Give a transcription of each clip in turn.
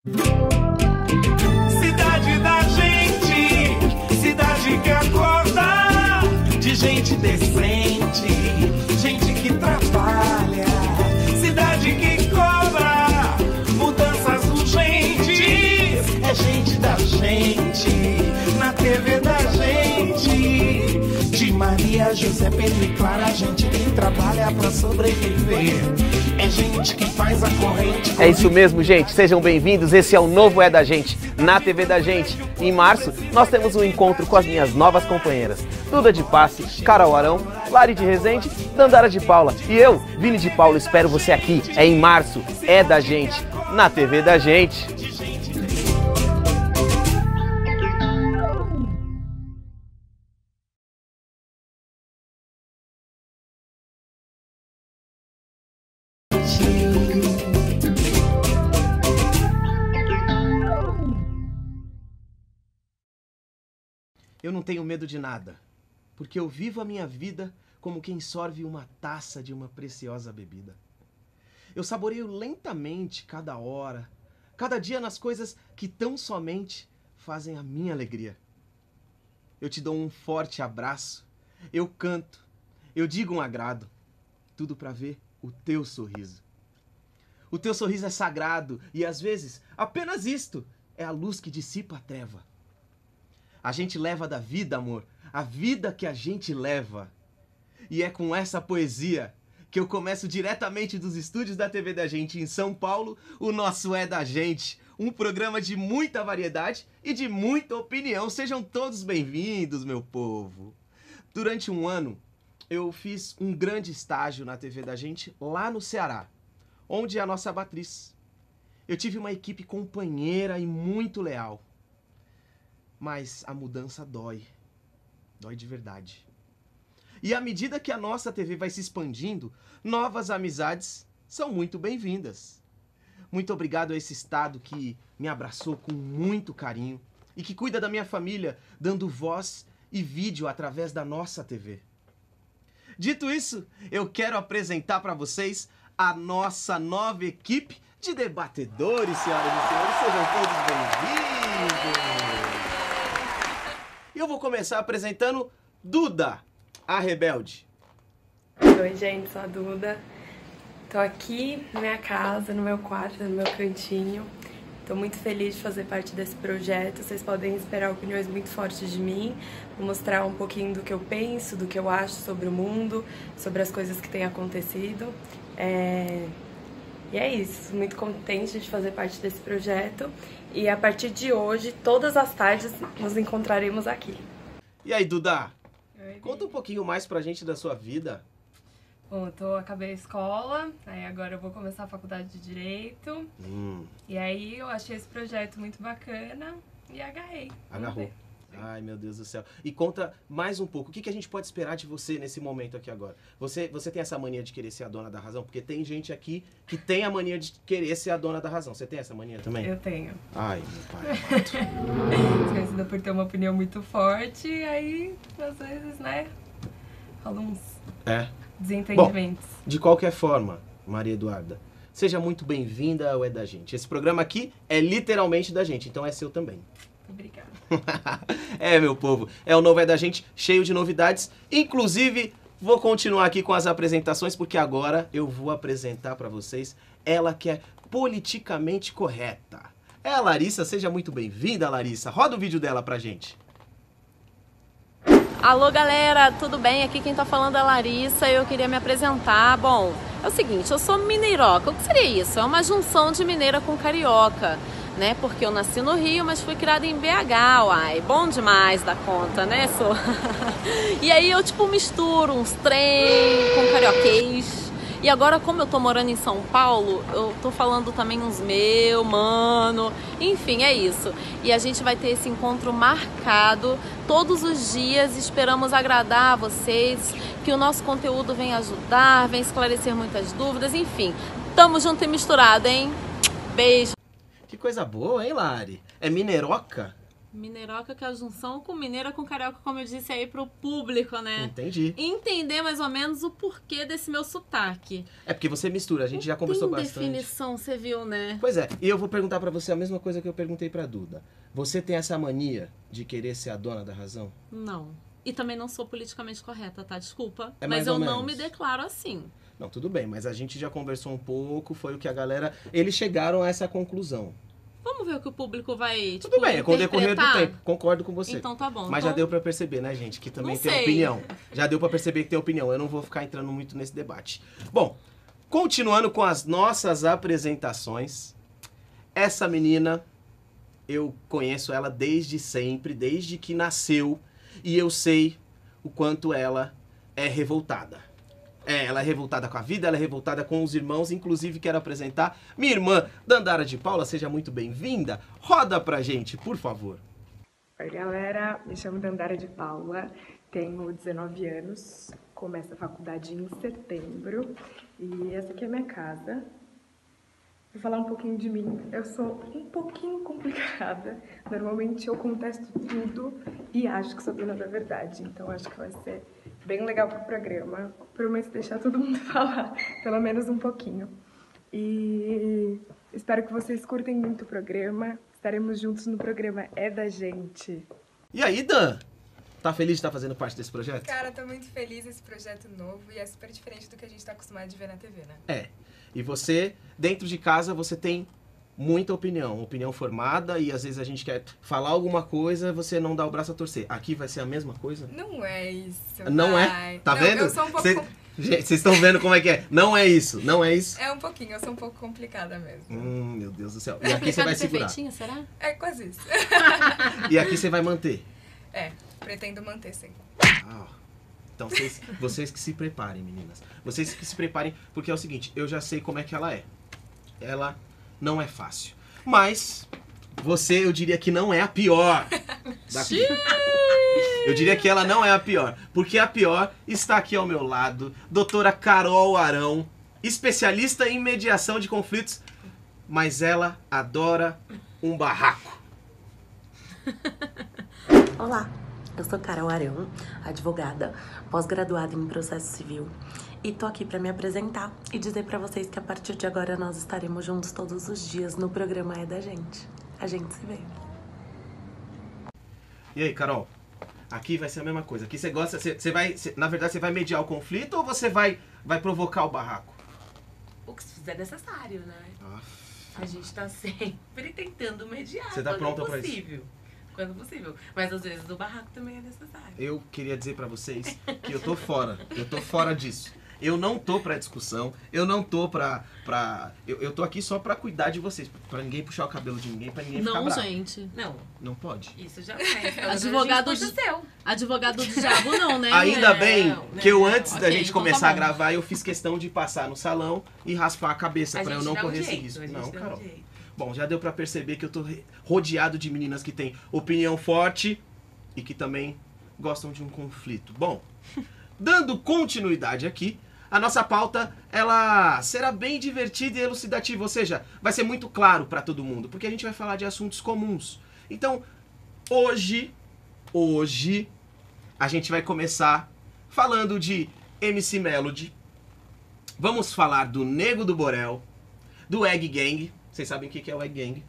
Cidade da gente, cidade que acorda, de gente decente, gente que trabalha, cidade que cobra mudanças urgentes, é gente da gente, na TV da gente, de Maria, José, Pedro e Clara, gente que trabalha pra sobreviver, é gente que faz a corrente. É isso mesmo, gente, sejam bem-vindos, esse é o novo É da Gente, na TV da Gente. Em março, nós temos um encontro com as minhas novas companheiras, Duda de Passe, Carol Arão, Lari de Rezende, Dandara de Paula e eu, Vini de Paula, espero você aqui. É em março, É da Gente, na TV da Gente. Eu não tenho medo de nada, porque eu vivo a minha vida como quem sorve uma taça de uma preciosa bebida. Eu saboreio lentamente cada hora, cada dia nas coisas que tão somente fazem a minha alegria. Eu te dou um forte abraço, eu canto, eu digo um agrado, tudo pra ver o teu sorriso. O teu sorriso é sagrado e às vezes apenas isto é a luz que dissipa a treva. A gente leva da vida, amor, a vida que a gente leva. E é com essa poesia que eu começo diretamente dos estúdios da TV da Gente em São Paulo, o nosso É da Gente, um programa de muita variedade e de muita opinião. Sejam todos bem-vindos, meu povo. Durante um ano, eu fiz um grande estágio na TV da Gente lá no Ceará, onde é a nossa matriz. Eu tive uma equipe companheira e muito leal. Mas a mudança dói. Dói de verdade. E à medida que a nossa TV vai se expandindo, novas amizades são muito bem-vindas. Muito obrigado a esse estado que me abraçou com muito carinho e que cuida da minha família, dando voz e vídeo através da nossa TV. Dito isso, eu quero apresentar para vocês a nossa nova equipe de debatedores, senhoras e senhores. Sejam todos bem-vindos! Eu vou começar apresentando Duda, a rebelde. Oi, gente, sou a Duda. Tô aqui na minha casa, no meu quarto, no meu cantinho. Tô muito feliz de fazer parte desse projeto. Vocês podem esperar opiniões muito fortes de mim. Vou mostrar um pouquinho do que eu penso, do que eu acho sobre o mundo, sobre as coisas que têm acontecido. E é isso, muito contente de fazer parte desse projeto. E a partir de hoje, todas as tardes, nos encontraremos aqui. E aí, Duda? Oi, Conta um pouquinho mais pra gente da sua vida. Bom, acabei a escola, aí agora eu vou começar a faculdade de Direito. E aí eu achei esse projeto muito bacana e agarrei. Agarrou. Ai, meu Deus do céu. E conta mais um pouco, o que a gente pode esperar de você nesse momento aqui agora? Você tem essa mania de querer ser a dona da razão? Porque tem gente aqui que tem a mania de querer ser a dona da razão. Você tem essa mania também? Eu tenho. Ai, meu pai amado. Conhecida por ter uma opinião muito forte, aí às vezes, né, rola uns desentendimentos. Bom, de qualquer forma, Maria Eduarda, seja muito bem-vinda ao É da Gente. Esse programa aqui é literalmente da gente, então é seu também. Obrigada. É, meu povo, é o novo É da Gente, cheio de novidades. Inclusive, vou continuar aqui com as apresentações, porque agora eu vou apresentar pra vocês ela que é politicamente correta. É a Larissa, seja muito bem-vinda, Larissa. Roda o vídeo dela pra gente. Alô, galera, tudo bem? Aqui quem tá falando é a Larissa e eu queria me apresentar. Bom, é o seguinte, eu sou mineiroca. O que seria isso? É uma junção de mineira com carioca, né? Porque eu nasci no Rio, mas fui criada em BH, uai. Bom demais da conta, né? E aí eu, tipo, misturo uns trem com carioquês. E agora, como eu tô morando em São Paulo, eu tô falando também uns mano. Enfim, é isso. E a gente vai ter esse encontro marcado todos os dias. Esperamos agradar a vocês, que o nosso conteúdo venha ajudar, venha esclarecer muitas dúvidas. Enfim, tamo junto e misturado, hein? Beijo. Que coisa boa, hein, Lari? É mineiroca? Mineiroca, que é a junção com mineira com carioca, como eu disse aí pro público, né? Entendi. Entender mais ou menos o porquê desse meu sotaque. É porque você mistura, a gente já conversou Tem bastante. definição, você viu, né? Pois é, e eu vou perguntar pra você a mesma coisa que eu perguntei pra Duda. Você tem essa mania de querer ser a dona da razão? Não. E também não sou politicamente correta, tá? Desculpa. É mais mas eu ou não menos. me declaro assim. Não, tudo bem, mas a gente já conversou um pouco, foi o que a galera... Eles chegaram a essa conclusão. Vamos ver o que o público vai, Tudo bem, é com o decorrer do interpretar? tempo, concordo com você. Então tá bom. Mas então... já deu pra perceber, né, gente, que também Não tem sei. opinião. Já deu pra perceber que tem opinião, eu não vou ficar entrando muito nesse debate. Bom, continuando com as nossas apresentações, essa menina, eu conheço ela desde sempre, desde que nasceu, e eu sei o quanto ela é revoltada. Ela é revoltada com a vida, ela é revoltada com os irmãos, inclusive quero apresentar minha irmã, Dandara de Paula, seja muito bem-vinda. Roda pra gente, por favor. Oi, galera, me chamo Dandara de Paula, tenho 19 anos, começo a faculdade em setembro e essa aqui é a minha casa. Vou falar um pouquinho de mim. Eu sou um pouquinho complicada, normalmente eu contesto tudo e acho que sou dona da verdade, então acho que vai ser bem legal pro programa. Prometo deixar todo mundo falar, pelo menos um pouquinho. E espero que vocês curtem muito o programa. Estaremos juntos no programa É da Gente. E aí, Dan? Tá feliz de estar fazendo parte desse projeto? Cara, tô muito feliz nesse projeto novo e é super diferente do que a gente tá acostumado de ver na TV, né? É. E você, dentro de casa, você tem muita opinião formada, e às vezes a gente quer falar alguma coisa, você não dá o braço a torcer. Aqui vai ser a mesma coisa? Não é isso. Não é? pai. Tá Não, vendo? Eu sou um pouco... Gente, vocês estão vendo como é que é? Não é isso, não é isso. É um pouquinho, eu sou um pouco complicada mesmo. Meu Deus do céu. E aqui você vai segurar. Perfeitinha, será? É quase isso. E aqui você vai manter. É, pretendo manter sim. Ah, então vocês que se preparem, meninas. Vocês que se preparem, porque é o seguinte, eu já sei como é que ela é. Ela não é fácil. Mas você, eu diria que não é a pior daqui. Eu diria que ela não é a pior, porque a pior está aqui ao meu lado, doutora Carol Arão, especialista em mediação de conflitos, mas ela adora um barraco. Olá, eu sou Carol Arão, advogada, pós-graduada em processo civil, e tô aqui para me apresentar e dizer para vocês que a partir de agora nós estaremos juntos todos os dias no programa É da Gente. A gente se vê. E aí, Carol? Aqui vai ser a mesma coisa. Aqui você gosta, na verdade, você vai mediar o conflito ou você vai provocar o barraco? O que se fizer necessário, né? Ah, A gente tá sempre tentando mediar. Você tá quando pronta pra isso? possível. Quando possível. Mas às vezes o barraco também é necessário. eu queria dizer pra vocês que eu tô fora. Eu tô fora disso. Eu não tô pra discussão, eu não tô eu tô aqui só pra cuidar de vocês, pra ninguém puxar o cabelo de ninguém, pra ninguém ficar Não, bravo. gente. Não, Não pode. isso já é. Advogado de seu. Advogado do diabo não, né? Ainda mulher? bem não, que eu, não. antes da Ok, gente então começar tá a bom. gravar, eu fiz questão de passar no salão e raspar a cabeça, pra eu não correr esse risco. A gente Não, dá um Carol. jeito. Bom, já deu pra perceber que eu tô rodeado de meninas que têm opinião forte e que também gostam de um conflito. Bom, dando continuidade aqui, a nossa pauta, ela será bem divertida e elucidativa, ou seja, vai ser muito claro pra todo mundo, porque a gente vai falar de assuntos comuns. Então, hoje, a gente vai começar falando de MC Melody, vamos falar do Nego do Borel, do Egg Gang. Vocês sabem o que é o Egg Gang.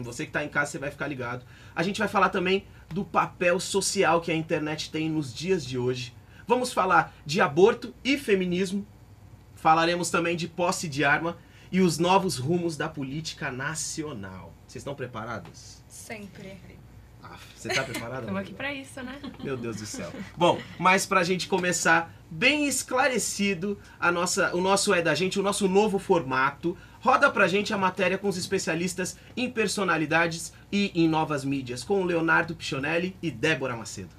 Você que tá em casa, você vai ficar ligado. A gente vai falar também do papel social que a internet tem nos dias de hoje. Vamos falar de aborto e feminismo. Falaremos também de posse de arma e os novos rumos da política nacional. Vocês estão preparados? Sempre. Ah, você tá preparada? Estamos aqui pra isso, né? Meu Deus do céu. Bom, mas pra gente começar bem esclarecido o nosso É da Gente, o nosso novo formato, roda pra gente a matéria com os especialistas em personalidades e em novas mídias, com o Leonardo Pichonelli e Débora Macedo.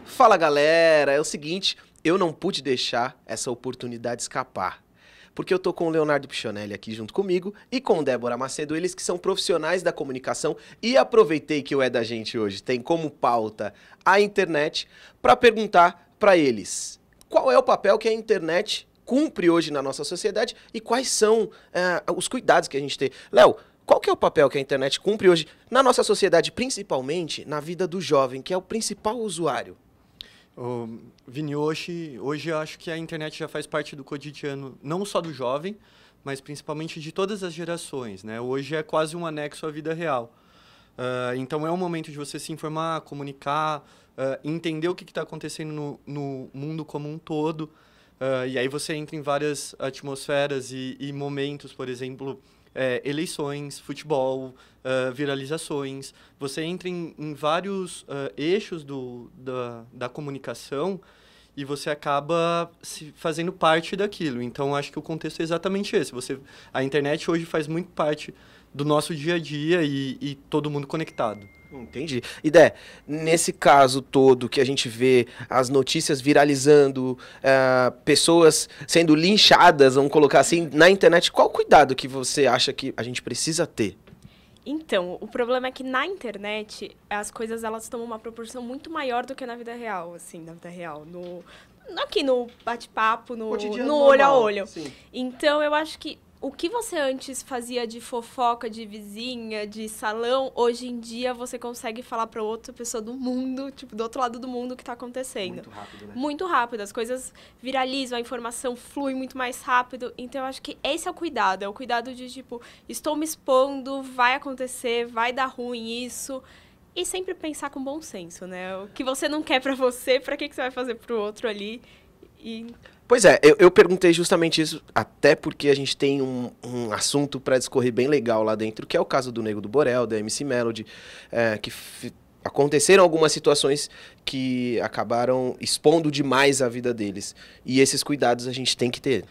Fala, galera, é o seguinte, eu não pude deixar essa oportunidade escapar. Porque eu tô com o Leonardo Pichonelli aqui junto comigo e com Débora Macedo, eles que são profissionais da comunicação, e aproveitei que o É da Gente hoje tem como pauta a internet para perguntar para eles qual é o papel que a internet cumpre hoje na nossa sociedade e quais são os cuidados que a gente tem. Léo, qual que é o papel que a internet cumpre hoje na nossa sociedade, principalmente na vida do jovem, que é o principal usuário? Vini, hoje eu acho que a internet já faz parte do cotidiano, não só do jovem, mas principalmente de todas as gerações, né? Hoje é quase um anexo à vida real. Então é um momento de você se informar, comunicar, entender o que está acontecendo no mundo como um todo. E aí você entra em várias atmosferas e momentos, por exemplo, eleições, futebol, viralizações. Você entra em vários eixos da comunicação e você acaba fazendo parte daquilo. Então, acho que o contexto é exatamente esse. A internet hoje faz muito parte do nosso dia a dia e todo mundo conectado. Entendi. E Dé, nesse caso todo que a gente vê as notícias viralizando, pessoas sendo linchadas, vamos colocar assim, na internet, qual cuidado que você acha que a gente precisa ter? Então, o problema é que na internet as coisas elas tomam uma proporção muito maior do que na vida real, assim, na vida real, aqui no bate-papo, no olho a olho. Sim. Então, eu acho que o que você antes fazia de fofoca, de vizinha, de salão, hoje em dia você consegue falar para outra pessoa do mundo, tipo, do outro lado do mundo o que está acontecendo. Muito rápido, né? Muito rápido. As coisas viralizam, a informação flui muito mais rápido. Então, eu acho que esse é o cuidado. É o cuidado de, tipo, estou me expondo, vai acontecer, vai dar ruim isso. E sempre pensar com bom senso, né? O que você não quer para você, para que você vai fazer para o outro ali? Pois é, eu perguntei justamente isso, até porque a gente tem um assunto para discorrer bem legal lá dentro, que é o caso do Nego do Borel, da MC Melody, que aconteceram algumas situações que acabaram expondo demais a vida deles. E esses cuidados a gente tem que ter.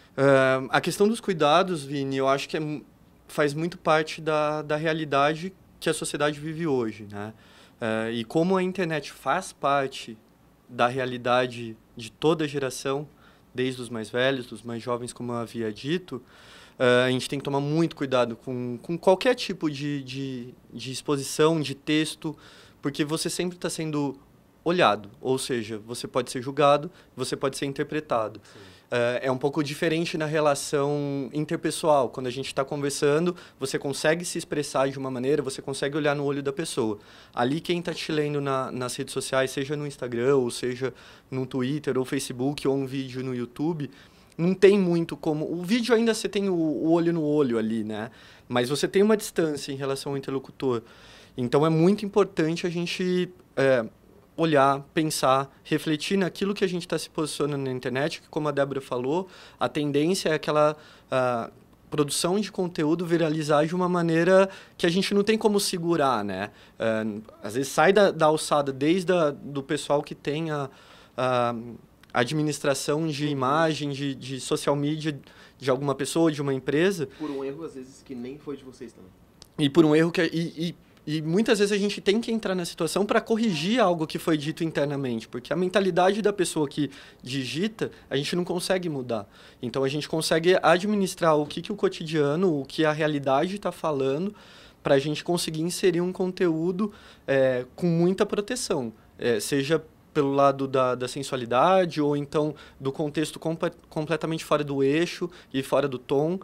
A questão dos cuidados, Vini, eu acho que faz muito parte da realidade que a sociedade vive hoje, né? E como a internet faz parte da realidade de toda a geração, desde os mais velhos, dos mais jovens, como eu havia dito, a gente tem que tomar muito cuidado com qualquer tipo de exposição, de texto, porque você sempre está sendo olhado, ou seja, você pode ser julgado, você pode ser interpretado. É um pouco diferente na relação interpessoal. Quando a gente está conversando, você consegue se expressar de uma maneira, você consegue olhar no olho da pessoa. Ali, quem está te lendo nas redes sociais, seja no Instagram, ou seja no Twitter, ou Facebook, ou um vídeo no YouTube, não tem muito como... O vídeo ainda você tem o olho no olho ali, né? Mas você tem uma distância em relação ao interlocutor. Então, é muito importante a gente... olhar, pensar, refletir naquilo que a gente está se posicionando na internet, que, como a Débora falou, a tendência é aquela produção de conteúdo viralizar de uma maneira que a gente não tem como segurar, né? Às vezes sai da alçada, desde do pessoal que tem a administração de imagem, de social media de alguma pessoa, de uma empresa. Por um erro, às vezes, que nem foi de vocês também. E por um erro que... E muitas vezes a gente tem que entrar na situação para corrigir algo que foi dito internamente, porque a mentalidade da pessoa que digita, a gente não consegue mudar. Então, a gente consegue administrar o que o cotidiano, o que a realidade está falando, para a gente conseguir inserir um conteúdo com muita proteção, seja pelo lado da sensualidade ou então do contexto completamente fora do eixo e fora do tom.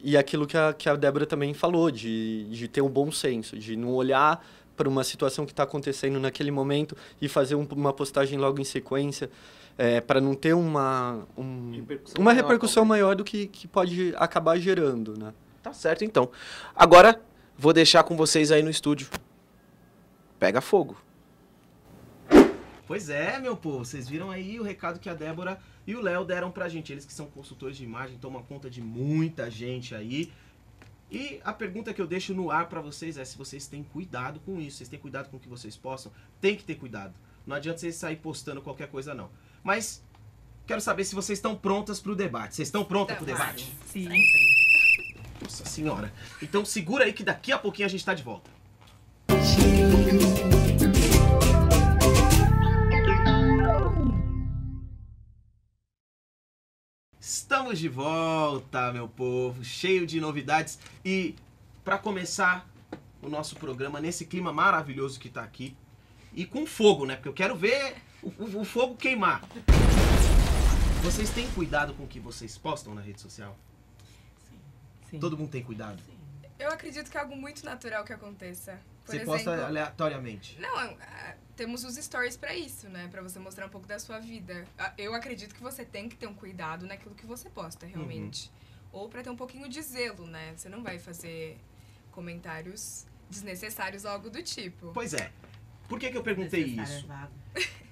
E aquilo que a Débora também falou, de ter um bom senso, de não olhar para uma situação que está acontecendo naquele momento e fazer uma postagem logo em sequência, para não ter uma repercussão maior do que pode acabar gerando, né? Tá certo, então. Agora, vou deixar com vocês aí no estúdio. Pega fogo. Pois é, meu povo, vocês viram aí o recado que a Débora e o Léo deram pra gente. Eles que são consultores de imagem, tomam conta de muita gente aí. E a pergunta que eu deixo no ar pra vocês é se vocês têm cuidado com isso, vocês têm cuidado com o que vocês possam. Tem que ter cuidado. Não adianta vocês sair postando qualquer coisa, não. Mas quero saber se vocês estão prontas pro debate. Vocês estão prontas pro debate? Sim. Nossa senhora. Então segura aí que daqui a pouquinho a gente tá de volta. Estamos de volta, meu povo, cheio de novidades. E para começar o nosso programa nesse clima maravilhoso que tá aqui, e com fogo, né? Porque eu quero ver o fogo queimar. Vocês têm cuidado com o que vocês postam na rede social? Sim. Todo mundo tem cuidado? Sim. Eu acredito que é algo muito natural que aconteça. Você posta aleatoriamente? Não, temos os stories pra isso, né? Pra você mostrar um pouco da sua vida. Eu acredito que você tem que ter um cuidado naquilo que você posta, realmente. Ou pra ter um pouquinho de zelo, né? Você não vai fazer comentários desnecessários ou algo do tipo. Pois é. Por que eu perguntei isso?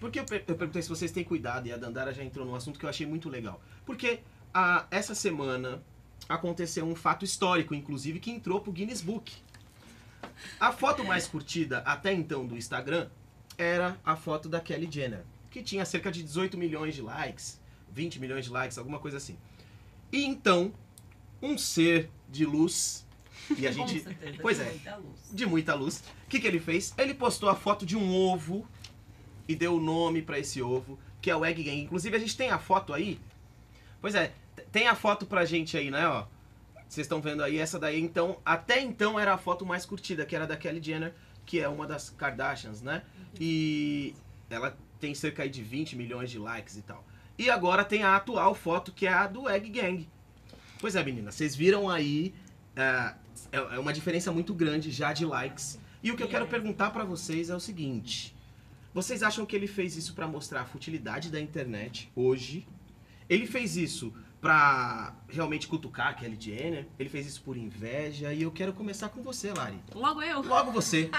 Porque eu perguntei se vocês têm cuidado, e a Dandara já entrou num assunto que eu achei muito legal. Porque essa semana aconteceu um fato histórico, inclusive, que entrou pro Guinness Book. A foto mais curtida até então do Instagram era a foto da Kylie Jenner, que tinha cerca de 18 milhões de likes, 20 milhões de likes, alguma coisa assim. E então, um ser de luz, e a gente... Com certeza, pois de é, muita luz. de muita luz. O que ele fez? Ele postou a foto de um ovo e deu o nome pra esse ovo, que é o Egg Gang. Inclusive, a gente tem a foto aí. Pois é, tem a foto pra gente aí, né, ó. Vocês estão vendo aí, essa daí, então, até então era a foto mais curtida, que era da Kylie Jenner, que é uma das Kardashians, né? E ela tem cerca aí de 20 milhões de likes e tal. E agora tem a atual foto, que é a do Egg Gang. Pois é, meninas, vocês viram aí, é uma diferença muito grande já de likes. E o que eu quero perguntar pra vocês é o seguinte: vocês acham que ele fez isso pra mostrar a futilidade da internet hoje? Ele fez isso pra realmente cutucar a Kylie Jenner? Ele fez isso por inveja? E eu quero começar com você, Lari. Logo eu? Logo você.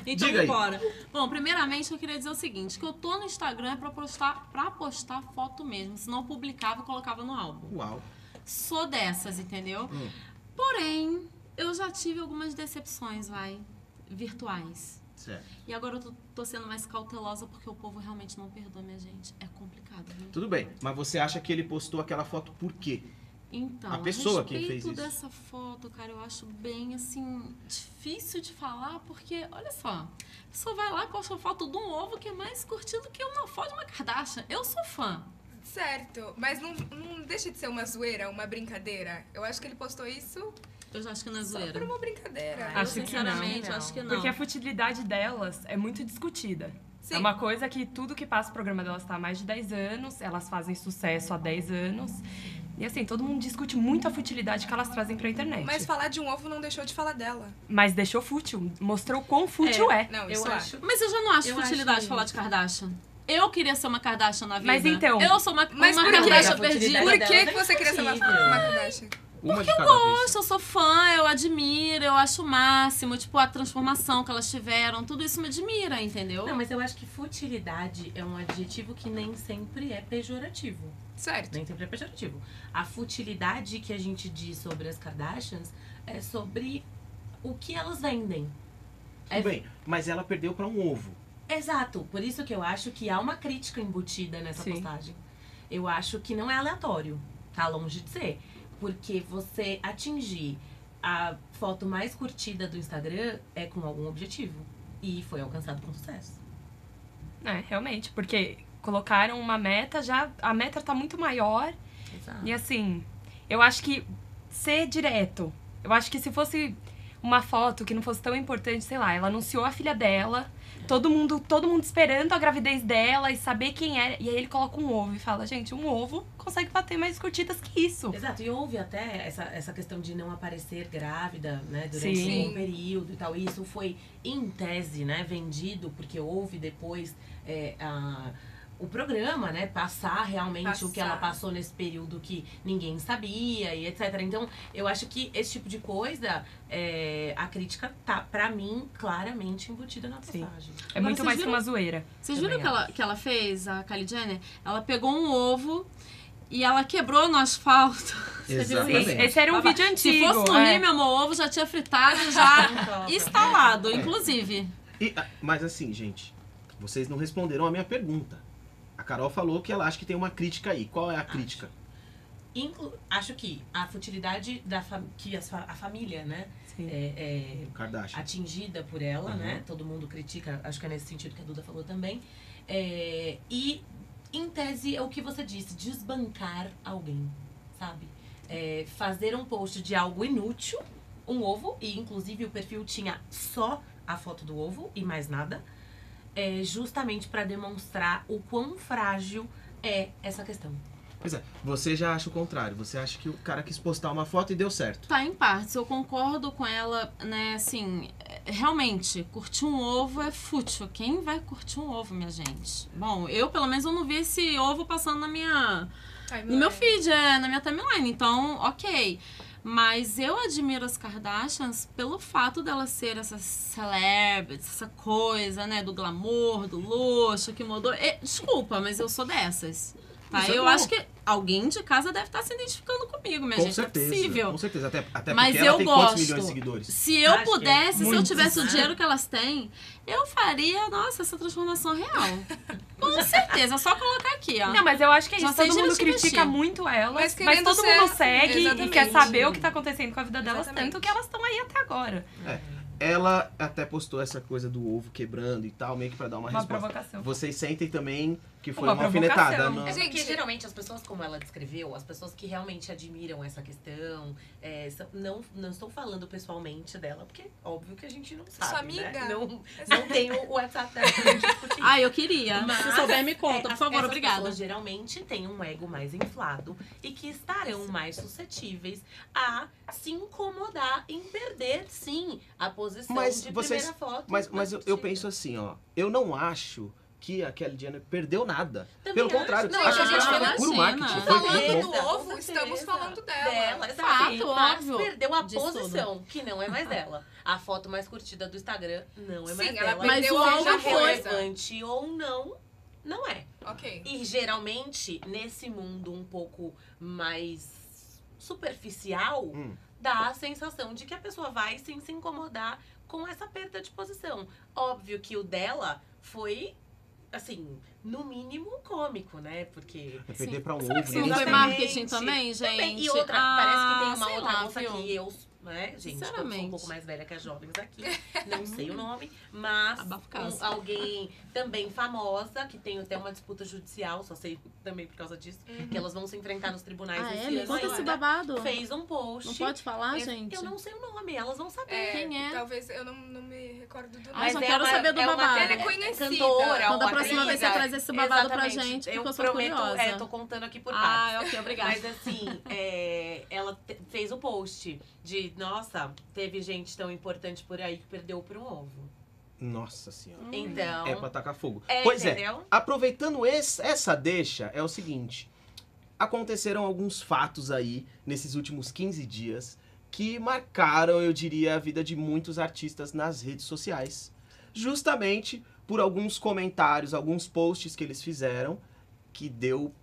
Então Diga aí. bora. Bom, primeiramente eu queria dizer o seguinte, que eu tô no Instagram pra postar foto mesmo. Se não publicava, eu colocava no álbum. Uau. Sou dessas, entendeu? Porém, eu já tive algumas decepções, virtuais. Certo. E agora eu tô sendo mais cautelosa porque o povo realmente não perdoa, minha gente. É complicado, viu? Tudo bem, mas você acha que ele postou aquela foto por quê? Então, A pessoa quem fez respeito isso. dessa foto, cara, eu acho bem, assim, difícil de falar, porque, olha só, a pessoa vai lá e posta foto de um ovo que é mais curtido que uma foto de uma Kardashian. Eu sou fã. Certo, mas não deixa de ser uma zoeira, uma brincadeira. Eu acho que ele postou isso... Eu já acho que não é só zoeira. por uma brincadeira. Eu, sinceramente, acho que não. Porque a futilidade delas é muito discutida. Sim. É uma coisa que tudo que passa o programa delas tá há mais de 10 anos, elas fazem sucesso há 10 anos. E assim, todo mundo discute muito a futilidade que elas trazem pra internet. Mas falar de um ovo não deixou de falar dela. Mas deixou fútil, mostrou quão fútil é. Não, Eu isso acho. Mas eu já não acho futilidade falar de Kardashian. Eu queria ser uma Kardashian na vida. Mas então... Eu sou uma Mas por Kardashian quê? perdida. Por que você queria ser uma Kardashian? Uma de Eu cada vez. gosto, eu sou fã, eu admiro, eu acho o máximo, tipo, a transformação que elas tiveram, tudo isso me admira, entendeu? Não, mas eu acho que futilidade é um adjetivo que nem sempre é pejorativo. Certo. Nem sempre é pejorativo. A futilidade que a gente diz sobre as Kardashians é sobre o que elas vendem. Tudo bem, mas ela perdeu pra um ovo. Exato. Por isso que eu acho que há uma crítica embutida nessa postagem. Eu acho que não é aleatório. Tá longe de ser. Porque você atingir a foto mais curtida do Instagram é com algum objetivo. E foi alcançado com sucesso. É, realmente. Porque colocaram uma meta, a meta tá muito maior. Exato. E assim, eu acho que ser direto. Eu acho que se fosse uma foto que não fosse tão importante, sei lá, ela anunciou a filha dela, todo mundo esperando a gravidez dela e saber quem era. E aí ele coloca um ovo e fala, gente, um ovo consegue bater mais curtidas que isso. Exato, e houve até essa questão de não aparecer grávida, né, durante um período e tal. E isso foi, em tese, né, vendido, porque houve depois o programa, né, passar realmente o que ela passou nesse período que ninguém sabia e etc. Então, eu acho que esse tipo de coisa, a crítica tá, pra mim, claramente embutida na postagem. É muito mais que uma zoeira. Vocês viram que ela fez, a Kylie Jenner? Ela pegou um ovo e ela quebrou no asfalto. Exatamente. Esse era um vídeo antigo. Se fosse no Rio, meu amor, o ovo já tinha fritado, já instalado, inclusive. Mas assim, gente, vocês não responderam a minha pergunta. A Carol falou que ela acha que tem uma crítica aí. Qual é a crítica? Acho que a futilidade que a família, né, Kardashian, atingida por ela, né? Todo mundo critica, acho que é nesse sentido que a Duda falou também. E, em tese, é o que você disse, desbancar alguém, sabe? Fazer um post de algo inútil, um ovo, e inclusive o perfil tinha só a foto do ovo e mais nada. Justamente para demonstrar o quão frágil é essa questão. Pois é, você já acha o contrário. Você acha que o cara quis postar uma foto e deu certo. Tá em partes, eu concordo com ela, né, assim, realmente, curtir um ovo é fútil. Quem vai curtir um ovo, minha gente? Bom, eu, pelo menos, eu não vi esse ovo passando no meu feed, na minha timeline, então, ok. Mas eu admiro as Kardashians pelo fato delas serem essas celebrities, essa coisa, né, do glamour, do luxo, que mudou. Desculpa, mas eu sou dessas. Tá? Eu acho que alguém de casa deve estar se identificando comigo, minha gente. Certeza, é possível. Com certeza, até mas porque ela tem quantos milhões de seguidores? Se eu pudesse, se eu tivesse o dinheiro que elas têm, eu faria, nossa, essa transformação real. Com certeza, é só colocar aqui, ó. Não, mas eu acho que é isso. Já todo mundo critica muito elas, mas todo mundo segue e quer saber o que tá acontecendo com a vida delas, tanto que elas estão aí até agora. Ela até postou essa coisa do ovo quebrando e tal, meio que pra dar uma resposta. Provocação. Vocês sentem também que foi uma alfinetada? Porque geralmente as pessoas, como ela descreveu, as pessoas que realmente admiram essa questão, não estou falando pessoalmente dela, porque óbvio que a gente não sabe, sua amiga. Né? Não tem o WhatsApp dela pra gente discutir. Eu queria. Mas, se souber, me conta, por favor, obrigada. As pessoas geralmente têm um ego mais inflado e que estarão mais suscetíveis a se incomodar em perder, sim, a posição de primeira foto. Mas eu penso assim, ó, eu não acho que a Kylie Jenner perdeu nada. Também pelo contrário, não, acho que a gente foi puro marketing. Falando do ovo, estamos falando dela. Exato, mas óbvio. Perdeu a posição, que não é mais dela. A foto mais curtida do Instagram não é mais dela. Mas o alvo foi relevante ou não, não é. Ok. E geralmente, nesse mundo um pouco mais superficial, dá a sensação de que a pessoa vai sim se incomodar com essa perda de posição. Óbvio que o dela foi, assim, no mínimo cômico, né? Porque... perder pra um ovo. Não foi marketing também, gente? Também. E outra, parece que tem uma sei outra lá, moça viu? que eu... Né, gente, eu sou um pouco mais velha que as jovens aqui, não sei o nome, mas alguém também famosa, que tem até uma disputa judicial, só sei também por causa disso, que elas vão se enfrentar nos tribunais esse ano. Me conta esse babado. Fez um post. Não pode falar, gente? Eu não sei o nome, elas vão saber. Quem é? Talvez, eu não me recordo do nome. Mas eu quero saber do babado. Ela é conhecida. Cantora, quando a próxima vez você traz esse babado pra gente, porque eu sou curiosa. Tô contando aqui por partes. Ok, obrigada. Mas assim, ela fez o post de, nossa, teve gente tão importante por aí que perdeu por um ovo. Nossa senhora. Então... é pra tacar fogo. Pois entendeu? Aproveitando essa deixa, é o seguinte. Aconteceram alguns fatos aí, nesses últimos 15 dias, que marcaram, eu diria, a vida de muitos artistas nas redes sociais. Justamente por alguns comentários, alguns posts que eles fizeram, que deu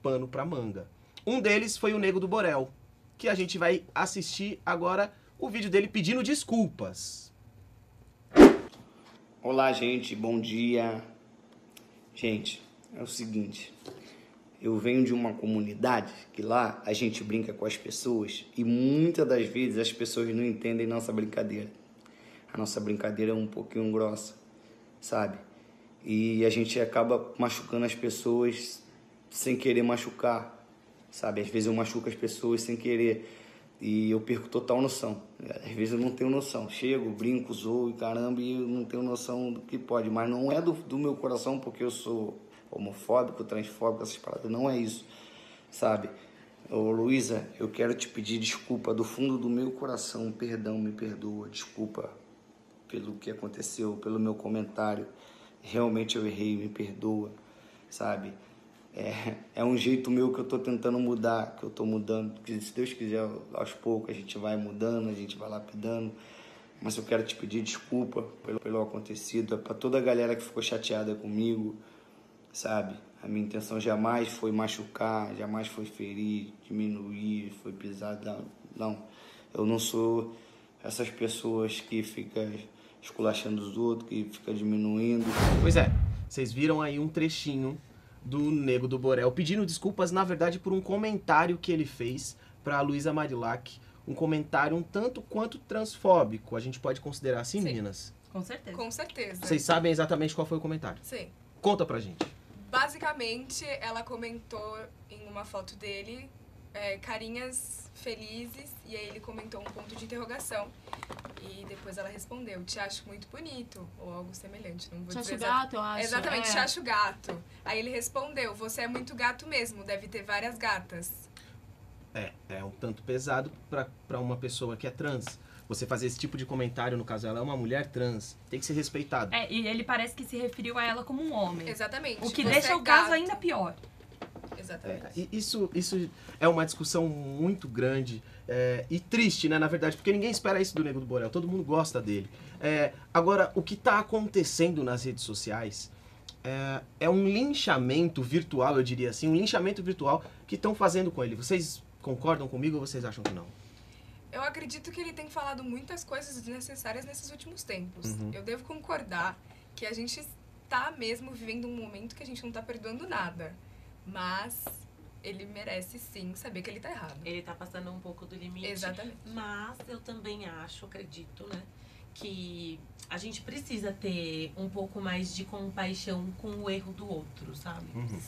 pano pra manga. Um deles foi o Nego do Borel, que a gente vai assistir agora o vídeo dele pedindo desculpas. Olá, gente, bom dia. Gente, é o seguinte, eu venho de uma comunidade que lá a gente brinca com as pessoas e muitas das vezes as pessoas não entendem nossa brincadeira. A nossa brincadeira é um pouquinho grossa, sabe? E a gente acaba machucando as pessoas sem querer machucar, sabe? Às vezes eu machuco as pessoas sem querer e eu perco total noção. Às vezes eu não tenho noção. Chego, brinco, zoo e caramba, e eu não tenho noção do que pode. Mas não é do meu coração porque eu sou homofóbico, transfóbico, essas paradas. Não é isso, sabe? Ô, Luísa, eu quero te pedir desculpa do fundo do meu coração. Perdão, me perdoa. Desculpa pelo que aconteceu, pelo meu comentário. Realmente eu errei, me perdoa, sabe? É um jeito meu que eu tô tentando mudar, que eu tô mudando, porque se Deus quiser, aos poucos a gente vai mudando, a gente vai lapidando, mas eu quero te pedir desculpa pelo acontecido, é pra toda a galera que ficou chateada comigo, sabe? A minha intenção jamais foi machucar, jamais foi ferir, diminuir, foi pisar, não. Eu não sou essas pessoas que ficam esculachando os outros, que ficam diminuindo. Pois é, vocês viram aí um trechinho do Nego do Borel, pedindo desculpas, na verdade, por um comentário que ele fez pra Luísa Marilac, um comentário um tanto quanto transfóbico. A gente pode considerar assim, meninas? Com certeza. Com certeza. Vocês sabem exatamente qual foi o comentário? Sim. Conta pra gente. Basicamente, ela comentou em uma foto dele carinhas felizes, e aí ele comentou um ponto de interrogação. E depois ela respondeu, te acho muito bonito, ou algo semelhante, não vou te dizer acho gato, eu acho. Exatamente, te acho gato. Aí ele respondeu, você é muito gato mesmo, deve ter várias gatas. É um tanto pesado pra uma pessoa que é trans. Você fazer esse tipo de comentário, no caso, ela é uma mulher trans, tem que ser respeitado. E ele parece que se referiu a ela como um homem. Exatamente. O que deixa o caso ainda pior. Exatamente. Isso é uma discussão muito grande e triste, né, na verdade, porque ninguém espera isso do Nego do Borel, todo mundo gosta dele. Agora, o que está acontecendo nas redes sociais é um linchamento virtual, eu diria assim, um linchamento virtual que estão fazendo com ele. Vocês concordam comigo ou vocês acham que não? Eu acredito que ele tem falado muitas coisas desnecessárias nesses últimos tempos. Uhum. Eu devo concordar que a gente está mesmo vivendo um momento que a gente não está perdoando nada. Mas ele merece sim saber que ele tá errado. Ele tá passando um pouco do limite. Exatamente. Mas eu também acredito, né, que a gente precisa ter um pouco mais de compaixão com o erro do outro, sabe? Uhum.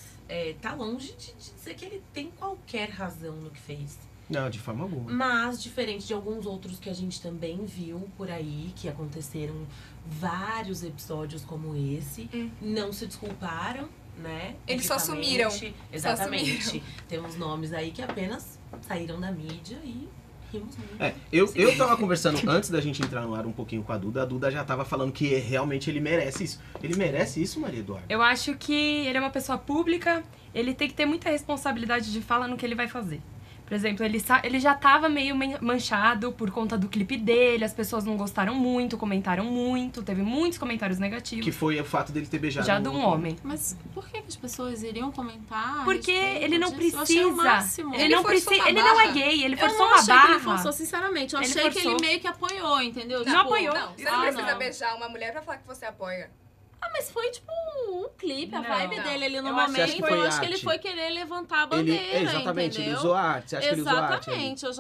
Tá longe de dizer que ele tem qualquer razão no que fez. Não, de forma alguma. Mas, diferente de alguns outros que a gente também viu por aí, que aconteceram vários episódios como esse, não se desculparam, né? Eles só sumiram. Exatamente. Só sumiram. Temos nomes aí que apenas saíram da mídia e rimos muito. Eu tava conversando antes da gente entrar no ar um pouquinho com a Duda já tava falando que realmente ele merece isso. Ele merece isso, Maria Eduarda? Eu acho que ele é uma pessoa pública, ele tem que ter muita responsabilidade de fala no que ele vai fazer. Por exemplo, ele já tava meio manchado por conta do clipe dele, as pessoas não gostaram muito, comentaram muito, teve muitos comentários negativos. Que foi o fato dele ter beijado já de um homem. Mas por que as pessoas iriam comentar? Porque ele não precisa. Ele não é gay, ele forçou uma barra. Eu não achei que ele forçou, sinceramente. Eu achei que ele meio que apoiou, entendeu? Não apoiou. Não, você não precisa beijar uma mulher pra falar que você apoia. Mas foi tipo um clipe, a vibe dele ali no eu momento. Acho que eu acho que ele foi querer levantar a bandeira, exatamente, entendeu? Ele usou arte. Você acha que ele usou arte? Exatamente, eu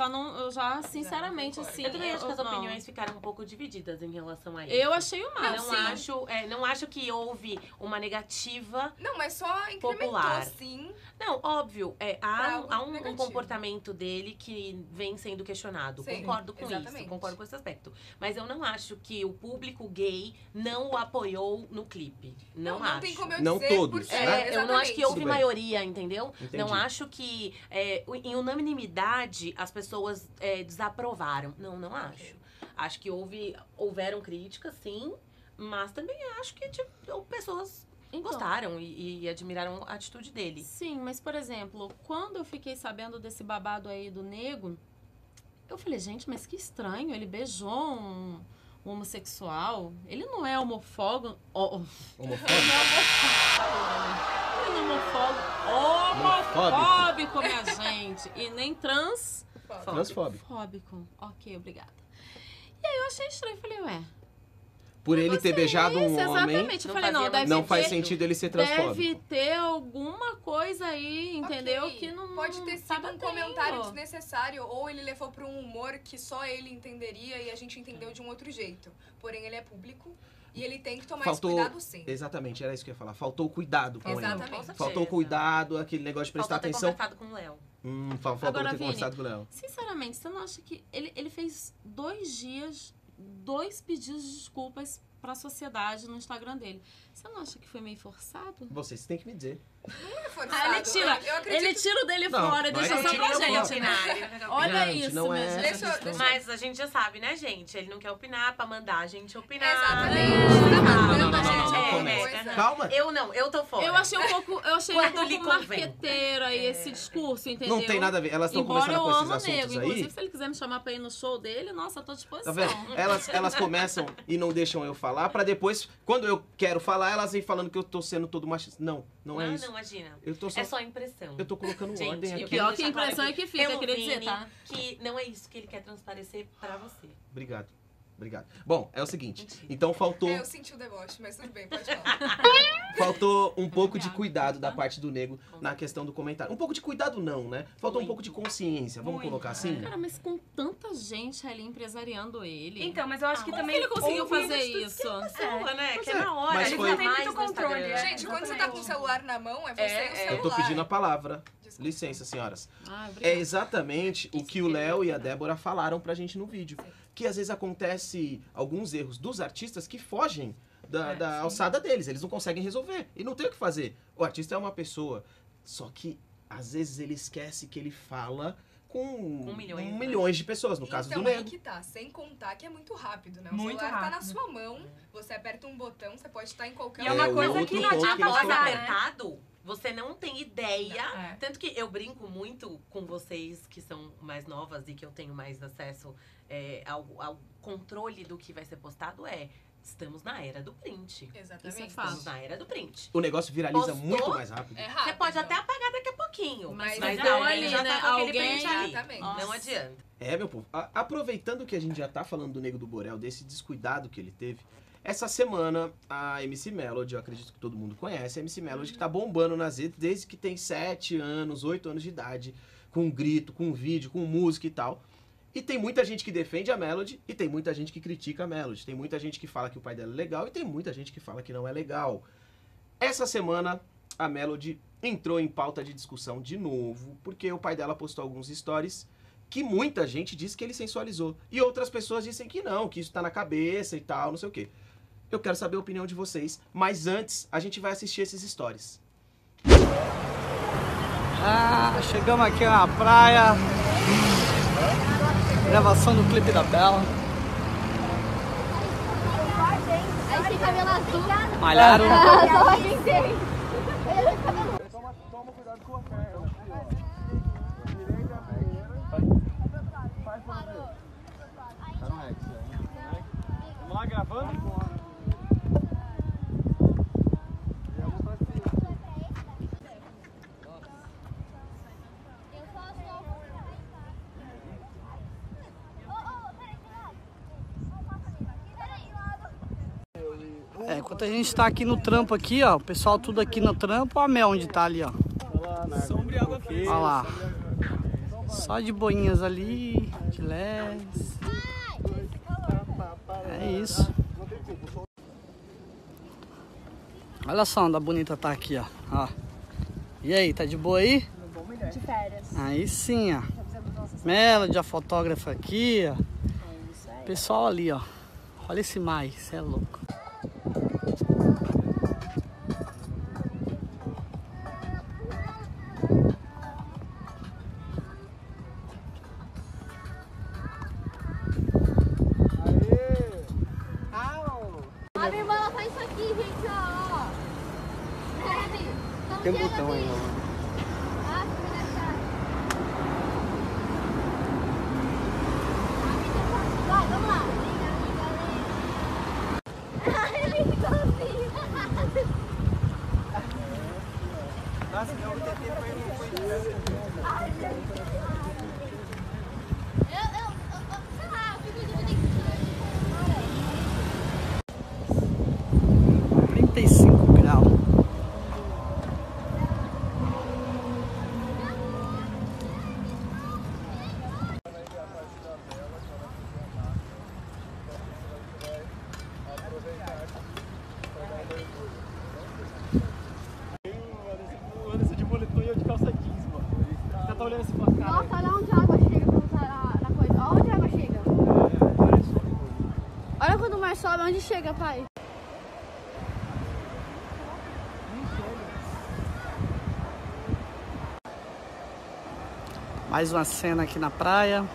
já, sinceramente, assim... Eu também acho que as opiniões ficaram um pouco divididas em relação a isso. Eu achei o máximo. Não acho que houve uma negativa. Não, mas só incrementou, popular. sim. Não, óbvio, há um comportamento dele que vem sendo questionado. Sim, concordo com isso, concordo com esse aspecto. Mas eu não acho que o público gay não o apoiou no clipe. Não acho. Não tem como eu não dizer todos, né? Eu não acho que houve Tudo maioria, entendeu? Entendi. Não acho que em unanimidade as pessoas desaprovaram. Não acho. Acho que houveram críticas, sim, mas também acho que pessoas gostaram e admiraram a atitude dele. Sim, mas, por exemplo, quando eu fiquei sabendo desse babado aí do Nego, eu falei, gente, mas que estranho, ele beijou um homossexual. Ele não é homofóbico. Ele não é homofóbico, minha gente. E nem transfóbico. Ok, obrigada. E aí eu achei estranho, falei, ué. Por ele ter beijado um homem, exatamente. Eu falei, não faz sentido ele ser transfóbico. Deve ter alguma coisa aí, entendeu? Que não pode ter sido um comentário desnecessário, ou ele levou para um humor que só ele entenderia e a gente entendeu de um outro jeito. Porém, ele é público e ele tem que tomar esse cuidado sim. Exatamente, era isso que eu ia falar. Faltou cuidado com ele. Exatamente. Faltou cuidado, aquele negócio de prestar atenção. Faltou ter conversado com o Léo. Faltou ter conversado com o Léo. Sinceramente, você não acha que ele fez 2 dias... 2 pedidos de desculpas pra sociedade no Instagram dele. Você não acha que foi meio forçado? Vocês têm que me dizer. Não é forçado. Ele tira o dele fora, deixa só pra gente. Olha isso, não minha gente. Mas a gente já sabe, né, gente? Ele não quer opinar pra mandar a gente opinar. Exatamente. Calma. Eu tô fora. Eu achei um pouco marqueteiro aí esse discurso, entendeu? Não tem nada a ver. Elas estão começando com esses assuntos Nego. aí. Inclusive, se ele quiser me chamar pra ir no show dele, nossa, eu tô à disposição. Tá vendo? Elas começam e não deixam eu falar, pra depois, quando eu quero falar, elas vêm falando que eu tô sendo todo machista. Não é isso. Não, imagina. É só impressão. Eu tô colocando ordem aqui. Pior que a impressão é que fica, queria dizer, tá? Que não é isso que ele quer transparecer pra você. Obrigado. Bom, é o seguinte. Então faltou... Eu senti o deboche, mas tudo bem, pode falar. Faltou um pouco de cuidado da parte do Nego na questão do comentário. Um pouco de cuidado não, né? Faltou um pouco de consciência, vamos colocar assim? Cara, mas com tanta gente ali empresariando ele... Então, mas eu acho que também... ele conseguiu fazer isso? Né? Que é na hora. Mas ele foi... não tem muito controle. Gente, quando você tá com o celular na mão, é você e o celular. Eu tô pedindo a palavra. Licença, senhoras. É exatamente o que o Léo e a Débora falaram pra gente no vídeo. que às vezes acontece alguns erros dos artistas que fogem da alçada deles. Eles não conseguem resolver e não tem o que fazer. O artista é uma pessoa, só que às vezes ele esquece que ele fala com milhões de pessoas, no caso do Nego. Então, aí que tá, sem contar que é muito rápido, né? O muito celular rápido. tá na sua mão, você aperta um botão, você pode estar em qualquer E é uma coisa que não adianta após pagar, apertado, você não tem ideia. Tanto que eu brinco muito com vocês que são mais novas e que eu tenho mais acesso ao controle do que vai ser postado, estamos na era do print. Exatamente. Isso é fato. Estamos na era do print. O negócio viraliza muito mais rápido. É rápido. Você pode até apagar daqui a pouquinho. Mas não, ali, já né? tá com aquele Alguém... print ali. Exatamente. Não adianta. Meu povo, aproveitando que a gente já tá falando do Nego do Borel, desse descuidado que ele teve, essa semana a MC Melody, eu acredito que todo mundo conhece, a MC Melody que tá bombando nas redes desde que tem 7 anos, 8 anos de idade, com grito, com vídeo, com música e tal. E tem muita gente que defende a Melody e tem muita gente que critica a Melody. Tem muita gente que fala que o pai dela é legal e tem muita gente que fala que não é legal. Essa semana a Melody entrou em pauta de discussão de novo, porque o pai dela postou alguns stories que muita gente disse que ele sensualizou. E outras pessoas dizem que não, que isso tá na cabeça e tal, não sei o quê. Eu quero saber a opinião de vocês, mas antes a gente vai assistir esses stories. Chegamos aqui na praia. Gravação do clipe da Bela. Aí tem cabelo azul. Malharam. Toma cuidado com a perna. Vamos lá gravando? Enquanto a gente tá aqui no trampo aqui, ó, o pessoal tudo aqui no trampo, ó a Mel onde tá ali, ó. Sombra e água fria. Olha lá. Só de boinhas ali, de leves. É isso. Olha só onde a bonita tá aqui, ó. E aí, tá de boa aí? De férias. Aí sim, ó. Melody, a fotógrafa aqui, ó. Pessoal ali, ó. Olha esse mar, isso é louco. A minha irmã faz isso aqui, gente, ó. Tem um botão aí, ó. Vai, vamos lá. Nossa, não, eu tentei, mas não foi sei lá, eu fico dividindo. 35 graus. De boletom e eu de calça jeans, mano. Você tá olhando assim pra cara. Nossa, olha onde a água chega quando tá na coisa. Olha onde a água chega. Olha quando o mar sobe, onde chega, pai? Mais uma cena aqui na praia.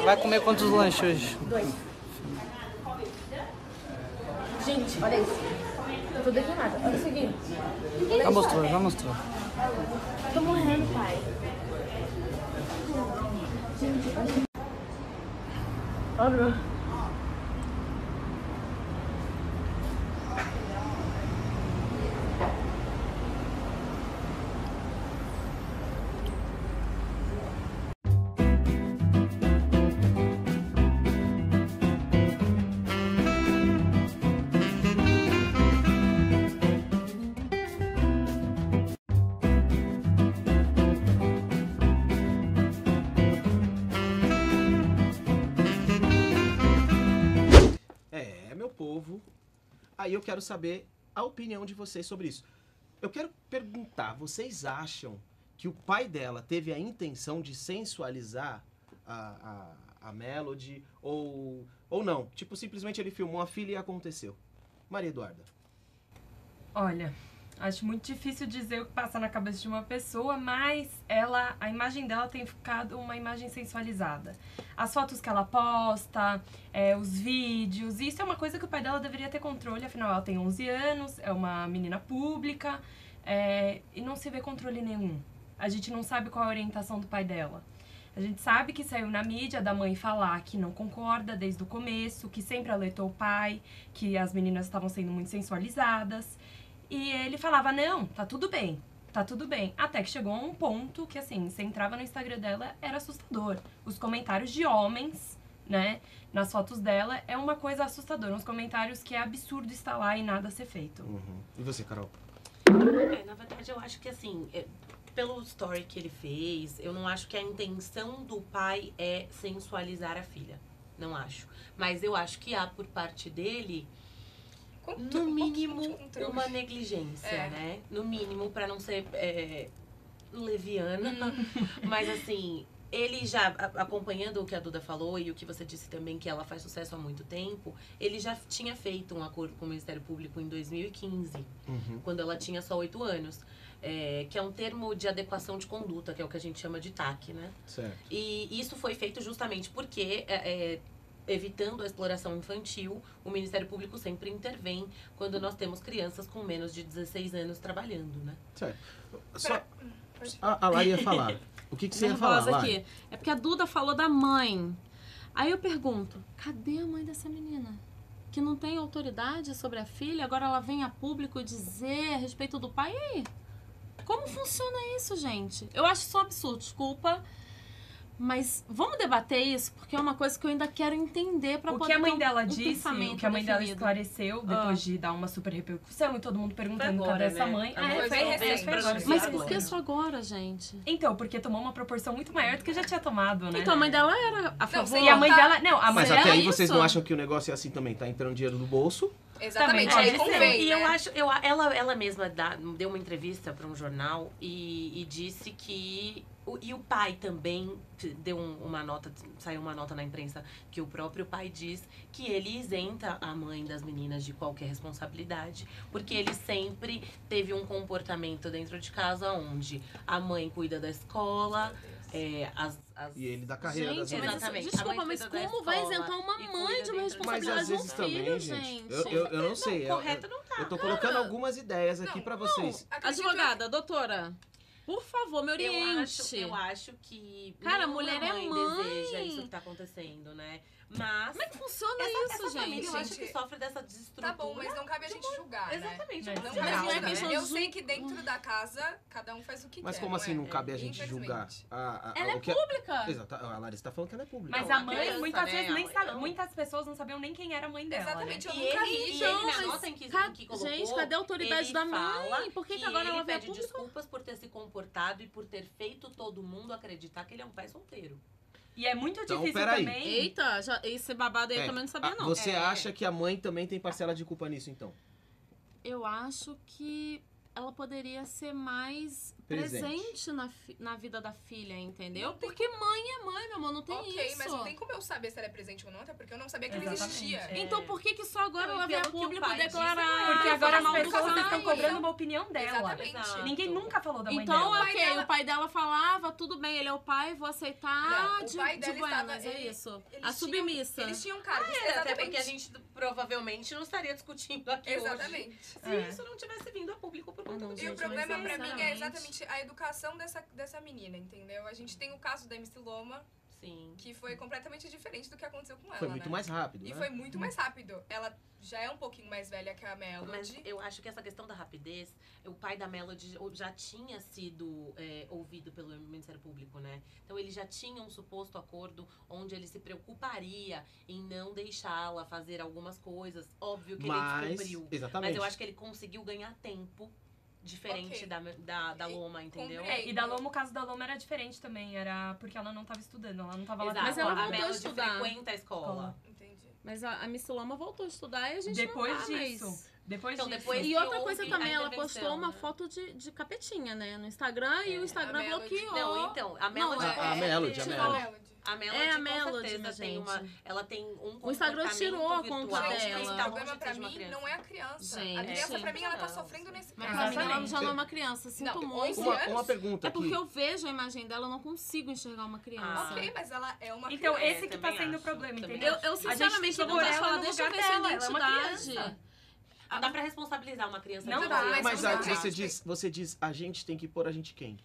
Vai comer quantos lanches hoje? 2. Gente, olha isso. Tô definada. Olha isso aqui. Já mostrou, já mostrou. Tô morrendo, pai. Gente, olha isso. Aí eu quero saber a opinião de vocês sobre isso. Eu quero perguntar, vocês acham que o pai dela teve a intenção de sensualizar a Melody ou não? Tipo, simplesmente ele filmou a filha e aconteceu. Maria Eduarda. Olha, acho muito difícil dizer o que passa na cabeça de uma pessoa, mas a imagem dela tem ficado uma imagem sensualizada. As fotos que ela posta, os vídeos, isso é uma coisa que o pai dela deveria ter controle, afinal ela tem 11 anos, é uma menina pública, e não se vê controle nenhum. A gente não sabe qual é a orientação do pai dela. A gente sabe que saiu na mídia da mãe falar que não concorda desde o começo, que sempre alertou o pai, que as meninas estavam sendo muito sensualizadas. E ele falava, não, tá tudo bem, tá tudo bem. Até que chegou a um ponto que, assim, você entrava no Instagram dela, era assustador. Os comentários de homens, né, nas fotos dela, é uma coisa assustadora. Uns comentários que é absurdo estar lá e nada ser feito. Uhum. E você, Carol? Na verdade, eu acho que, assim, pelo story que ele fez, eu não acho que a intenção do pai é sensualizar a filha. Não acho. Mas eu acho que há, por parte dele... no mínimo, uma negligência, né? No mínimo, pra não ser leviana. Mas, assim, ele já, acompanhando o que a Duda falou e o que você disse também, que ela faz sucesso há muito tempo, ele já tinha feito um acordo com o Ministério Público em 2015, quando ela tinha só 8 anos. Que é um termo de adequação de conduta, que é o que a gente chama de TAC, né? Certo. E isso foi feito justamente porque... evitando a exploração infantil, o Ministério Público sempre intervém quando nós temos crianças com menos de 16 anos trabalhando, né? Certo. Só a Lari ia falar. O que você ia falar, Lari? Aqui. É porque a Duda falou da mãe. Aí eu pergunto, cadê a mãe dessa menina? Que não tem autoridade sobre a filha, agora ela vem a público dizer a respeito do pai. E aí? Como funciona isso, gente? Eu acho isso um absurdo, desculpa. Mas vamos debater isso, porque é uma coisa que eu ainda quero entender para poder... O que a mãe dela disse, o que a mãe dela esclareceu, depois de dar uma super repercussão e todo mundo perguntando cadê essa mãe. Foi recente. Mas por que só agora, gente? Então, porque tomou uma proporção muito maior do que já tinha tomado, né? Então a mãe dela era a favor. E a mãe dela... Não, a mãe Mas dela até aí vocês não acham que o negócio é assim também? Tá entrando dinheiro no bolso? Exatamente, aí convém, E né? eu acho, ela mesma deu uma entrevista para um jornal e disse que... E o pai também deu uma nota, saiu uma nota na imprensa que o próprio pai diz que ele isenta a mãe das meninas de qualquer responsabilidade, porque ele sempre teve um comportamento dentro de casa onde a mãe cuida da escola, e ele da carreira das mães. Exatamente. Desculpa, mas como vai isentar uma mãe de uma responsabilidade de um filho, gente? Eu não sei. Correto não tá. Eu tô colocando algumas ideias aqui pra vocês. Advogada, doutora, por favor, me oriente. Eu acho que... Cara, a mulher é mãe. Deseja isso que tá acontecendo, né? Mas... Como é que funciona isso, gente? Família, eu acho que sofre dessa desestrutura. Tá bom, mas não cabe a gente julgar, Exatamente. né? Não cabe cabe, julgar, né? né? Eu sei que dentro da casa, cada um faz o que quer. Mas como assim não cabe a gente julgar? Ela é pública. Exato. A Larissa tá falando que ela é pública. Mas a mãe, muitas vezes, nem sabe. Muitas pessoas não sabiam nem quem era a mãe dela. Exatamente, né? eu nunca vi. E ele, na nota em que colocou, gente, cadê a autoridade da mãe? Por que agora ela vai pede desculpas por ter se comportado e por ter feito todo mundo acreditar que ele é um pai solteiro. E é muito Então, difícil peraí. também... Eita, esse babado aí eu também não sabia, não. Você acha que a mãe também tem parcela de culpa nisso, então? Eu acho que ela poderia ser mais Presente. presente na vida da filha, entendeu? Porque mãe é mãe, meu amor, não tem isso. Ok, mas não tem como eu saber se ela é presente ou não, até porque eu não sabia que ele existia. Então por que só agora Não, ela e vem a pelo que o público pai declarar? Porque agora as falar mal do pessoas pai? estão cobrando uma opinião dela. Exatamente. Ninguém nunca falou da mãe Então, dela. ok, o pai dela falava, tudo bem, ele é o pai, vou aceitar Não, o pai dela estava... buenas, é isso. Eles A submissa. Eles tinham cargos, Até exatamente. porque a gente provavelmente não estaria discutindo aqui Exatamente. hoje se isso não tivesse vindo a público por conta do E o problema pra mim é sinceramente. exatamente a educação dessa menina, entendeu? A gente tem o caso da MC Loma, Sim. Que foi completamente diferente do que aconteceu com ela, Foi muito mais rápido, E né? foi muito mais rápido. Ela já é um pouquinho mais velha que a Melody. Mas eu acho que essa questão da rapidez, o pai da Melody já tinha sido ouvido pelo Ministério Público, né? Então ele já tinha um suposto acordo onde ele se preocuparia em não deixá-la fazer algumas coisas. Óbvio que ele descobriu. Exatamente. Mas eu acho que ele conseguiu ganhar tempo diferente da Loma, entendeu? E da Loma, o caso da Loma era diferente também. Era porque ela não tava estudando, ela não tava lá. Exato. Mas ela A voltou a Melody estudar. frequenta a escola. Entendi. Mas a Miss Loma voltou a estudar e a gente Depois não tá disso. mais. Depois Então, disso. depois E que outra coisa houve também, a ela intervenção, postou uma né? foto de capetinha, né? No Instagram, e o Instagram a Melody. bloqueou. Não, então, a Melody... A Melody. A Melody, É a com Melody, certeza, minha tem gente. ela tem um O Instagram tirou a conta virtual dela. O que tá problema longe pra de ser uma mim criança. não é a criança. Gente, A criança, sim. pra mim, ela tá sofrendo nesse Mas caso. pra mim ela já não é uma criança, sinto Não, muito. 11 anos? Uma pergunta É porque aqui. eu vejo a imagem dela, eu não consigo enxergar uma criança. Ok, mas ela é uma Então, criança. esse que tá sendo o problema, Também entendeu? Eu A gente sinceramente tem não que pôr posso ela falar, no deixa eu ver lugar sua dela, ela é uma identidade. criança. Não dá pra responsabilizar uma criança. Não de dá, 11 anos. Mas não dá. você diz, a gente tem que pôr a gente quem?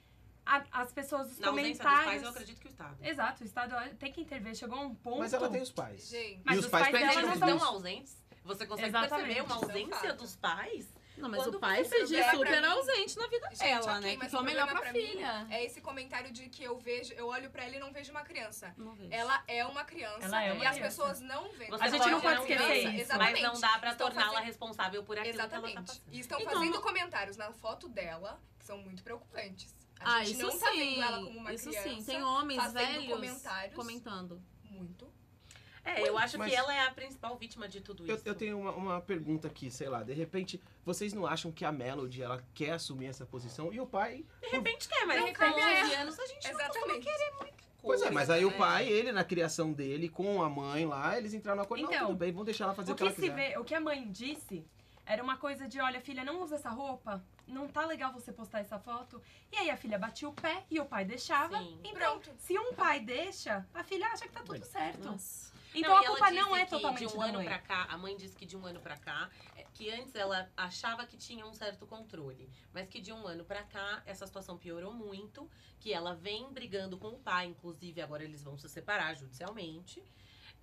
As pessoas, os Na ausência dos comentários... pais, eu acredito que o Estado. Exato, o Estado tem que intervir. Chegou a um ponto... Mas ela tem os pais. Gente. Mas e os os pais pais pedem dela não Eles ajuda. estão ausentes? Você consegue Exatamente. perceber uma Isso é um ausência fato. dos pais? Não, mas Quando o pai você se diz é pra super mim- ausente na vida Gente, dela, ok, né? Que mas foi o o melhor problema pra mim filha. É esse comentário de que eu olho pra ela e não vejo uma criança. Não vejo. Ela é uma criança. Ela é uma e as criança. pessoas não veem. Você A gente não pode ver, esquecer isso. Exatamente. Mas não dá pra Estão torná-la fazendo- responsável por aquilo que ela tá Exatamente. passando. E estão Então, fazendo não- comentários na foto dela que são muito preocupantes. A gente isso não tá sim, vendo ela como uma isso criança. sim. Tem homens fazendo velhos comentários comentando. muito. Eu acho Mas- que ela é a principal vítima de tudo isso. Eu tenho uma pergunta aqui, sei lá, de repente, vocês não acham que a Melody, ela quer assumir essa posição? E o pai... De repente quer, mas De com repente 11 é. anos a gente não costuma Exatamente. querer muita coisa. Pois é, mas aí o né? pai, ele na criação dele, com a mãe lá, eles entraram no acordo. Então, Não, tudo bem, vamos deixar ela fazer o que O ela que se quiser. vê, o que a mãe disse era uma coisa de, olha, filha, não usa essa roupa, não tá legal você postar essa foto. E aí a filha batia o pé e o pai deixava. Sim. Então, Pronto. se um pai deixa, a filha acha que tá tudo certo. Nossa. Então a e ela culpa não disse é que totalmente de um da ano mãe. pra cá, a mãe disse que de um ano pra cá, que antes ela achava que tinha um certo controle, mas que de um ano pra cá essa situação piorou muito, que ela vem brigando com o pai, inclusive agora eles vão se separar judicialmente.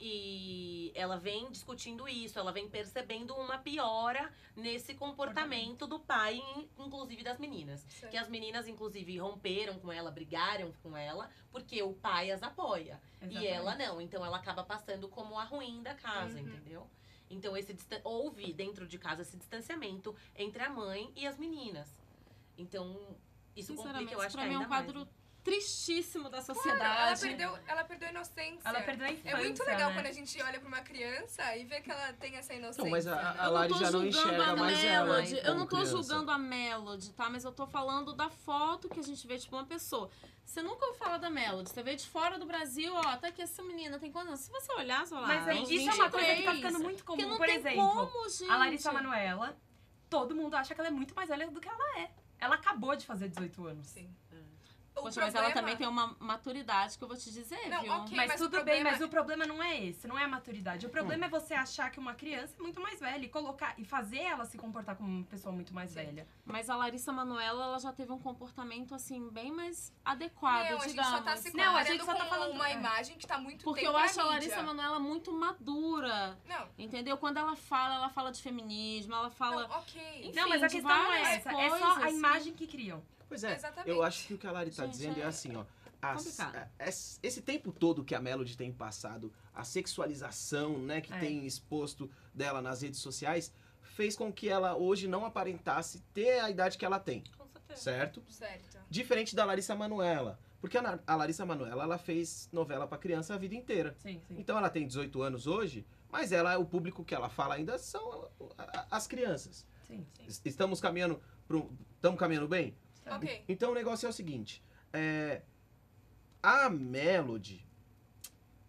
E ela vem discutindo isso, ela vem percebendo uma piora nesse comportamento do pai, inclusive das meninas. Certo. Que as meninas, inclusive, romperam com ela, brigaram com ela, porque o pai as apoia. Exatamente. E ela não. Então ela acaba passando como a ruim da casa, entendeu? Então houve dentro de casa esse distanciamento entre a mãe e as meninas. Então, isso complica, eu acho pra que mim é ainda um quadro mais. tristíssimo da Ela sociedade. perdeu a inocência. Ela perdeu a infância, É muito legal né? quando a gente olha pra uma criança e vê que ela tem essa inocência. Então, mas a Eu não Lari tô já não julgando enxerga a mais ela. Melody. Eu não tô como criança. julgando a Melody, tá? Mas eu tô falando da foto que a gente vê, tipo, uma pessoa. Você nunca ouviu falar da Melody. Você veio de fora do Brasil, ó, tá aqui essa menina, tem quantos anos? Se você olhar, você vai lá. Mas é, uns isso é uma coisa que tá 23. ficando muito comum. Porque não Por tem exemplo, como, gente. a Larissa Manoela, todo mundo acha que ela é muito mais velha do que ela é. Ela acabou de fazer 18 anos. Sim. Poxa, mas ela também tem uma maturidade que eu vou te dizer, Não, viu? ok. Mas mas tudo o bem, problema- mas o problema não é esse, não é a maturidade. O problema é você achar que uma criança é muito mais velha e colocar e fazer ela se comportar como uma pessoa muito mais velha. Mas a Larissa Manoela, ela já teve um comportamento, assim, bem mais adequado, Não, a gente digamos. só tá se Não, a comparando gente só tá com falando- uma é. imagem que tá muito Porque tempo eu acho na a mídia. Larissa Manoela muito madura. Não. Entendeu? Quando ela fala de feminismo, ela fala... Não, ok. Enfim, Não, mas a de questão não é várias essa, é só a coisas, imagem que criam. Pois é, Exatamente. eu acho que o que a Lari tá Gente, dizendo é assim, ó. complicado. Esse tempo todo que a Melody tem passado, a sexualização, né, que tem exposto dela nas redes sociais, fez com que ela hoje não aparentasse ter a idade que ela tem. Com certeza. Certo? Certo. Diferente da Larissa Manoela. Porque a Larissa Manoela, ela fez novela pra criança a vida inteira. Sim, sim. Então ela tem 18 anos hoje, mas o público que ela fala ainda são as crianças. Sim. Estamos caminhando bem? Ok. Então o negócio é o seguinte, a Melody,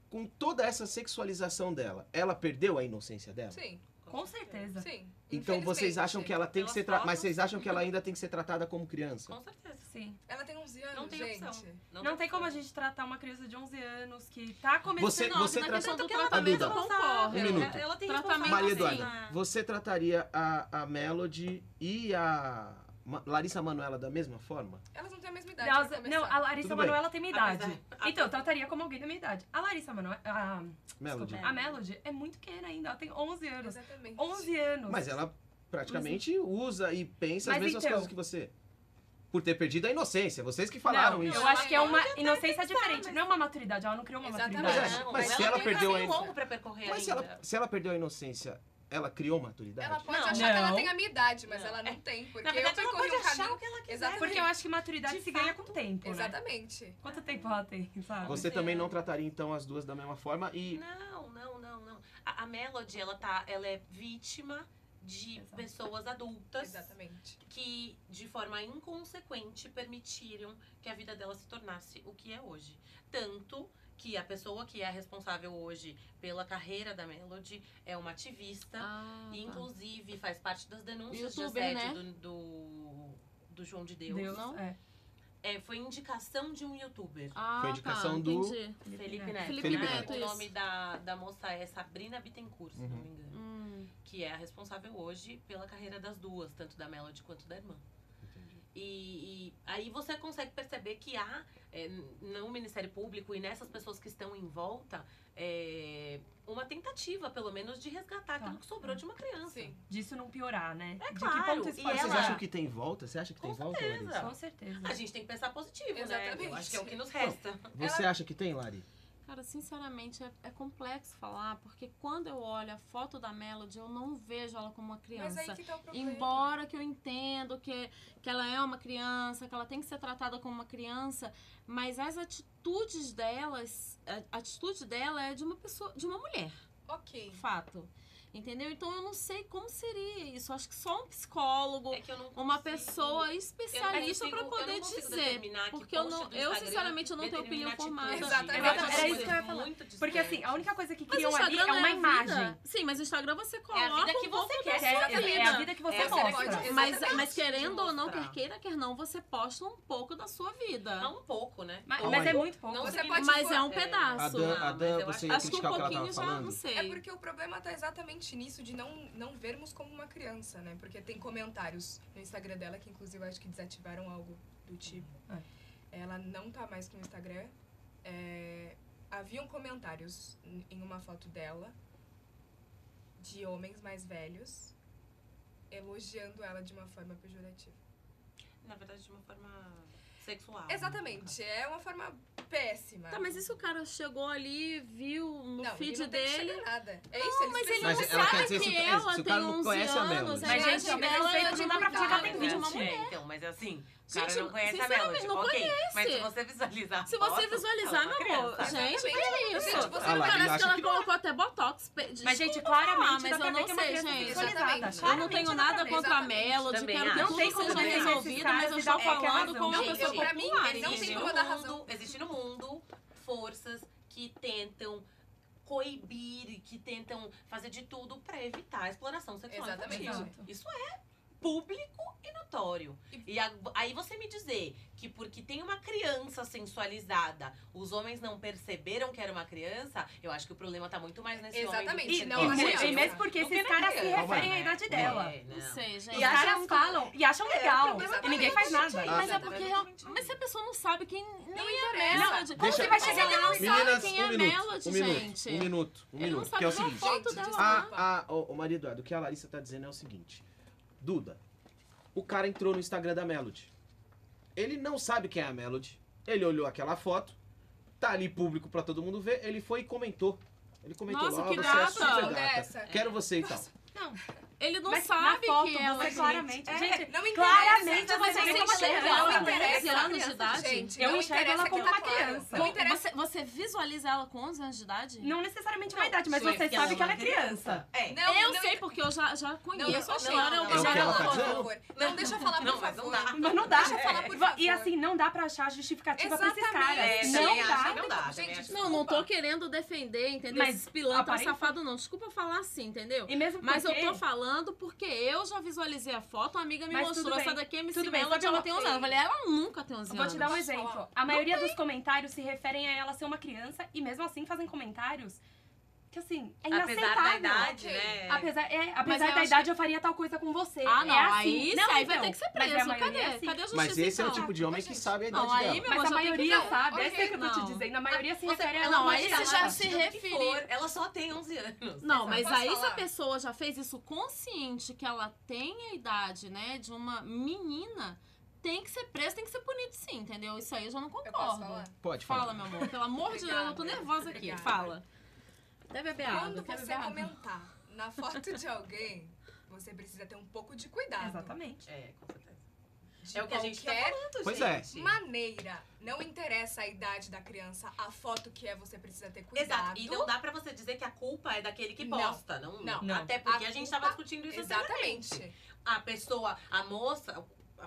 com toda essa sexualização dela, ela perdeu a inocência dela? Sim. Com certeza. Sim. Então vocês acham que ela tem que ser Pelas mas vocês fotos, acham que ela ainda tem que ser tratada como criança? Com certeza. Sim. Ela tem 11 anos, Não tem gente. opção. Não tem como a gente tratar uma criança de 11 anos que tá começando... Você na trata- questão do Duda, tratamento, eu concordo. Um minuto. Ela tem Tratamento Maria assim. Eduarda, você trataria a Melody e a Larissa Manoela da mesma forma? Elas não têm a mesma idade. Não, a Larissa Manoela tem minha idade. Então, eu trataria como alguém da minha idade. A Larissa Manoela... Melody. A Melody é muito pequena ainda. Ela tem 11 anos. Exatamente. 11 anos. Mas ela praticamente usa e pensa as Mas mesmas então- coisas que você. Por ter perdido a inocência. Vocês que falaram Não, isso. eu acho que é uma inocência diferente. Não é uma maturidade. Ela não criou uma maturidade. Mas se ela perdeu a longo pra percorrer Mas se ela perdeu a inocência, ela criou maturidade? Ela pode achar que ela tem a minha idade, mas ela não tem. Porque Na verdade, eu ela percorri pode um achar caminho... o que ela quiser. Exatamente. Porque eu acho que maturidade se ganha com o tempo, né? Exatamente. Quanto tempo ela tem, sabe? Você também não trataria, então, as duas da mesma forma e... Não. A Melody, ela é vítima de pessoas adultas. Exatamente. Que, de forma inconsequente, permitiram que a vida dela se tornasse o que é hoje. Tanto que a pessoa que é responsável hoje pela carreira da Melody é uma ativista. E, inclusive, faz parte das denúncias de YouTuber, assédio né? do João de Deus. Não? Foi indicação de um youtuber. Foi indicação do... entendi. Felipe Neto. Felipe Neto, O isso. nome da moça é Sabrina Bittencourt, se não me engano. Que é a responsável hoje pela carreira das duas, tanto da Melody quanto da irmã. E aí você consegue perceber que há, no Ministério Público e nessas pessoas que estão em volta, uma tentativa, pelo menos, de resgatar aquilo que sobrou de uma criança. Sim. Disso não piorar, né? É De claro. que ponto isso E pode Vocês ela- acham que tem volta? Você acha que tem volta, Larissa? Com certeza. A gente tem que pensar positivo, né? Exatamente. Eu acho que é o que nos resta. Você acha que tem, Lari? Cara, sinceramente, é complexo falar, porque quando eu olho a foto da Melody, eu não vejo ela como uma criança. Mas aí que tá o problema. Embora que eu entendo que ela é uma criança, que ela tem que ser tratada como uma criança, mas as atitudes delas, a atitude dela é de uma pessoa, de uma mulher. Ok. Fato. Entendeu? Então eu não sei como seria isso. Acho que só um psicólogo, que eu não uma consigo- pessoa especialista eu para não poder consigo dizer. determinar que Porque eu post não, do eu Instagram sinceramente eu não tenho opinião determina formada. Exatamente. Era isso que eu ia falar. Muito Porque assim, a única coisa que Mas o criam ali Instagram é uma não é a imagem. vida. Sim, mas o Instagram você coloca É a vida que um pouco você da quer. sua É a vida que você mostra. Mas querendo ou não, mostrar. quer queira, quer não, você posta um pouco da sua vida. Não um pouco, né? Mas é muito pouco. Não, você Porque- pode Mas é um pedaço. Adão, você ia Acho que um criticar o que ela pouquinho tava já, falando? não sei. É porque o problema tá exatamente nisso, de não vermos como uma criança, né? Porque tem comentários no Instagram dela, que inclusive eu acho que desativaram algo do tipo. Ela não tá mais no Instagram. Haviam comentários em uma foto dela de homens mais velhos elogiando ela de uma forma pejorativa. Na verdade, de uma forma sexual. Exatamente, é uma forma péssima. Tá, mas e se o cara chegou ali, viu no Não, feed ele não tem que dele... chegar nada. É Não, isso, eles mas ele precisam- não Mas ela quer sabe dizer, que se ela o tem cara não 11 conhece a Melody. anos. Mas, gente, ao mesmo ela tempo, é não de dá pra cuidado, ficar tem de uma mulher. Então, mas assim, o cara Gente, não conhece a sinceramente, Melody. não Ok, conhece. mas se você visualizar a Se foto, você visualizar, ela é uma meu amor, criança. gente, que Exatamente. isso? Gente, você Ah lá, ele Parece acha que ela que não. colocou até botox. Mas, gente, Desculpa claramente falar, mas dá pra eu ver não que é uma sei, criança gente. sexualizada. Eu não Claramente tenho dá nada pra ver. contra a Exatamente. Melody, Também quero que acho. tudo Não tem como seja defender esses resolvido, caras mas eu e estou dar qualquer falando razão. como uma Gente, pessoa pra mim, popular. eles não têm entendeu? como dar razão. Existe no mundo forças que tentam coibir, que tentam fazer de tudo pra evitar a exploração sexual Exatamente. infantil. Exato. Isso é público e notório. E aí você me dizer que porque tem uma criança sensualizada, os homens não perceberam que era uma criança, eu acho que o problema tá muito mais nesse Exatamente, homem do que não na na criança. E mesmo porque Do que esses na caras se criança. referem à idade dela. Não sei, gente. Os caras falam e acham legal. E ninguém faz nada. Mas é porque mas se a pessoa não sabe quem nem é a interessa. Melody, como Deixa- que vai chegar Mas lá e não Meninas, sabe quem é a Melody, gente? Um minuto. Ele não sabe Que é o nem a seguinte. foto Gente, dela. O Maria Eduardo, o que a Larissa tá dizendo é o seguinte. Duda, o cara entrou no Instagram da Melody. Ele não sabe quem é a Melody. Ele olhou aquela foto. Tá ali público pra todo mundo ver. Ele foi e comentou. Ele comentou Nossa, lá, que você gata. é super Dessa. gata. Quero você e tal. Não. Ele não Mas sabe na foto que ela você claramente... Gente, não me claramente interessa. você Você vê como enxerga criança. ela Não com interessa. 11 anos de idade? Gente, Eu não enxergo interessa ela como que tá uma claro. criança. Não interessa. Você visualiza ela com 11 anos de idade? Não necessariamente uma idade, mas Sim, você porque sabe que ela é uma criança. É. Não, Eu não sei porque eu já conheço a não, história. não, É o que ela tá por dizendo? favor. Não, deixa eu falar, por Não, mas não favor. dá. Mas não dá. Deixa eu falar, por E favor. assim, não dá pra achar justificativa pra esses Exatamente. caras. É, Não também dá. acho que não dá. Gente, Gente, Não tô querendo defender, entendeu? Mas Esses pilantra aparenta- safado, não. Desculpa falar assim, entendeu? E mesmo Mas eu porque- tô falando porque eu já visualizei a foto, uma amiga me Mas mostrou, tudo bem. essa daqui é MC Tudo bem, Melody, sabe ela uma tem 11 anos. Eu falei, ela nunca tem 11 Vou anos. te dar um exemplo. A maioria dos comentários se referem a ela ser uma criança e mesmo assim fazem comentários que assim, é Apesar inaceitável. da idade, né? Apesar da idade, eu faria tal coisa com você. Ah, não, é assim. aí Não, aí então, vai ter que ser mas preso. a maioria Cadê? é assim. Cadê a justiça, Mas esse é o então? tipo de homem que sabe a idade Não, aí, dela. meu Mas amor, a já tem que maioria ver. sabe, é isso que eu tô Não. te dizendo. A maioria se Você- refere a não, ela aí você já se referiu. Ela só tem 11 anos. Não, mas Posso aí se a falar? pessoa já fez isso consciente que ela tem a idade, né, de uma menina, tem que ser presa, tem que ser punido sim, entendeu? Isso aí eu já não Eu posso concordo. falar? Pode Fala, falar. meu amor. Pelo amor de Deus, eu tô nervosa aqui. Obrigada. Fala. Deve beber água. Quando Quer você beber água? comentar na foto de alguém, você precisa ter um pouco de cuidado. Exatamente. É, com certeza. De É o que a gente tá qualquer falando, Pois gente. maneira. Não interessa a idade da criança, a foto que é, você precisa ter cuidado. Exato. E não dá pra você dizer que a culpa é daquele que Não. posta. Não. Não. Até porque a gente tava culpa- discutindo isso Exatamente. anteriormente. A pessoa, a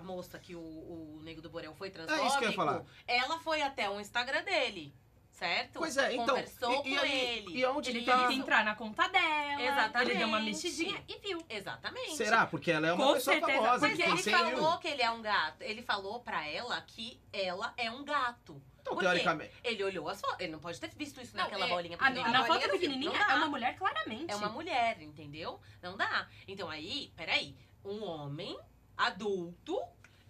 moça que o Nego do Borel foi transfóbico, É isso que eu ia falar. ela foi até o Instagram dele, certo? Pois é, então, Conversou e com aí- ele. e onde Ele que teve tá- que entrar na conta dela. Exatamente. Ele deu uma mexidinha e viu. Exatamente. Será? Porque ela é uma Com pessoa certeza, famosa, Mas que ele tem 100 falou mil. que ele é um gato. Ele falou pra ela que ela é um gato. Então, Por quê? teoricamente... Ele olhou as fotos. Ele não pode ter visto isso Não, naquela é, bolinha Na pequenininha. foto Não pequenininha dá. é uma mulher claramente. É uma mulher, entendeu? Não dá. Então aí, peraí. Um homem adulto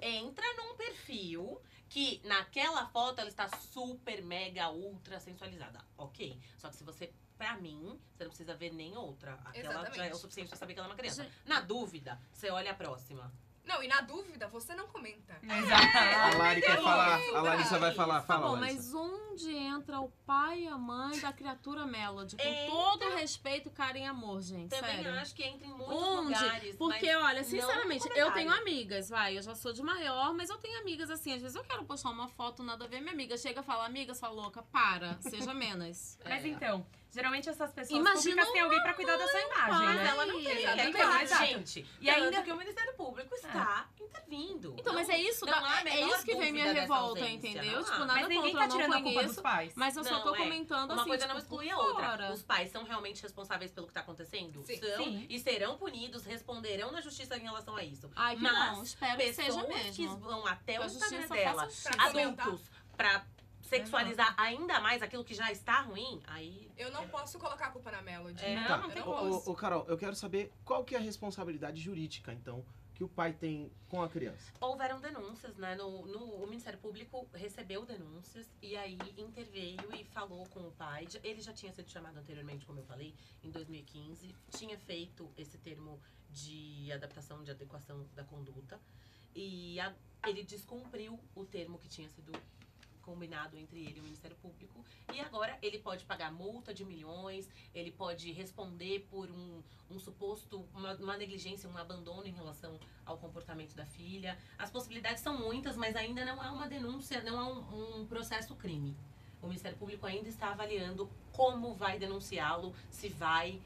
entra num perfil que naquela foto ela está super, mega, ultra sensualizada. Ok. Só que se você, pra mim, você não precisa ver nem outra. Aquela Exatamente. já é o suficiente pra saber que ela é uma criança. Na dúvida, você olha a próxima. Não, e na dúvida, você não comenta. A Lari quer falar, a Larissa vai falar. Tá Fala, bom, Larissa. mas onde entra o pai e a mãe da criatura Melody? Com Entra. todo respeito, carinho e amor, gente. Também sério. acho que entra em muitos Onde? lugares. Porque, mas olha, não sinceramente, no eu tenho comentário. amigas, vai, eu já sou de maior, mas eu tenho amigas assim, às vezes eu quero postar uma foto, nada a ver, minha amiga chega e fala, amiga, sua louca, para, seja menos. Mas então, geralmente essas pessoas Imagina públicas têm alguém pra cuidar da sua imagem, Mas né? ela não tem. Exatamente. Então, Exato. gente, E ainda que o Ministério Público está intervindo. Então, mas é isso, não há a é menor isso que vem minha dúvida dessa revolta, ausência, entendeu? não há. Tipo, nada Mas ninguém contra, tá eu não tirando a culpa conheço, dos pais. mas eu só Não, tô é. comentando Uma assim, coisa não tipo, exclui a por outra. fora. Os pais são realmente responsáveis pelo que tá acontecendo? Sim. São. Sim. E serão punidos, responderão na justiça em relação a isso. Ai, que Mas bom, espero que seja pessoas mesmo. que vão até Que o a Instagram justiça dela, faça adultos, pra sexualizar ainda mais aquilo que já está ruim, aí... Eu não posso colocar a culpa na Melody. É. Não, Tá, não tem ô, como. Carol, eu quero saber qual que é a responsabilidade jurídica, então, que o pai tem com a criança. Houveram denúncias, né? O Ministério Público recebeu denúncias e aí interveio e falou com o pai. Ele já tinha sido chamado anteriormente, como eu falei, em 2015. Tinha feito esse termo de adaptação, de adequação da conduta. E ele descumpriu o termo que tinha sido combinado entre ele e o Ministério Público. E agora ele pode pagar multa de milhões, ele pode responder por um suposto, uma negligência, um abandono em relação ao comportamento da filha. As possibilidades são muitas, mas ainda não há uma denúncia, não há um processo crime. O Ministério Público ainda está avaliando como vai denunciá-lo, se vai...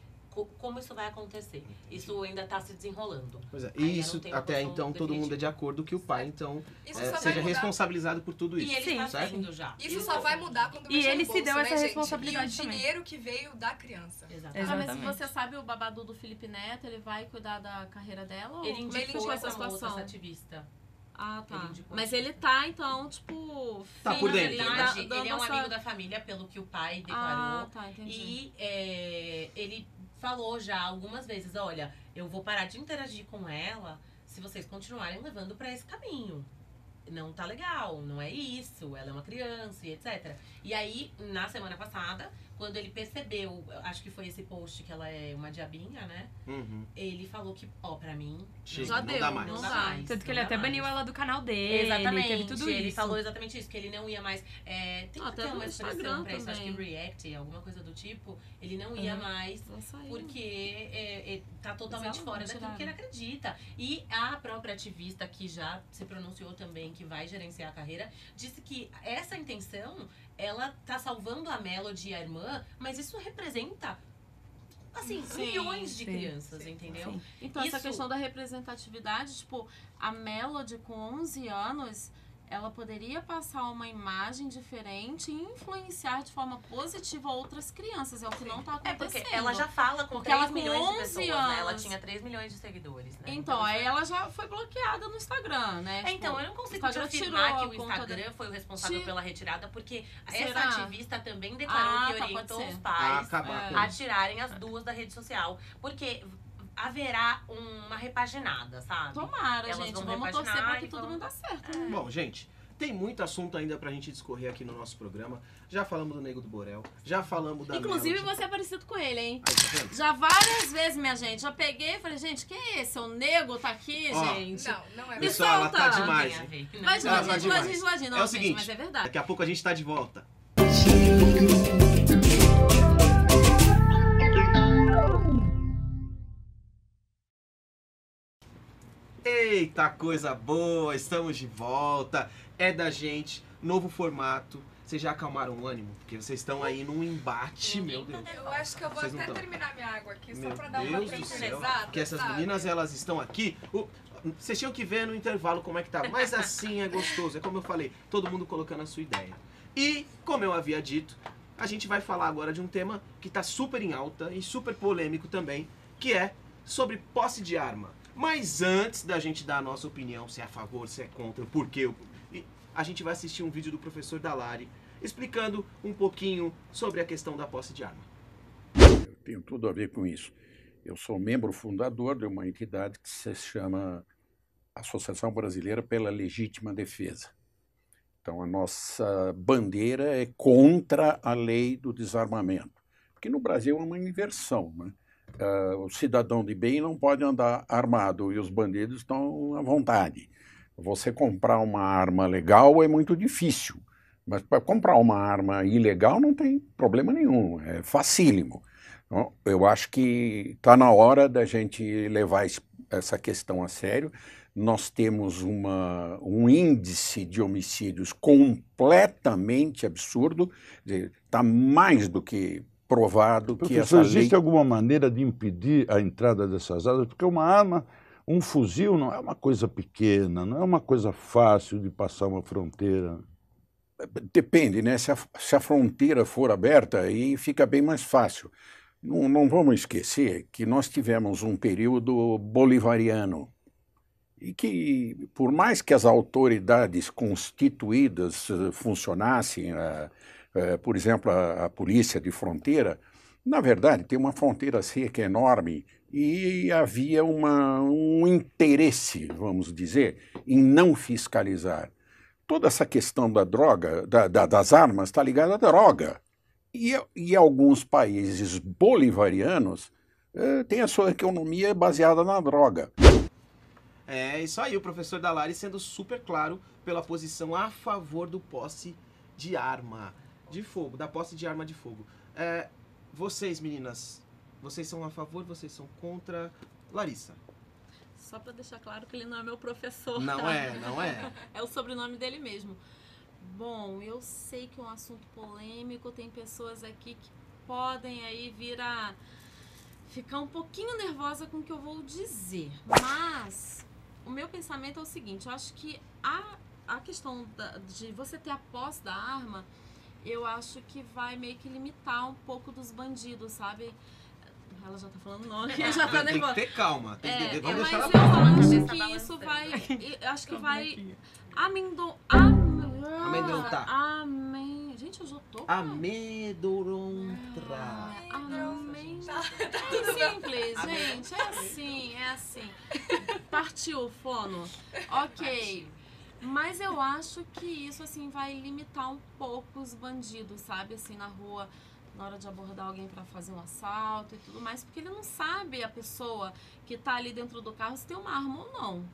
Como isso vai acontecer. Isso ainda está se desenrolando. Pois é, Ainda e isso, não tem uma até posição então, todo definitiva. mundo é de acordo que o pai, então, Isso só vai seja mudar. responsabilizado por tudo isso. E ele está certo? sendo já. Isso só vai mudar quando E mexer ele no se bolso, deu né, essa gente? responsabilidade E o também. dinheiro que veio da criança. Exatamente. Ah, mas se você sabe o babado do Felipe Neto, ele vai cuidar da carreira dela? Ele ou como é que indicou foi essa moça, essa ativista. Ah, tá. Ele indicou Mas essa ele tá, então, tipo... Tá por firme dentro, ali, né? Na verdade, dando ele é um essa- amigo da família, pelo que o pai declarou. Ah, tá, entendi. E ele falou já algumas vezes, olha, eu vou parar de interagir com ela se vocês continuarem levando pra esse caminho. Não tá legal, não é isso, ela é uma criança e etc. E aí, na semana passada, quando ele percebeu, acho que foi esse post que ela é uma diabinha, né? Uhum. Ele falou que, ó, pra mim... Chega, Já não deu, dá mais. não dá. Tanto que não ele dá até mais. baniu ela do canal dele. Exatamente, Teve tudo ele isso. falou exatamente isso, que ele não ia mais... tem Até que ter no uma expressão Instagram pra isso, acho que também. react, alguma coisa do tipo. Ele não ia Uhum. mais, Vai sair. porque tá totalmente Mas fora ela daquilo que ele acredita. E a própria ativista, que já se pronunciou também, que vai gerenciar a carreira, disse que essa intenção, ela tá salvando a Melody e a irmã, mas isso representa... Assim, Sim, milhões de sim, crianças, entendeu? sim. Então, essa Isso- questão da representatividade, tipo, a Melody com 11 anos, ela poderia passar uma imagem diferente e influenciar de forma positiva outras crianças. É o que não tá acontecendo. Porque ela já fala com 3 milhões de pessoas, né? Ela tinha 3 milhões de seguidores, né? Então, aí ela já foi bloqueada no Instagram, né? Então, eu não consigo te afirmar que o Instagram foi o responsável pela retirada, porque essa ativista também declarou que orientou os pais a tirarem as duas da rede social. Porque haverá uma repaginada, sabe? Tomara, gente. Vamos torcer pra que tudo não dá certo. Bom, gente, tem muito assunto ainda pra gente discorrer aqui no nosso programa. Já falamos do Nego do Borel, já falamos da Inclusive, Melody. você é parecido com ele, hein? Aí, tá vendo? Já várias vezes, minha gente. Já peguei e falei, gente, quem é esse? O Nego tá aqui, gente? Não é. Me Pessoal, solta! ela tá demais. Vai de ladinho. Não, é o gente, seguinte, mas é verdade. daqui a pouco a gente tá de volta. Eita, coisa boa, estamos de volta, é da gente, novo formato. Vocês já acalmaram o ânimo? Porque vocês estão aí num embate, meu Deus. Eu acho que eu vou Vocês não até tão. terminar minha água aqui, Meu só pra dar uma Deus do céu, tranquilizada, porque essas sabe? meninas, elas estão aqui. Vocês tinham que ver no intervalo como é que tá. Mas assim é gostoso, é como eu falei, todo mundo colocando a sua ideia. E, como eu havia dito, a gente vai falar agora de um tema que tá super em alta e super polêmico também, que é sobre posse de arma. Mas antes da gente dar a nossa opinião, se é a favor, se é contra, por quê, a gente vai assistir um vídeo do professor Dalari explicando um pouquinho sobre a questão da posse de arma. Eu tenho tudo a ver com isso. Eu sou membro fundador de uma entidade que se chama Associação Brasileira pela Legítima Defesa. Então, a nossa bandeira é contra a lei do desarmamento. Porque no Brasil é uma inversão, né? O cidadão de bem não pode andar armado e os bandidos estão à vontade. Você comprar uma arma legal é muito difícil, mas para comprar uma arma ilegal não tem problema nenhum, é facílimo. Então, eu acho que está na hora da gente levar essa questão a sério. Nós temos um índice de homicídios completamente absurdo, está mais do que provado que essa lei... Existe alguma maneira de impedir a entrada dessas armas? Porque uma arma, um fuzil não é uma coisa pequena, não é uma coisa fácil de passar uma fronteira. Depende, né? Se a fronteira for aberta, aí fica bem mais fácil. Não vamos esquecer que nós tivemos um período bolivariano e que, por mais que as autoridades constituídas funcionassem, por exemplo, a polícia de fronteira, na verdade, tem uma fronteira seca enorme e havia um interesse, vamos dizer, em não fiscalizar. Toda essa questão da droga, das armas, está ligada à droga. E alguns países bolivarianos têm a sua economia baseada na droga. É isso aí, o professor Dalari sendo super claro pela posição a favor do posse de arma de fogo, da posse de arma de fogo. Vocês, meninas, vocês são a favor, vocês são contra? Larissa? Só para deixar claro que ele não é meu professor. Não é. É o sobrenome dele mesmo. Bom, eu sei que é um assunto polêmico, tem pessoas aqui que podem aí vir a ficar um pouquinho nervosa com o que eu vou dizer. Mas o meu pensamento é o seguinte, eu acho que a questão de você ter a posse da arma, eu acho que vai meio que limitar um pouco dos bandidos, sabe? Ela já tá falando não, já tá nervosa. Tem que ter calma. Vamos deixar ela falar. Mas eu acho que isso vai... Acho que vai... Amedrontar. Gente, eu já tô... Amedrontar. Que simples, gente. É assim. Partiu, fono. Ok. Mas eu acho que isso, assim, vai limitar um pouco os bandidos, sabe? Assim, na rua, na hora de abordar alguém pra fazer um assalto e tudo mais. Porque ele não sabe, a pessoa que tá ali dentro do carro, se tem uma arma ou não.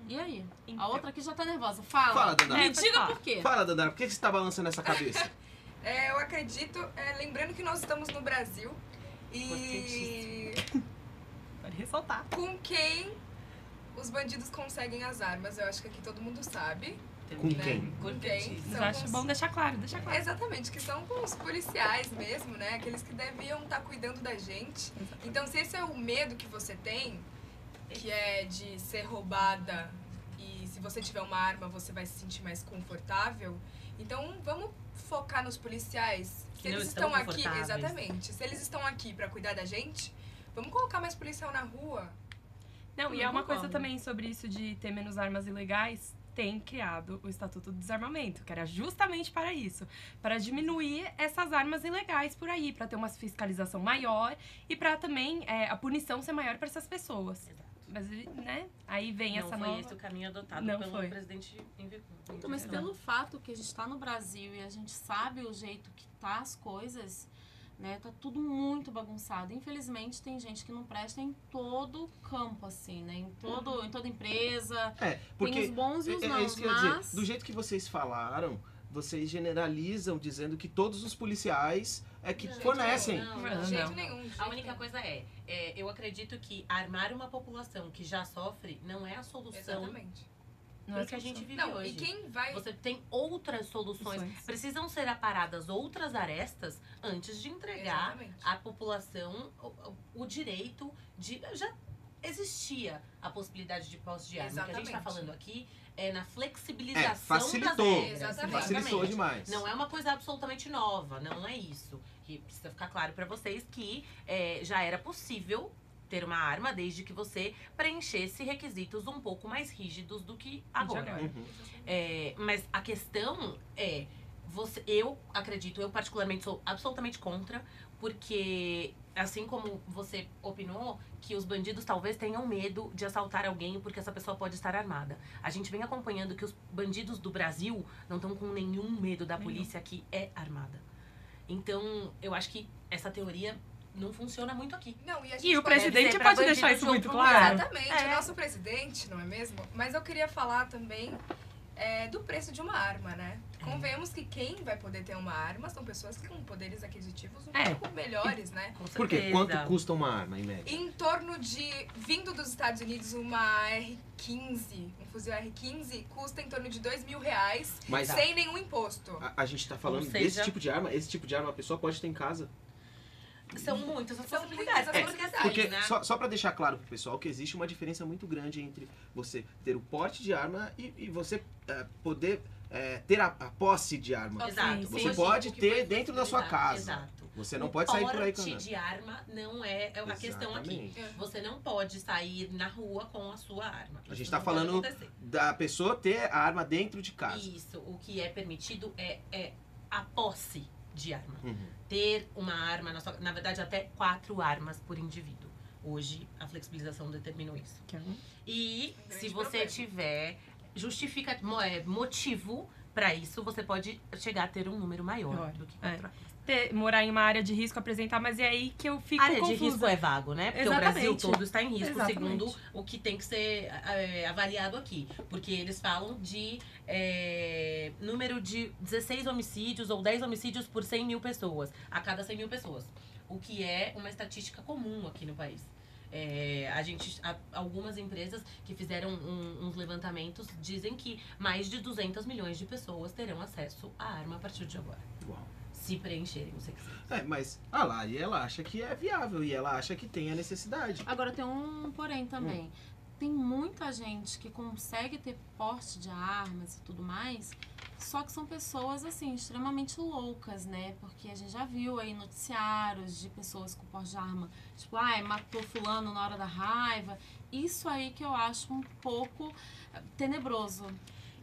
E aí? Então. A outra aqui já tá nervosa. Fala, Dandara. Me diga por quê. Fala, Dandara, por que você tá balançando essa cabeça? Eu acredito, lembrando que nós estamos no Brasil e... Pode ressaltar. Com quem os bandidos conseguem as armas? Eu acho que aqui todo mundo sabe. Com quem? Com quem? Mas acho bom deixar claro, Exatamente, que são com os policiais mesmo, né? Aqueles que deviam estar cuidando da gente. Então, se esse é o medo que você tem, que é de ser roubada e se você tiver uma arma, você vai se sentir mais confortável. Então, vamos focar nos policiais. Se eles estão aqui, exatamente. Se eles estão aqui pra cuidar da gente, vamos colocar mais policial na rua. Não, e é uma coisa também sobre isso de ter menos armas ilegais. Tem criado o Estatuto do Desarmamento, que era justamente para isso, para diminuir essas armas ilegais por aí, para ter uma fiscalização maior e para também a punição ser maior para essas pessoas. Exato. Mas, né, aí vem essa nova... Não foi esse o caminho adotado pelo presidente em vigor. Então, mas pelo fato que a gente está no Brasil e a gente sabe o jeito que tá as coisas, né, tá tudo muito bagunçado. Infelizmente, tem gente que não presta em todo o campo, assim, né, em toda empresa. Porque tem os bons e os não, isso que eu ia dizer. Do jeito que vocês falaram, vocês generalizam dizendo que todos os policiais que fornecem. Não, de jeito nenhum. A única coisa eu acredito que armar uma população que já sofre não é a solução. Exatamente. Não é que a gente vive hoje. E quem vai... Você tem outras soluções. Precisam ser aparadas outras arestas antes de entregar à população o direito de... Já existia a possibilidade de posse de arma. O que a gente está falando aqui é na flexibilização facilitou, das regras. Facilitou demais. Não é uma coisa absolutamente nova, não é isso. E precisa ficar claro para vocês que já era possível ter uma arma desde que você preenchesse requisitos um pouco mais rígidos do que agora. Mas a questão eu acredito, eu particularmente sou absolutamente contra, porque assim como você opinou, que os bandidos talvez tenham medo de assaltar alguém porque essa pessoa pode estar armada. A gente vem acompanhando que os bandidos do Brasil não estão com nenhum medo da polícia que é armada. Então, eu acho que essa teoria não funciona muito aqui. Não, e o presidente pode deixar isso muito claro. Exatamente, o nosso presidente, não é mesmo? Mas eu queria falar também do preço de uma arma, né? Convenhamos que quem vai poder ter uma arma são pessoas que com poderes aquisitivos um pouco melhores, né? Por quê? Quanto custa uma arma, em média? Em torno de, vindo dos Estados Unidos, uma R15, um fuzil R15, custa em torno de R$2.000, sem nenhum imposto. A gente tá falando desse tipo de arma? Esse tipo de arma a pessoa pode ter em casa? São muitas as possibilidades. Porque, só pra deixar claro pro pessoal que existe uma diferença muito grande entre você ter o porte de arma e você poder ter a posse de arma. Exato. Você pode ter dentro da sua casa. Exato. Você não pode sair por aí com o porte de arma não é a questão aqui. Você não pode sair na rua com a sua arma. A gente tá falando da pessoa ter a arma dentro de casa. Isso. O que é permitido é a posse de arma. Ter uma arma, na verdade, até 4 armas por indivíduo. Hoje, a flexibilização determinou isso. E se você tiver motivo para isso, você pode chegar a ter um número maior do que 4 armas. Morar em uma área de risco, apresentar, mas é aí que eu fico confusa. Área de risco é vago, né? Porque o Brasil todo está em risco, Exatamente. segundo o que tem que ser avaliado aqui. Porque eles falam de número de 16 homicídios ou 10 homicídios por 100 mil pessoas, a cada 100 mil pessoas. O que é uma estatística comum aqui no país. Algumas empresas que fizeram uns levantamentos dizem que mais de 200 milhões de pessoas terão acesso à arma a partir de agora. Uau. Se preencherem os requisitos. Mas a Lari, ela acha que é viável e ela acha que tem a necessidade. Agora tem um porém também. Tem muita gente que consegue ter porte de armas e tudo mais, só que são pessoas, assim, extremamente loucas, né? Porque a gente já viu aí noticiários de pessoas com porte de arma, tipo, matou fulano na hora da raiva. Isso aí que eu acho um pouco tenebroso.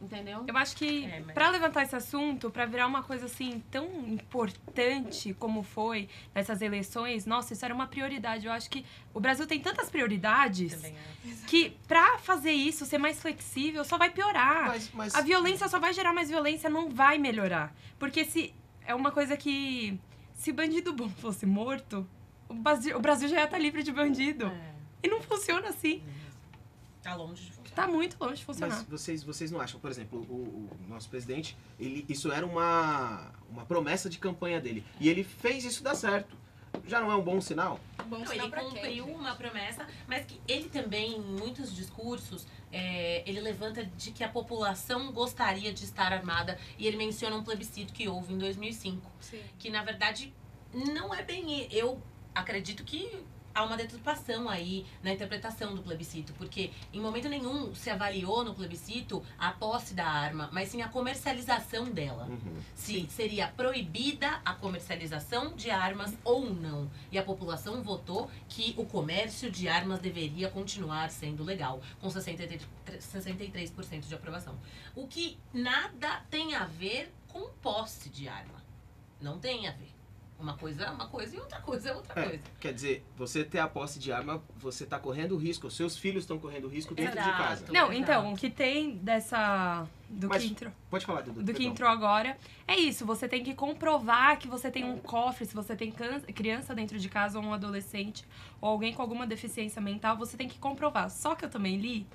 Entendeu? Eu acho que pra levantar esse assunto, pra virar uma coisa assim tão importante como foi nessas eleições, nossa, isso era uma prioridade. Eu acho que o Brasil tem tantas prioridades que pra fazer isso, ser mais flexível, só vai piorar. A violência só vai gerar mais violência, não vai melhorar. Porque se é uma coisa que, se bandido bom fosse morto, o Brasil já ia estar livre de bandido. E não funciona assim. Tá longe de funcionar. Tá muito longe de funcionar. Mas vocês não acham, por exemplo, o nosso presidente, isso era uma promessa de campanha dele. E ele fez isso dar certo. Já não é um bom sinal? Ele cumpriu uma promessa, mas que ele também, em muitos discursos, ele levanta de que a população gostaria de estar armada. E ele menciona um plebiscito que houve em 2005. Que, na verdade, não é bem... Eu acredito que há uma deturpação aí na interpretação do plebiscito, porque em momento nenhum se avaliou no plebiscito a posse da arma, mas sim a comercialização dela. Se seria proibida a comercialização de armas ou não. E a população votou que o comércio de armas deveria continuar sendo legal, com 63% de aprovação. O que nada tem a ver com posse de arma. Não tem a ver. Uma coisa é uma coisa e outra coisa é outra coisa. Quer dizer, você ter a posse de arma, você está correndo risco, os seus filhos estão correndo risco dentro de casa. Não, então, o que tem dessa... Pode falar, Dudu. Do que entrou agora. É isso, você tem que comprovar que você tem um cofre, se você tem criança dentro de casa ou um adolescente ou alguém com alguma deficiência mental, você tem que comprovar. Só que eu também li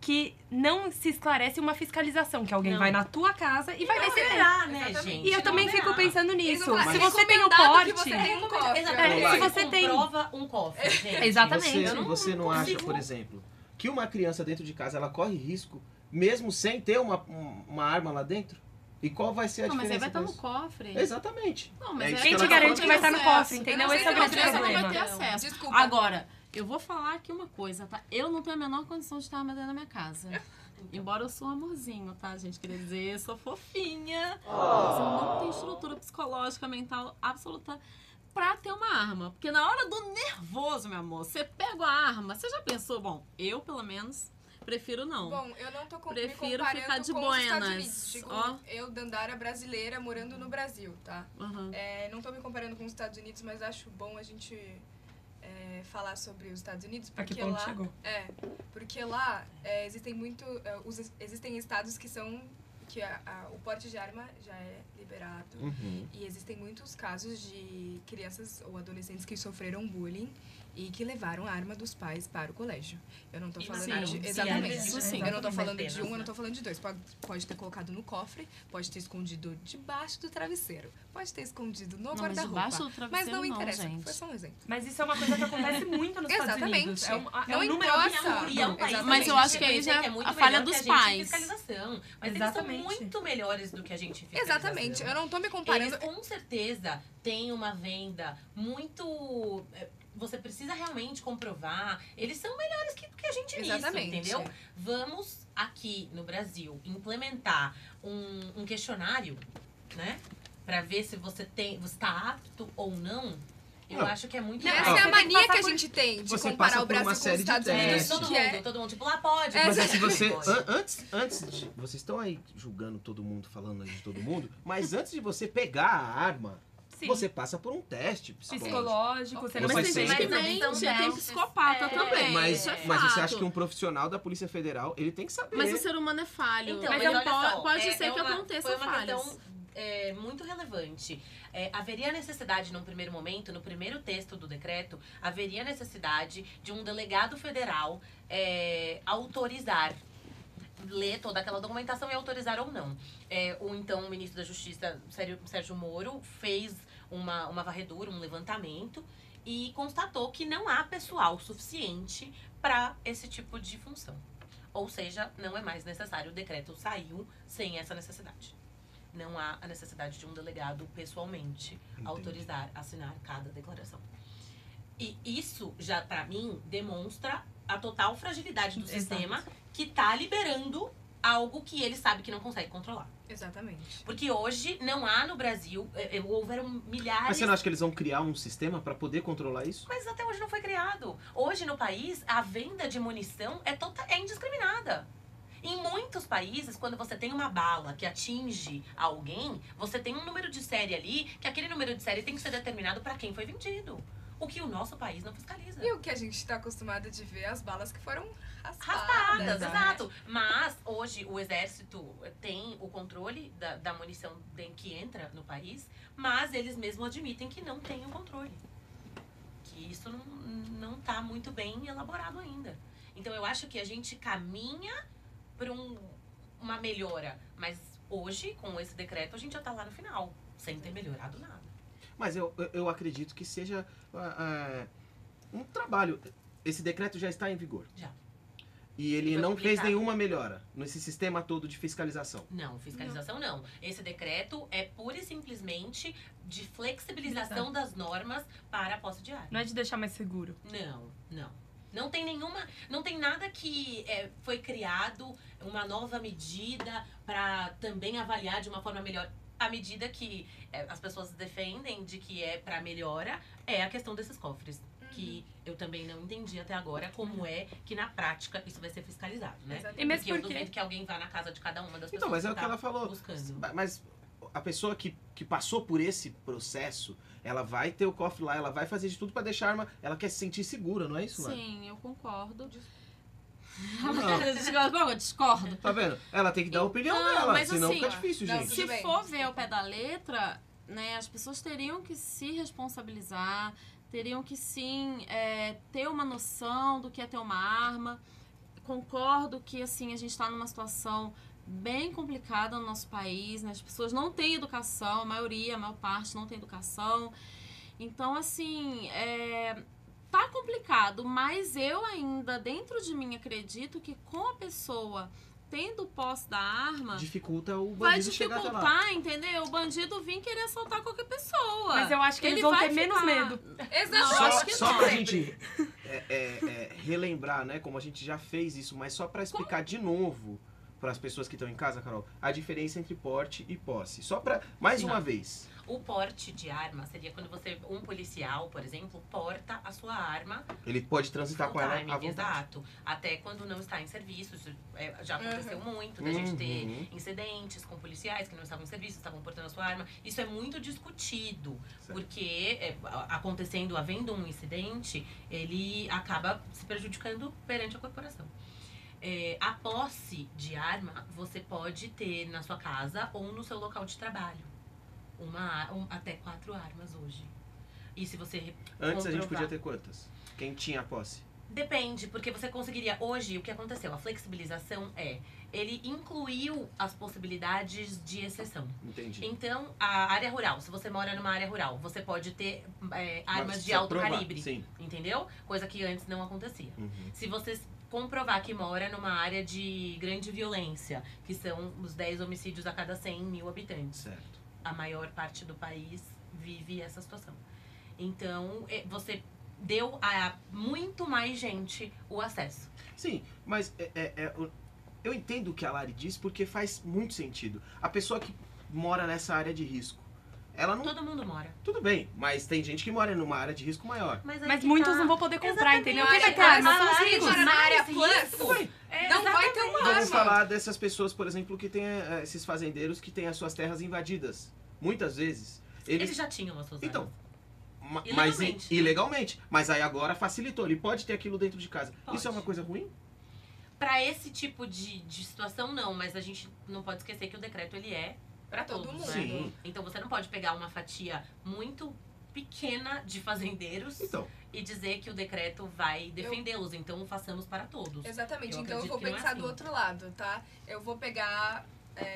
que não se esclarece uma fiscalização, que alguém vai na tua casa e vai ver se verá, né, gente? E eu também fico pensando nisso. Se Mas você tem o recomendado porte... que você tenha um cofre. Se você tem... Comprova um cofre, gente. Exatamente. Você não acha, por exemplo, que uma criança dentro de casa, ela corre risco mesmo sem ter uma arma lá dentro? E qual vai ser a diferença? Mas aí vai estar no cofre. Exatamente. Não, mas quem te garante que vai estar no cofre, entendeu? Esse é o grande problema. Não vai ter acesso. Desculpa. Agora, eu vou falar aqui uma coisa, tá? Eu não tenho a menor condição de estar arma dentro da minha casa. Embora eu sou um amorzinho, tá, gente? Queria dizer, eu sou fofinha. Mas eu não tenho estrutura psicológica, mental absoluta pra ter uma arma. Porque na hora do nervoso, meu amor, você pega a arma, você já pensou? Bom, eu, pelo menos... Prefiro não. Bom, eu não tô Prefiro me ficar de com buenas. os Estados Unidos. Digo, Ó. eu, Dandara, brasileira, morando no Brasil, tá? Não tô me comparando com os Estados Unidos, mas acho bom a gente falar sobre os Estados Unidos, porque lá... chegou. Porque lá existem estados que são... que o porte de arma já é liberado. E existem muitos casos de crianças ou adolescentes que sofreram bullying e que levaram a arma dos pais para o colégio. Eu não tô falando de... Exatamente. Eu não tô falando de um, eu não tô falando de dois. Pode ter colocado no cofre, pode ter escondido debaixo do travesseiro, pode ter escondido no guarda-roupa. Mas não interessa, gente. foi só um exemplo. Mas isso é uma coisa que acontece muito nos Estados Unidos. Exatamente. É um número importa. Mas eu acho que aí já é a falha dos pais. Mas eles são muito melhores do que a gente em fiscalização. Exatamente. Eu não tô me comparando... Eles, com certeza, têm uma venda muito... Você precisa realmente comprovar. Eles são melhores que a gente nisso, entendeu? Vamos, aqui no Brasil, implementar um questionário, né? Pra ver se você está apto ou não. Eu acho que é muito... Essa é a mania que a gente tem de comparar o Brasil com os Estados Unidos. Todo mundo, tipo, lá pode. Mas se você... Antes de... Vocês estão aí julgando todo mundo, falando aí de todo mundo, mas antes de você pegar a arma... Sim. Você passa por um teste psicológico. Você não mas tem psicopata também. Mas você acha que um profissional da Polícia Federal, ele tem que saber. Mas o ser humano é falho. Então, mas pode ser que aconteça falhas. Foi uma questão muito relevante. Haveria necessidade, num primeiro momento, no primeiro texto do decreto, haveria necessidade de um delegado federal autorizar, ler toda aquela documentação e autorizar ou não. O então ministro da Justiça, Sérgio Moro, fez uma varredura, um levantamento e constatou que não há pessoal suficiente para esse tipo de função. Ou seja, não é mais necessário. O decreto saiu sem essa necessidade. Não há a necessidade de um delegado pessoalmente autorizar, assinar cada declaração. E isso, já para mim, demonstra a total fragilidade do sistema que está liberando algo que ele sabe que não consegue controlar. Exatamente. Porque hoje não há no Brasil, houveram milhares... Mas você não acha que eles vão criar um sistema para poder controlar isso? Mas até hoje não foi criado. Hoje no país, a venda de munição é indiscriminada. Em muitos países, quando você tem uma bala que atinge alguém, você tem um número de série ali, que aquele número de série tem que ser determinado para quem foi vendido. O que o nosso país não fiscaliza. E o que a gente está acostumado de ver, as balas que foram raspadas, né? Exato. Mas hoje o Exército tem o controle da munição que entra no país, mas eles mesmos admitem que não tem o controle. Que isso não está muito bem elaborado ainda. Então eu acho que a gente caminha para uma melhora. Mas hoje, com esse decreto, a gente já está lá no final, sem ter melhorado nada. Mas eu acredito que seja um trabalho. Esse decreto já está em vigor. Já. E ele não fez nenhuma melhora nesse sistema todo de fiscalização? Não, fiscalização não. Esse decreto é pura e simplesmente de flexibilização das normas para a posse de arma. Não é de deixar mais seguro. Não. Não tem nada que foi criado, uma nova medida para também avaliar de uma forma melhor. A medida que as pessoas defendem de que é para melhora é a questão desses cofres. Que eu também não entendi até agora como é que na prática isso vai ser fiscalizado, né? E mesmo porque eu duvido que alguém vá na casa de cada uma das pessoas. Então, mas é o que tá ela falou. buscando. Mas a pessoa que passou por esse processo, ela vai ter o cofre lá, ela vai fazer de tudo pra deixar a arma, ela quer se sentir segura, não é isso, Mari? Sim, eu concordo. Não. Discordo. Tá vendo? Ela tem que dar a opinião dela, mas senão assim, fica difícil, gente. Se for ver ao pé da letra, né, as pessoas teriam que se responsabilizar, teriam que sim ter uma noção do que é ter uma arma. Concordo que assim, a gente está numa situação bem complicada no nosso país, né? As pessoas não têm educação, a maior parte não tem educação. Então, assim, tá complicado, mas eu ainda, dentro de mim, acredito que com a pessoa tendo posse da arma... Dificulta o bandido vai chegar até lá. dificultar, entendeu? O bandido vir querer assaltar qualquer pessoa. Mas eu acho que eles vão ter menos medo. Exato. Só pra gente relembrar, né, como a gente já fez isso, mas só pra explicar de novo para as pessoas que estão em casa, Carol, a diferença entre porte e posse. Só pra, mais uma vez. O porte de arma seria quando um policial, por exemplo, porta a sua arma. Ele pode transitar com ela à vontade. Exato. Até quando não está em serviço. Isso já aconteceu muito, da gente ter incidentes com policiais que não estavam em serviço, estavam portando a sua arma. Isso é muito discutido, porque havendo um incidente, ele acaba se prejudicando perante a corporação. A posse de arma você pode ter na sua casa ou no seu local de trabalho. Até 4 armas hoje. E se você Antes a gente podia ter quantas? Quem tinha a posse? Depende, porque você conseguiria... Hoje, o que aconteceu? A flexibilização ele incluiu as possibilidades de exceção. Entendi. Então, a área rural, se você mora numa área rural, você pode ter armas de alto calibre. Sim. Entendeu? Coisa que antes não acontecia. Se você comprovar que mora numa área de grande violência, que são os 10 homicídios a cada 100 mil habitantes. Certo. A maior parte do país vive essa situação. Então, você deu a muito mais gente o acesso. Sim, mas eu entendo o que a Lari diz porque faz muito sentido. A pessoa que mora nessa área de risco, ela não... Todo mundo mora. Tudo bem, mas tem gente que mora numa área de risco maior. Mas muitos não vão poder comprar, entendeu? Quem vai ter arma? arma? São os ricos. Na área plus, não vai ter uma arma. Vamos falar dessas pessoas, por exemplo, que tem esses fazendeiros que têm as suas terras invadidas. Muitas vezes. Eles já tinham as suas armas. Mas ilegalmente. Mas aí agora facilitou. Ele pode ter aquilo dentro de casa. Pode. Isso é uma coisa ruim? Para esse tipo de situação, não. Mas a gente não pode esquecer que o decreto, ele é para todo mundo. Sim. Então você não pode pegar uma fatia muito pequena de fazendeiros e dizer que o decreto vai defendê-los. Então façamos para todos. Exatamente. Então eu vou pensar do outro lado, tá? Eu vou pegar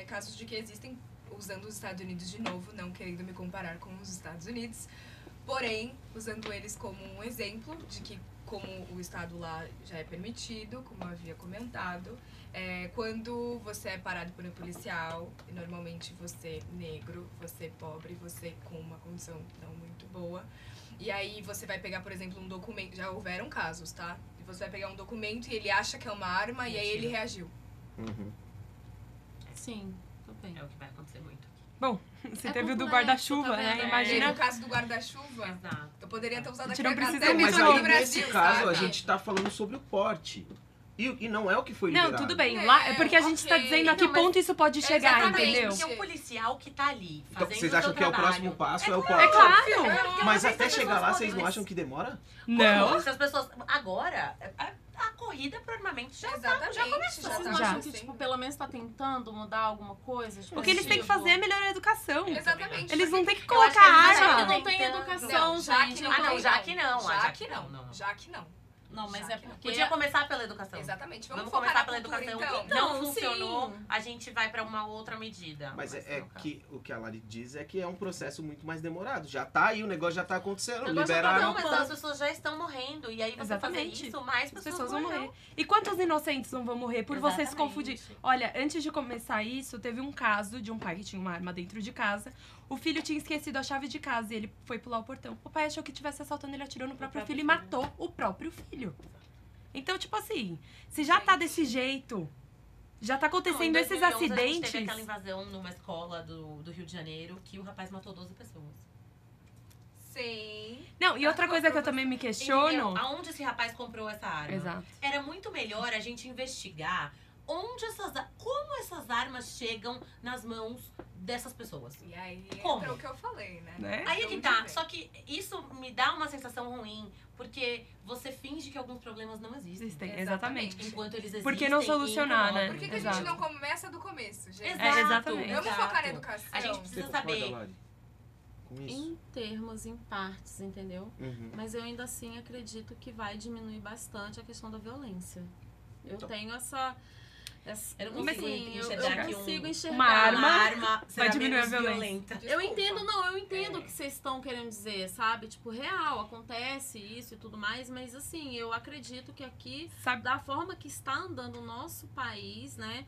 casos de que existem, usando os Estados Unidos de novo, não querendo me comparar com os Estados Unidos, porém, usando eles como um exemplo de que, como o Estado lá já é permitido, como eu havia comentado, quando você é parado por um policial, normalmente você negro, você pobre, você com uma condição não muito boa, e aí você vai pegar, por exemplo, um documento, já houveram casos, tá? E você vai pegar um documento e ele acha que é uma arma e aí ele reagiu. Sim, tudo bem. É o que vai acontecer muito. Bom, você teve o do guarda-chuva, né? Imagina. No caso do guarda-chuva, eu poderia ter usado aqui não precisa até Mas no aí, Brasil, nesse caso, sabe? a gente tá falando sobre o porte. E não é o que foi liberado. Não, tudo bem. Lá, é porque a gente está dizendo a que ponto isso pode chegar, entendeu? Porque o policial que tá ali fazendo Então, vocês acham que é o próximo passo? É o É porte? claro! Mas até chegar lá, vocês não acham que demora? Não. Se as pessoas... Agora, a corrida pro armamento já começou. Vocês não acham que, tipo, pelo menos tá tentando mudar alguma coisa? Tipo, O que eles têm que fazer é melhorar a educação. Exatamente. Eles não têm que Eu colocar acho que eles arma. Não tem educação, já gente. que não. Já que não. Já que não. não. Já que não. Não, mas é porque... Podia começar pela educação. Exatamente. Vamos começar pela educação. Então. Não funcionou, sim. A gente vai pra uma outra medida. Mas que o que a Lari diz é que é um processo muito mais demorado. Já tá aí, o negócio já tá acontecendo. Liberaram. Não, mas as pessoas já estão morrendo. E aí você fazer isso, mais pessoas vão morrer. E quantos inocentes não vão morrer por você se confundir? Olha, antes de começar isso, teve um caso de um pai que tinha uma arma dentro de casa. O filho tinha esquecido a chave de casa e ele foi pular o portão. O pai achou que estivesse assaltando, ele atirou no próprio filho e matou o próprio filho. Então, tipo assim, se já tá desse jeito, já tá acontecendo esses acidentes... A gente teve aquela invasão numa escola do Rio de Janeiro que o rapaz matou 12 pessoas. Sim. Não, e outra coisa que eu também me questiono... Aonde esse rapaz comprou essa arma? Exato. Era muito melhor a gente investigar como essas armas chegam nas mãos dessas pessoas. E aí como? Entra o que eu falei, né? Aí é que tá. Só que isso me dá uma sensação ruim, porque você finge que alguns problemas não existem. Exatamente. Enquanto eles existem. Porque não solucionar, né? Por que a gente não começa do começo, gente? Exatamente. Vamos focar na educação. A gente precisa saber. Em termos, em partes, entendeu? Mas eu ainda assim acredito que vai diminuir bastante a questão da violência. Eu tenho essa... Eu não consigo enxergar que enxergar uma arma vai diminuir a violência. Eu entendo o que vocês estão querendo dizer, sabe? Tipo, real, acontece isso e tudo mais, mas assim, eu acredito que aqui, da forma que está andando o nosso país, né?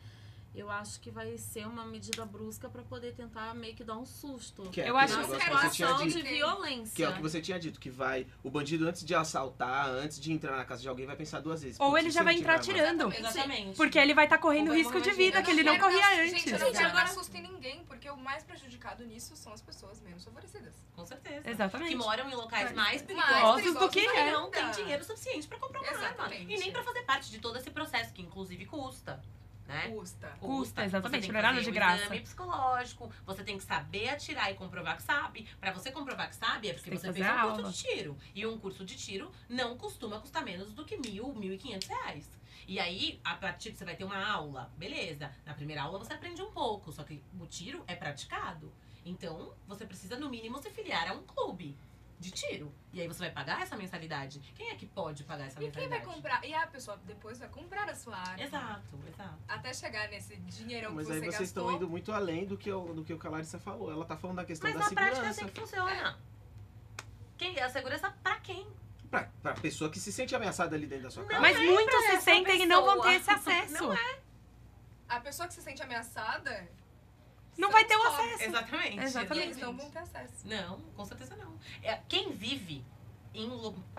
Eu acho que vai ser uma medida brusca pra poder tentar meio que dar um susto. Eu acho uma situação de violência. Que é o que você tinha dito, que o bandido antes de assaltar, antes de entrar na casa de alguém, vai pensar 2 vezes. Ou ele já vai entrar atirando. Exatamente. Porque ele vai estar correndo risco de vida que ele não corria antes. Gente, eu não quero dar susto em ninguém, porque o mais prejudicado nisso são as pessoas menos favorecidas. Com certeza. Exatamente. Que moram em locais mais perigosos do que não tem dinheiro suficiente pra comprar uma arma. E nem pra fazer parte de todo esse processo, que inclusive custa. Né? Custa, exatamente, não é nada de graça. Exame psicológico, você tem que saber atirar e comprovar que sabe. Pra você comprovar que sabe, é porque você fez um curso de tiro. E um curso de tiro não costuma custar menos do que R$1.000, R$1.500. E aí, a partir que você vai ter uma aula, beleza. Na primeira aula você aprende um pouco, só que o tiro é praticado. Então, você precisa, no mínimo, se filiar a um clube de tiro. E aí você vai pagar essa mensalidade. Quem é que pode pagar essa mensalidade? E quem vai comprar? E a pessoa depois vai comprar a sua arma. Exato. Até chegar nesse dinheirão que mas você gastou. Mas aí vocês estão indo muito além do que o Clarissa falou. Ela tá falando da questão da segurança. Mas na prática é assim que funciona. A segurança pra quem? Pra pessoa que se sente ameaçada ali dentro da sua casa. Mas muitos se sentem e não vão ter esse acesso. Não é. A pessoa que se sente ameaçada... não vai ter o acesso. Exatamente. E eles não vão ter acesso. Não, com certeza não. Quem vive em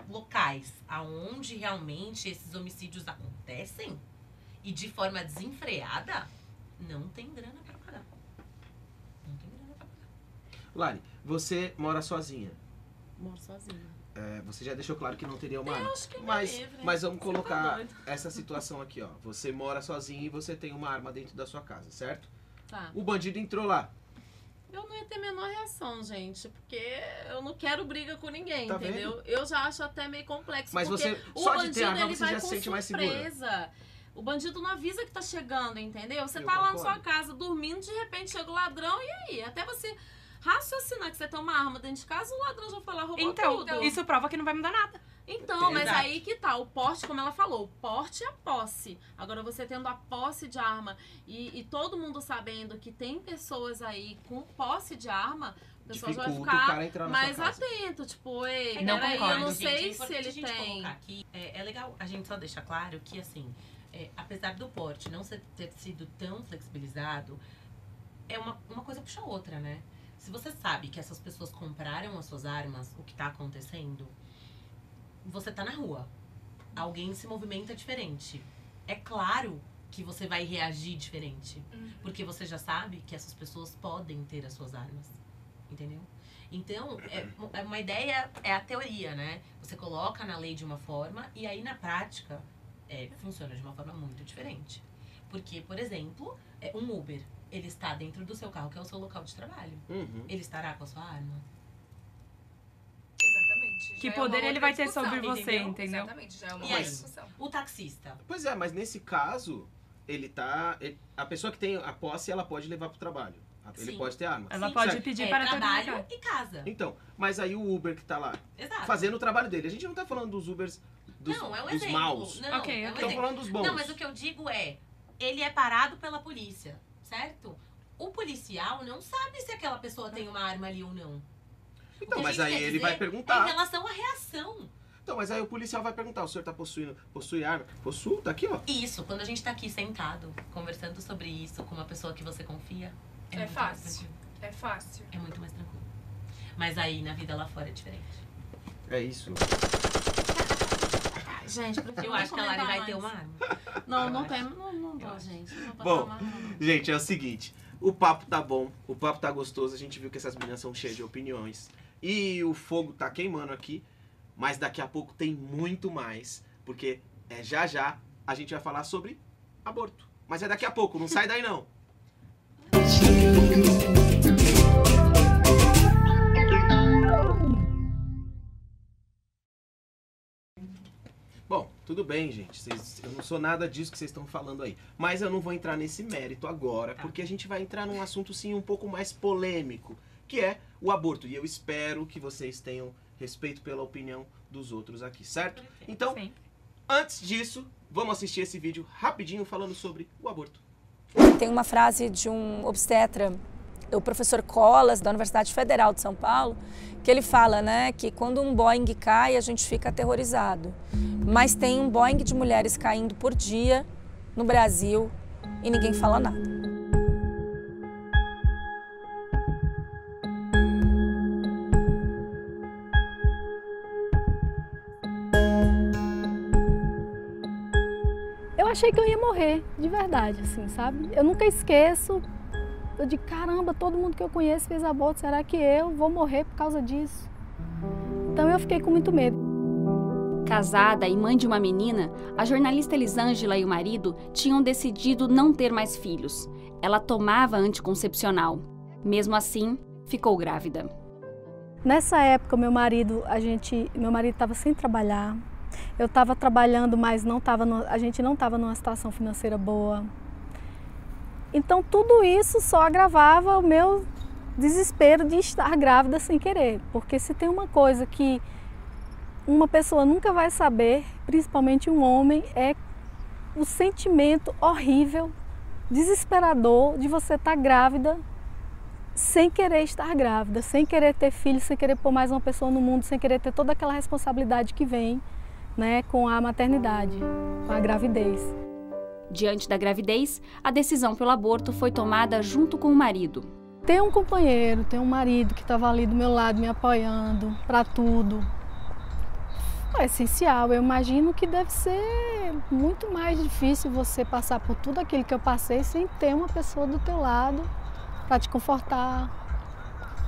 locais onde realmente esses homicídios acontecem e de forma desenfreada, não tem grana pra pagar. Lari, você mora sozinha. Moro sozinha. Você já deixou claro que não teria uma Eu arma. acho que mas vamos colocar essa situação aqui, ó. Você mora sozinha e você tem uma arma dentro da sua casa, certo? Tá. O bandido entrou lá. Eu não ia ter a menor reação, gente, porque eu não quero briga com ninguém, tá entendeu? Vendo? Eu já acho até meio complexo, mas porque você, o só bandido, de ter arma, ele você vai já com se sente mais surpresa. O bandido não avisa que tá chegando, entendeu? Você Eu tá lá na concordo. sua casa dormindo, de repente chega o ladrão, e aí? Até você raciocinar que você tem uma arma dentro de casa, o ladrão já foi lá roubou tudo. Então, isso prova que não vai mudar nada. Então, mas aí que tá, o porte, como ela falou, o porte é a posse. Agora, você tendo a posse de arma e todo mundo sabendo que tem pessoas aí com posse de arma, o pessoal já vai ficar mais atento. Tipo, ei, peraí, eu não sei se ele tem. Aqui, é legal a gente só deixar claro que, assim, apesar do porte não ter sido tão flexibilizado, uma coisa puxa a outra, né? Se você sabe que essas pessoas compraram as suas armas, o que tá acontecendo, você tá na rua. Alguém se movimenta diferente. É claro que você vai reagir diferente. Porque você já sabe que essas pessoas podem ter as suas armas. Entendeu? Então, uma ideia, é a teoria, né? Você coloca na lei de uma forma e aí na prática funciona de uma forma muito diferente. Porque, por exemplo, um Uber, ele está dentro do seu carro, que é o seu local de trabalho. Ele estará com a sua arma? Exatamente. Que poder ele vai ter sobre você, entendeu? Exatamente, já é uma E aí, discussão. o taxista? Pois é, mas nesse caso, a pessoa que tem a posse, ela pode levar pro trabalho. Ele Sim. pode ter arma. Ela pode pedir para trabalho e casa. Então, mas aí o Uber que tá lá, Exato. fazendo o trabalho dele. A gente não tá falando dos Ubers Não, é um dos exemplo. maus. Não, Ok, é um Tô exemplo. falando dos bons. Não, mas o que eu digo é, ele é parado pela polícia, certo? O policial não sabe se aquela pessoa tem uma arma ali ou não. Então, mas aí ele dizer vai perguntar. É em relação à reação. Então, mas aí o policial vai perguntar, o senhor tá possui arma? Possuo? Tá aqui, ó. Isso, quando a gente tá aqui sentado, conversando sobre isso com uma pessoa que você confia, É muito fácil. mais tranquilo. É fácil. É muito mais tranquilo. Mas aí, na vida lá fora, é diferente. É isso. Gente, eu acho que a Lari vai ter uma arma. Não, não tem. Não dá, gente. Não dá Bom, pra amar, não. gente, é o seguinte. O papo tá bom, o papo tá gostoso. A gente viu que essas meninas são cheias de opiniões. E o fogo tá queimando aqui. Mas daqui a pouco tem muito mais. Porque já a gente vai falar sobre aborto. Mas é daqui a pouco, não sai daí não. Bom, tudo bem, gente. Eu não sou nada disso que vocês estão falando aí. Mas eu não vou entrar nesse mérito agora, porque a gente vai entrar num assunto, sim, um pouco mais polêmico, que é o aborto. E eu espero que vocês tenham respeito pela opinião dos outros aqui, certo? Então, antes disso, vamos assistir esse vídeo rapidinho falando sobre o aborto. Tem uma frase de um obstetra, o professor Colas, da Universidade Federal de São Paulo, que ele fala, né, que quando um Boeing cai, a gente fica aterrorizado. Mas tem um Boeing de mulheres caindo por dia no Brasil e ninguém fala nada. Eu achei que eu ia morrer, de verdade, assim, sabe? Eu nunca esqueço. Eu digo, caramba, todo mundo que eu conheço fez aborto, será que eu vou morrer por causa disso? Então eu fiquei com muito medo. Casada e mãe de uma menina, a jornalista Elisângela e o marido tinham decidido não ter mais filhos. Ela tomava anticoncepcional. Mesmo assim, ficou grávida. Nessa época, meu marido estava sem trabalhar. Eu estava trabalhando, mas a gente não estava numa situação financeira boa. Então, tudo isso só agravava o meu desespero de estar grávida sem querer. Porque se tem uma coisa que uma pessoa nunca vai saber, principalmente um homem, é o sentimento horrível, desesperador de você estar grávida sem querer estar grávida, sem querer ter filho, sem querer pôr mais uma pessoa no mundo, sem querer ter toda aquela responsabilidade que vem, né, com a maternidade, com a gravidez. Diante da gravidez, a decisão pelo aborto foi tomada junto com o marido. Ter um companheiro, ter um marido que estava ali do meu lado me apoiando para tudo, é essencial. Eu imagino que deve ser muito mais difícil você passar por tudo aquilo que eu passei sem ter uma pessoa do teu lado para te confortar,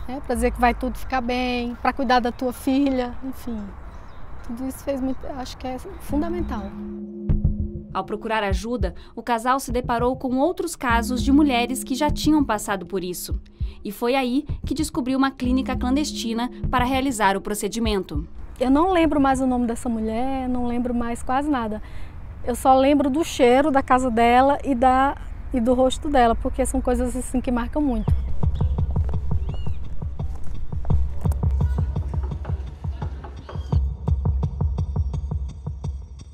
né, para dizer que vai tudo ficar bem, para cuidar da tua filha, enfim. Tudo isso fez muito, acho que é fundamental. Ao procurar ajuda, o casal se deparou com outros casos de mulheres que já tinham passado por isso. E foi aí que descobriu uma clínica clandestina para realizar o procedimento. Eu não lembro mais o nome dessa mulher, não lembro mais quase nada. Eu só lembro do cheiro da casa dela e do rosto dela, porque são coisas assim que marcam muito.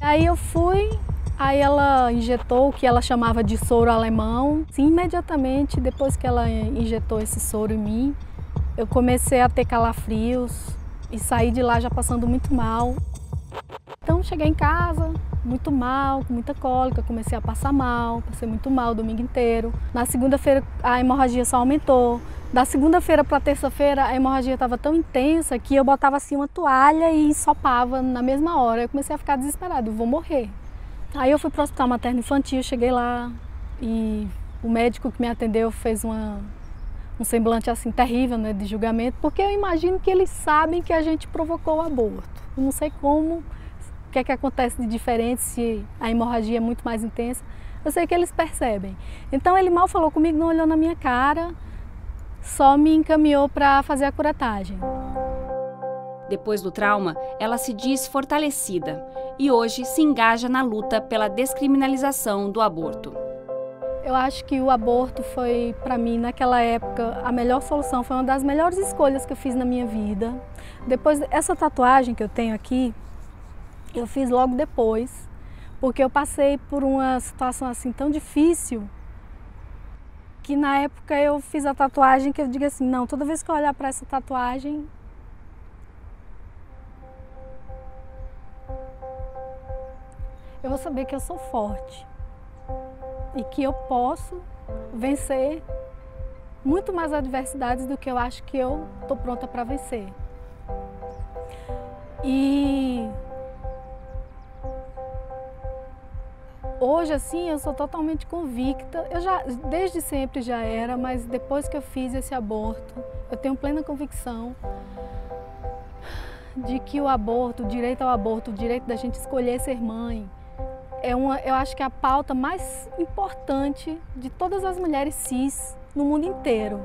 Aí eu fui, aí ela injetou o que ela chamava de soro alemão. Sim, imediatamente, depois que ela injetou esse soro em mim, eu comecei a ter calafrios e saí de lá já passando muito mal. Então cheguei em casa, muito mal, com muita cólica, comecei a passar mal, passei muito mal o domingo inteiro. Na segunda-feira a hemorragia só aumentou. Da segunda-feira para terça-feira a hemorragia estava tão intensa que eu botava assim uma toalha e ensopava na mesma hora. Eu comecei a ficar desesperada, vou morrer. Aí eu fui para o hospital materno infantil, cheguei lá e o médico que me atendeu fez um semblante assim terrível, né, de julgamento, porque eu imagino que eles sabem que a gente provocou o aborto. Eu não sei como, o que é que acontece de diferente, se a hemorragia é muito mais intensa. Eu sei que eles percebem. Então ele mal falou comigo, não olhou na minha cara, só me encaminhou para fazer a curetagem. Depois do trauma, ela se diz fortalecida e hoje se engaja na luta pela descriminalização do aborto. Eu acho que o aborto foi, para mim, naquela época, a melhor solução, foi uma das melhores escolhas que eu fiz na minha vida. Depois, essa tatuagem que eu tenho aqui, Eu fiz logo depois, porque eu passei por uma situação assim tão difícil que na época eu fiz a tatuagem que eu digo assim, não, toda vez que eu olhar para essa tatuagem, eu vou saber que eu sou forte e que eu posso vencer muito mais adversidades do que eu acho que eu estou pronta para vencer. E hoje, assim, eu sou totalmente convicta, desde sempre já era, mas depois que eu fiz esse aborto, eu tenho plena convicção de que o aborto, o direito ao aborto, o direito da gente escolher ser mãe, eu acho que é a pauta mais importante de todas as mulheres cis no mundo inteiro.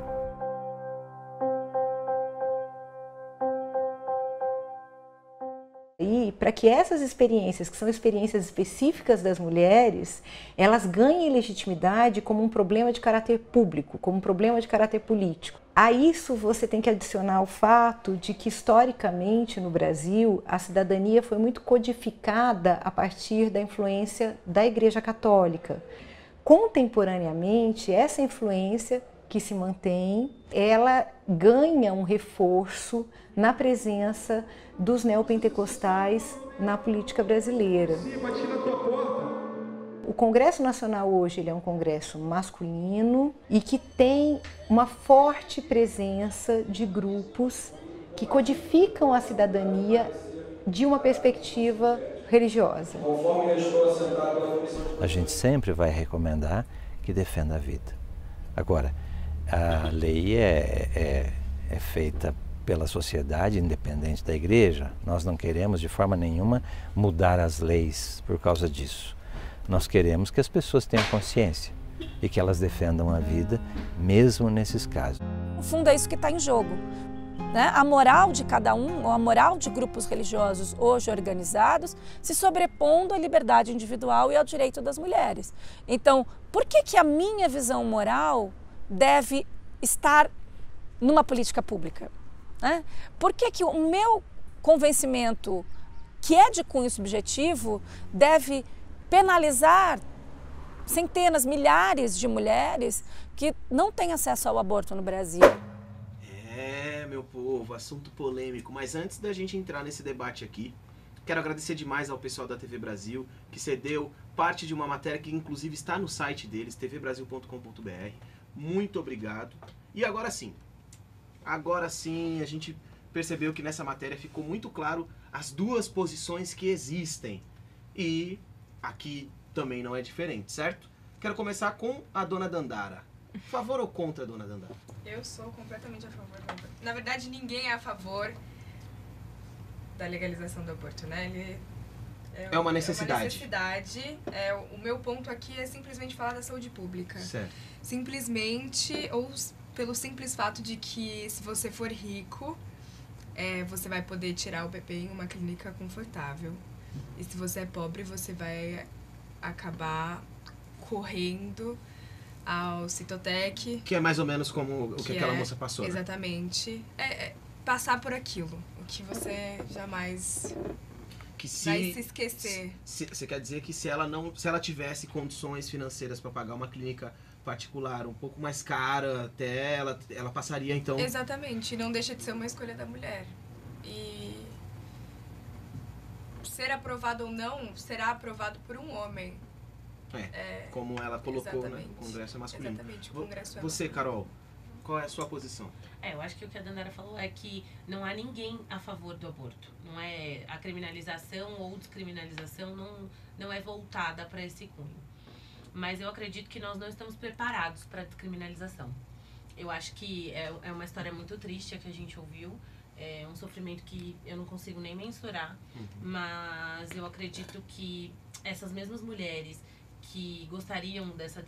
E para que essas experiências, que são experiências específicas das mulheres, elas ganhem legitimidade como um problema de caráter público, como um problema de caráter político. A isso você tem que adicionar o fato de que, historicamente, no Brasil, a cidadania foi muito codificada a partir da influência da Igreja Católica. Contemporaneamente, essa influência que se mantém, ela ganha um reforço na presença dos neopentecostais na política brasileira. O Congresso Nacional hoje ele é um congresso masculino e que tem uma forte presença de grupos que codificam a cidadania de uma perspectiva religiosa. A gente sempre vai recomendar que defenda a vida. Agora, a lei é feita pela sociedade, independente da igreja. Nós não queremos de forma nenhuma mudar as leis por causa disso. Nós queremos que as pessoas tenham consciência e que elas defendam a vida, mesmo nesses casos. No fundo é isso que está em jogo, né? A moral de cada um, ou a moral de grupos religiosos hoje organizados, se sobrepondo à liberdade individual e ao direito das mulheres. Então, por que a minha visão moral deve estar numa política pública? Né? Por que o meu convencimento, que é de cunho subjetivo, deve penalizar centenas, milhares de mulheres que não têm acesso ao aborto no Brasil? Meu povo, assunto polêmico. Mas antes da gente entrar nesse debate aqui, quero agradecer demais ao pessoal da TV Brasil, que cedeu parte de uma matéria que inclusive está no site deles, tvbrasil.com.br. Muito obrigado. E agora sim, a gente percebeu que nessa matéria ficou muito claro as duas posições que existem. E aqui também não é diferente, certo? Quero começar com a dona Dandara. Favor ou contra a dona Dandara? Eu sou completamente a favor do aborto. Na verdade, ninguém é a favor da legalização do aborto, né? Ele é uma necessidade. É uma necessidade. O meu ponto aqui é simplesmente falar da saúde pública. Certo. Simplesmente, ou pelo simples fato de que se você for rico, você vai poder tirar o bebê em uma clínica confortável. E se você é pobre, você vai acabar correndo ao Citotec. Que é mais ou menos como o que aquela moça passou. Exatamente. Passar por aquilo. O que você jamais vai se esquecer. Você quer dizer que se ela tivesse condições financeiras para pagar uma clínica particular um pouco mais cara, até ela passaria então... Exatamente. Não deixa de ser uma escolha da mulher. E ser aprovado ou não, será aprovado por um homem. Como ela colocou, né? O Congresso é masculino. Exatamente, o Congresso é Você, Carol, qual é a sua posição? Eu acho que o que a Dandara falou é que não há ninguém a favor do aborto. Não é a criminalização ou descriminalização não é voltada para esse cunho. Mas eu acredito que nós não estamos preparados para a descriminalização. Eu acho que é uma história muito triste a que a gente ouviu. É um sofrimento que eu não consigo nem mensurar. Mas eu acredito que essas mesmas mulheres que gostariam dessa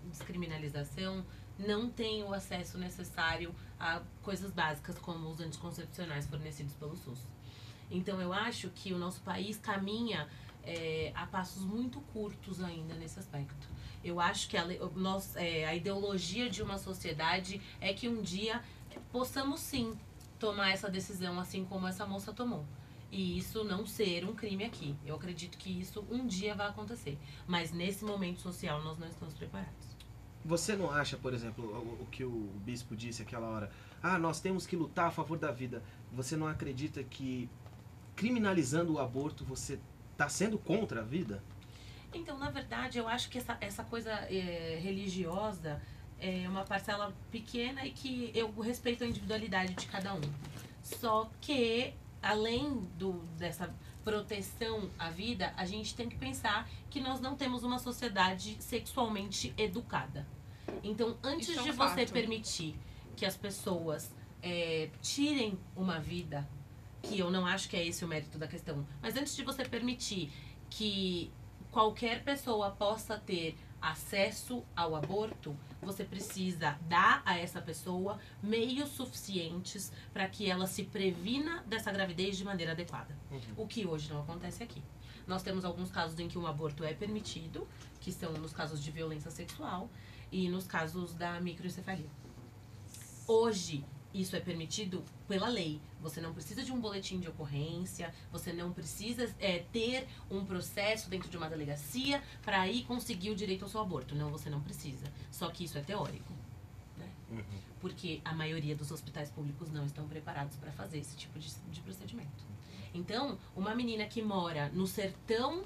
descriminalização não têm o acesso necessário a coisas básicas como os anticoncepcionais fornecidos pelo SUS. Então eu acho que o nosso país caminha a passos muito curtos ainda nesse aspecto. Eu acho que a ideologia de uma sociedade é que um dia possamos sim tomar essa decisão assim como essa moça tomou. e isso não ser um crime aqui. Eu acredito que isso um dia vai acontecer. Mas nesse momento social nós não estamos preparados. Você não acha, por exemplo, o que o bispo disse aquela hora, nós temos que lutar a favor da vida. Você não acredita que criminalizando o aborto você está sendo contra a vida? Então, na verdade, eu acho que essa coisa religiosa é uma parcela pequena e que eu respeito a individualidade de cada um. Só que, além dessa proteção à vida, a gente tem que pensar que nós não temos uma sociedade sexualmente educada. Então, antes de você permitir que as pessoas tirem uma vida, que eu não acho que é esse o mérito da questão, mas antes de você permitir que qualquer pessoa possa ter acesso ao aborto, você precisa dar a essa pessoa meios suficientes para que ela se previna dessa gravidez de maneira adequada. O que hoje não acontece aqui. Nós temos alguns casos em que um aborto é permitido, que são nos casos de violência sexual e nos casos da microencefalia. Hoje, isso é permitido pela lei. Você não precisa de um boletim de ocorrência, você não precisa ter um processo dentro de uma delegacia para aí conseguir o direito ao seu aborto. Não, você não precisa. Só que isso é teórico, né? Porque a maioria dos hospitais públicos não estão preparados para fazer esse tipo de procedimento. Então, uma menina que mora no sertão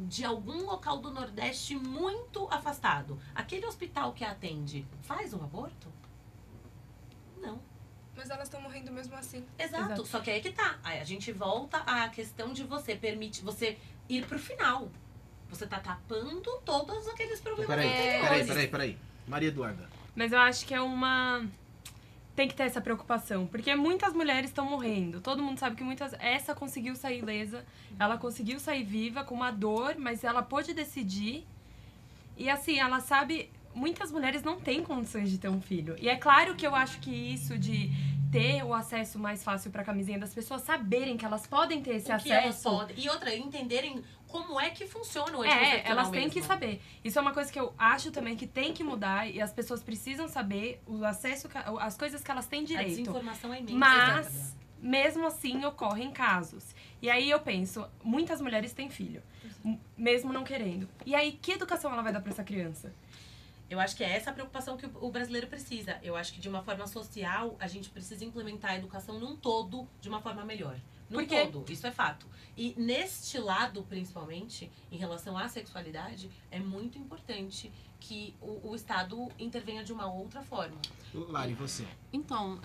de algum local do Nordeste muito afastado, aquele hospital que a atende faz um aborto? Não. Mas elas estão morrendo mesmo assim. Exato. Só que aí que tá. Aí a gente volta à questão de você ir pro final. Você tá tapando todos aqueles problemas anteriores. Peraí. Maria Eduarda. Mas eu acho que tem que ter essa preocupação. Porque muitas mulheres estão morrendo. Todo mundo sabe que essa conseguiu sair ilesa. Ela conseguiu sair viva com uma dor, mas ela pôde decidir. E assim, ela sabe... Muitas mulheres não têm condições de ter um filho. E é claro que eu acho que isso de ter o acesso mais fácil para a camisinha, das pessoas saberem que elas podem ter esse acesso. E outra, entenderem como é que funciona o elas têm que saber. Isso é uma coisa que eu acho também que tem que mudar e as pessoas precisam saber o acesso, as coisas que elas têm direito. A desinformação é imensa. Mas, mesmo assim, ocorrem casos. E aí eu penso, muitas mulheres têm filho, mesmo não querendo. E aí, que educação ela vai dar para essa criança? Eu acho que é essa a preocupação que o brasileiro precisa. Eu acho que de uma forma social, a gente precisa implementar a educação num todo de uma forma melhor. Num todo, isso é fato. E neste lado, principalmente, em relação à sexualidade, é muito importante que o Estado intervenha de uma outra forma. Lari, você? Então,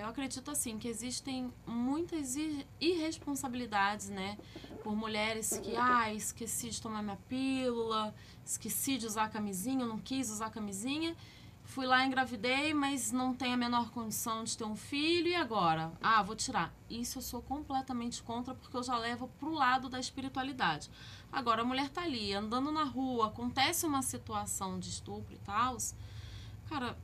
eu acredito assim, que existem muitas irresponsabilidades, né? Por mulheres que, esqueci de tomar minha pílula, esqueci de usar a camisinha, eu não quis usar a camisinha, fui lá, engravidei, mas não tenho a menor condição de ter um filho, e agora? Vou tirar. Isso eu sou completamente contra, porque eu já levo pro lado da espiritualidade. Agora, a mulher tá ali, andando na rua, acontece uma situação de estupro e tal, cara,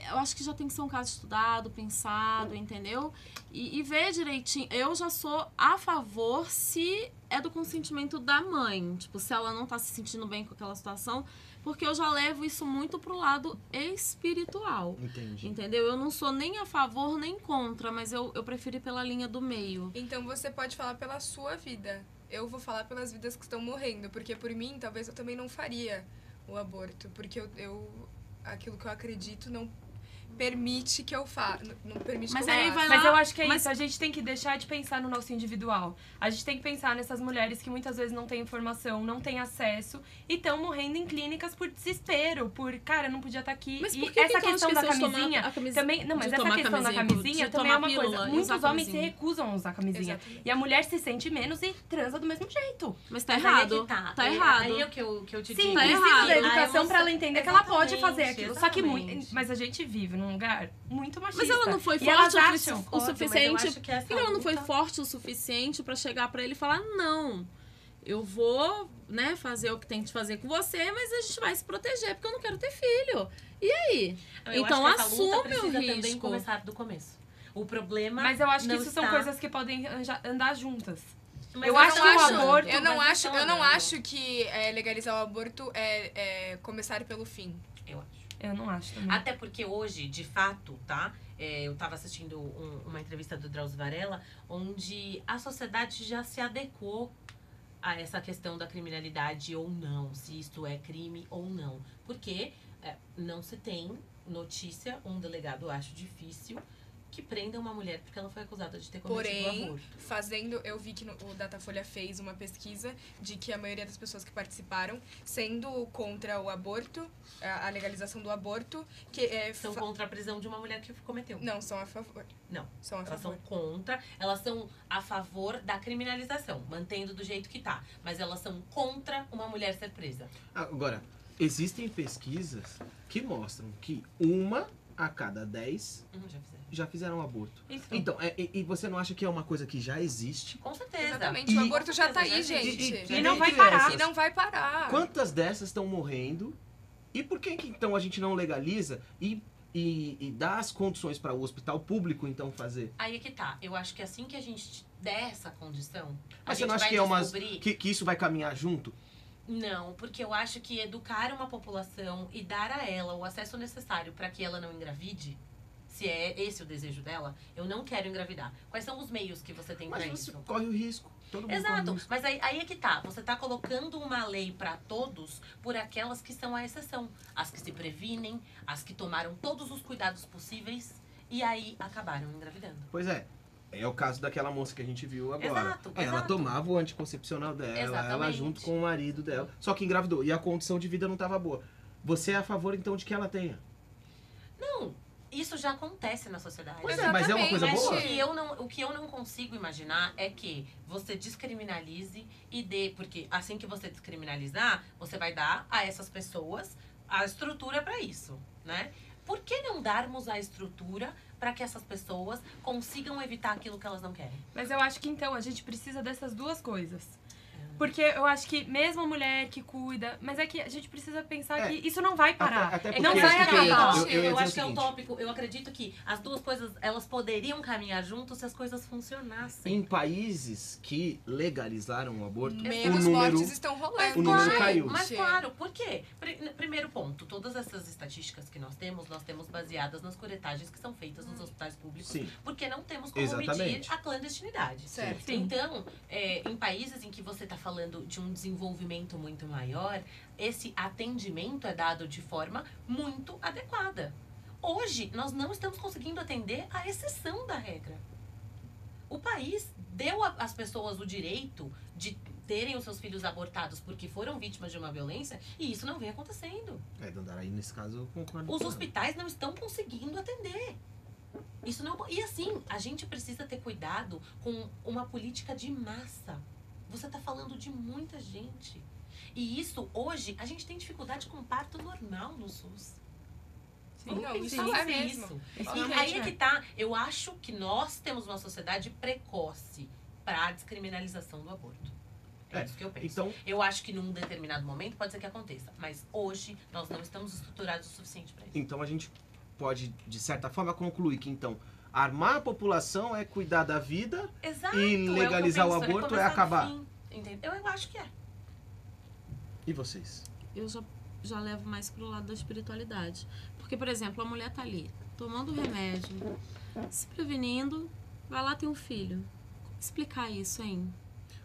eu acho que já tem que ser um caso estudado, pensado, entendeu? E ver direitinho. Eu já sou a favor se é do consentimento da mãe. Tipo, se ela não tá se sentindo bem com aquela situação, porque eu já levo isso muito pro lado espiritual. Entendi. Entendeu? Eu não sou nem a favor nem contra, mas eu prefiro ir pela linha do meio. Então você pode falar pela sua vida. Eu vou falar pelas vidas que estão morrendo, porque por mim, talvez eu também não faria o aborto, porque aquilo que eu acredito não permite que eu faça, não permite que eu faça. Mas eu acho que é isso, a gente tem que deixar de pensar no nosso individual. A gente tem que pensar nessas mulheres que muitas vezes não têm informação, não têm acesso e estão morrendo em clínicas por desespero, cara, não podia estar aqui. Mas por e que essa que questão da camisinha também, não, mas essa questão da camisinha também é uma coisa. Muitos homens se recusam a usar camisinha. Exatamente. E a mulher se sente menos e transa do mesmo jeito. Mas tá errado. Tá errado. Aí é o que eu te digo. Sim, precisa da educação pra ela entender que ela pode fazer aquilo. Só que mas a gente vive num lugar muito machista. Mas ela não foi forte o suficiente. Ela não foi forte o suficiente pra chegar pra ele e falar: não, eu vou, né, fazer o que tem que fazer com você, mas a gente vai se proteger, porque eu não quero ter filho. E aí? Então assume o risco. Também começar do começo. O problema. Mas eu acho que isso são coisas que podem andar juntas. Mas eu acho que o aborto. Eu não acho que legalizar o aborto é começar pelo fim. Eu acho. Eu não acho também. Até porque hoje, de fato, tá? Eu estava assistindo uma entrevista do Drauzio Varela, onde a sociedade já se adequou a essa questão da criminalidade ou não, se isto é crime ou não. Porque não se tem notícia, um delegado, eu acho difícil, que prenda uma mulher porque ela foi acusada de ter cometido um aborto. Eu vi que o Datafolha fez uma pesquisa de que a maioria das pessoas que participaram, sendo contra o aborto, a legalização do aborto, são contra a prisão de uma mulher que cometeu. Não, são a favor. Não, são a elas favor. São contra, elas são a favor da criminalização, mantendo do jeito que tá, mas elas são contra uma mulher ser presa. Agora, existem pesquisas que mostram que 1 a cada 10 já fizeram aborto. Então, e você não acha que é uma coisa que já existe? Com certeza. Exatamente, o aborto já tá aí, gente. E não vai parar. E não vai parar. Quantas dessas estão morrendo? E por que então a gente não legaliza e dá as condições para o hospital público, então, fazer? Aí é que tá. Eu acho que assim que a gente der essa condição, Mas você não acha que isso vai caminhar junto? Não, porque eu acho que educar uma população e dar a ela o acesso necessário para que ela não engravide, se é esse o desejo dela, eu não quero engravidar. Quais são os meios que você tem para isso? Mas você corre o risco. Todo mundo Exato, corre o risco. mas aí é que tá. Você tá colocando uma lei para todos por aquelas que são a exceção. As que se previnem, as que tomaram todos os cuidados possíveis e aí acabaram engravidando. Pois é. É o caso daquela moça que a gente viu agora. Exato, ela tomava o anticoncepcional dela, Exatamente. ela junto com o marido dela, só que engravidou. E a condição de vida não estava boa. Você é a favor, então, de que ela tenha? Não, isso já acontece na sociedade. Pois é, mas é uma coisa boa? O que eu não consigo imaginar é que você descriminalize e dê... Porque assim que você descriminalizar, você vai dar a essas pessoas a estrutura para isso, né? Por que não darmos a estrutura para que essas pessoas consigam evitar aquilo que elas não querem? Mas eu acho que, então, a gente precisa dessas duas coisas. Porque eu acho que mesmo a mulher que cuida... Mas é que a gente precisa pensar que isso não vai parar. Até não vai acabar. Eu acho que é utópico. Eu acredito que as duas coisas, elas poderiam caminhar juntos se as coisas funcionassem. Em países que legalizaram o aborto, menos mortes estão rolando. O número caiu. Mas claro, por quê? Primeiro ponto, todas essas estatísticas que nós temos baseadas nas coretagens que são feitas nos hospitais públicos. Sim. Porque não temos como medir a clandestinidade. Certo. Então, em países em que você está falando de um desenvolvimento muito maior, esse atendimento é dado de forma muito adequada. Hoje, nós não estamos conseguindo atender a exceção da regra. O país deu às pessoas o direito de terem os seus filhos abortados porque foram vítimas de uma violência e isso não vem acontecendo. Dandara, aí nesse caso eu concordo. Os hospitais não estão conseguindo atender. Isso não... E assim, a gente precisa ter cuidado com uma política de massa. Você está falando de muita gente. E isso, hoje, a gente tem dificuldade com parto normal no SUS. Sim, não, isso é mesmo. E aí é que tá. Eu acho que nós temos uma sociedade precoce para a descriminalização do aborto. É isso que eu penso. Então, eu acho que num determinado momento pode ser que aconteça. Mas hoje nós não estamos estruturados o suficiente para isso. Então a gente pode, de certa forma, concluir que, então, armar a população é cuidar da vida. Exato, e legalizar o aborto é acabar. Entendeu? Eu acho que é. E vocês? Eu já levo mais pro lado da espiritualidade. Porque, por exemplo, a mulher tá ali, tomando remédio, se prevenindo, vai lá ter um filho. Como explicar isso, hein?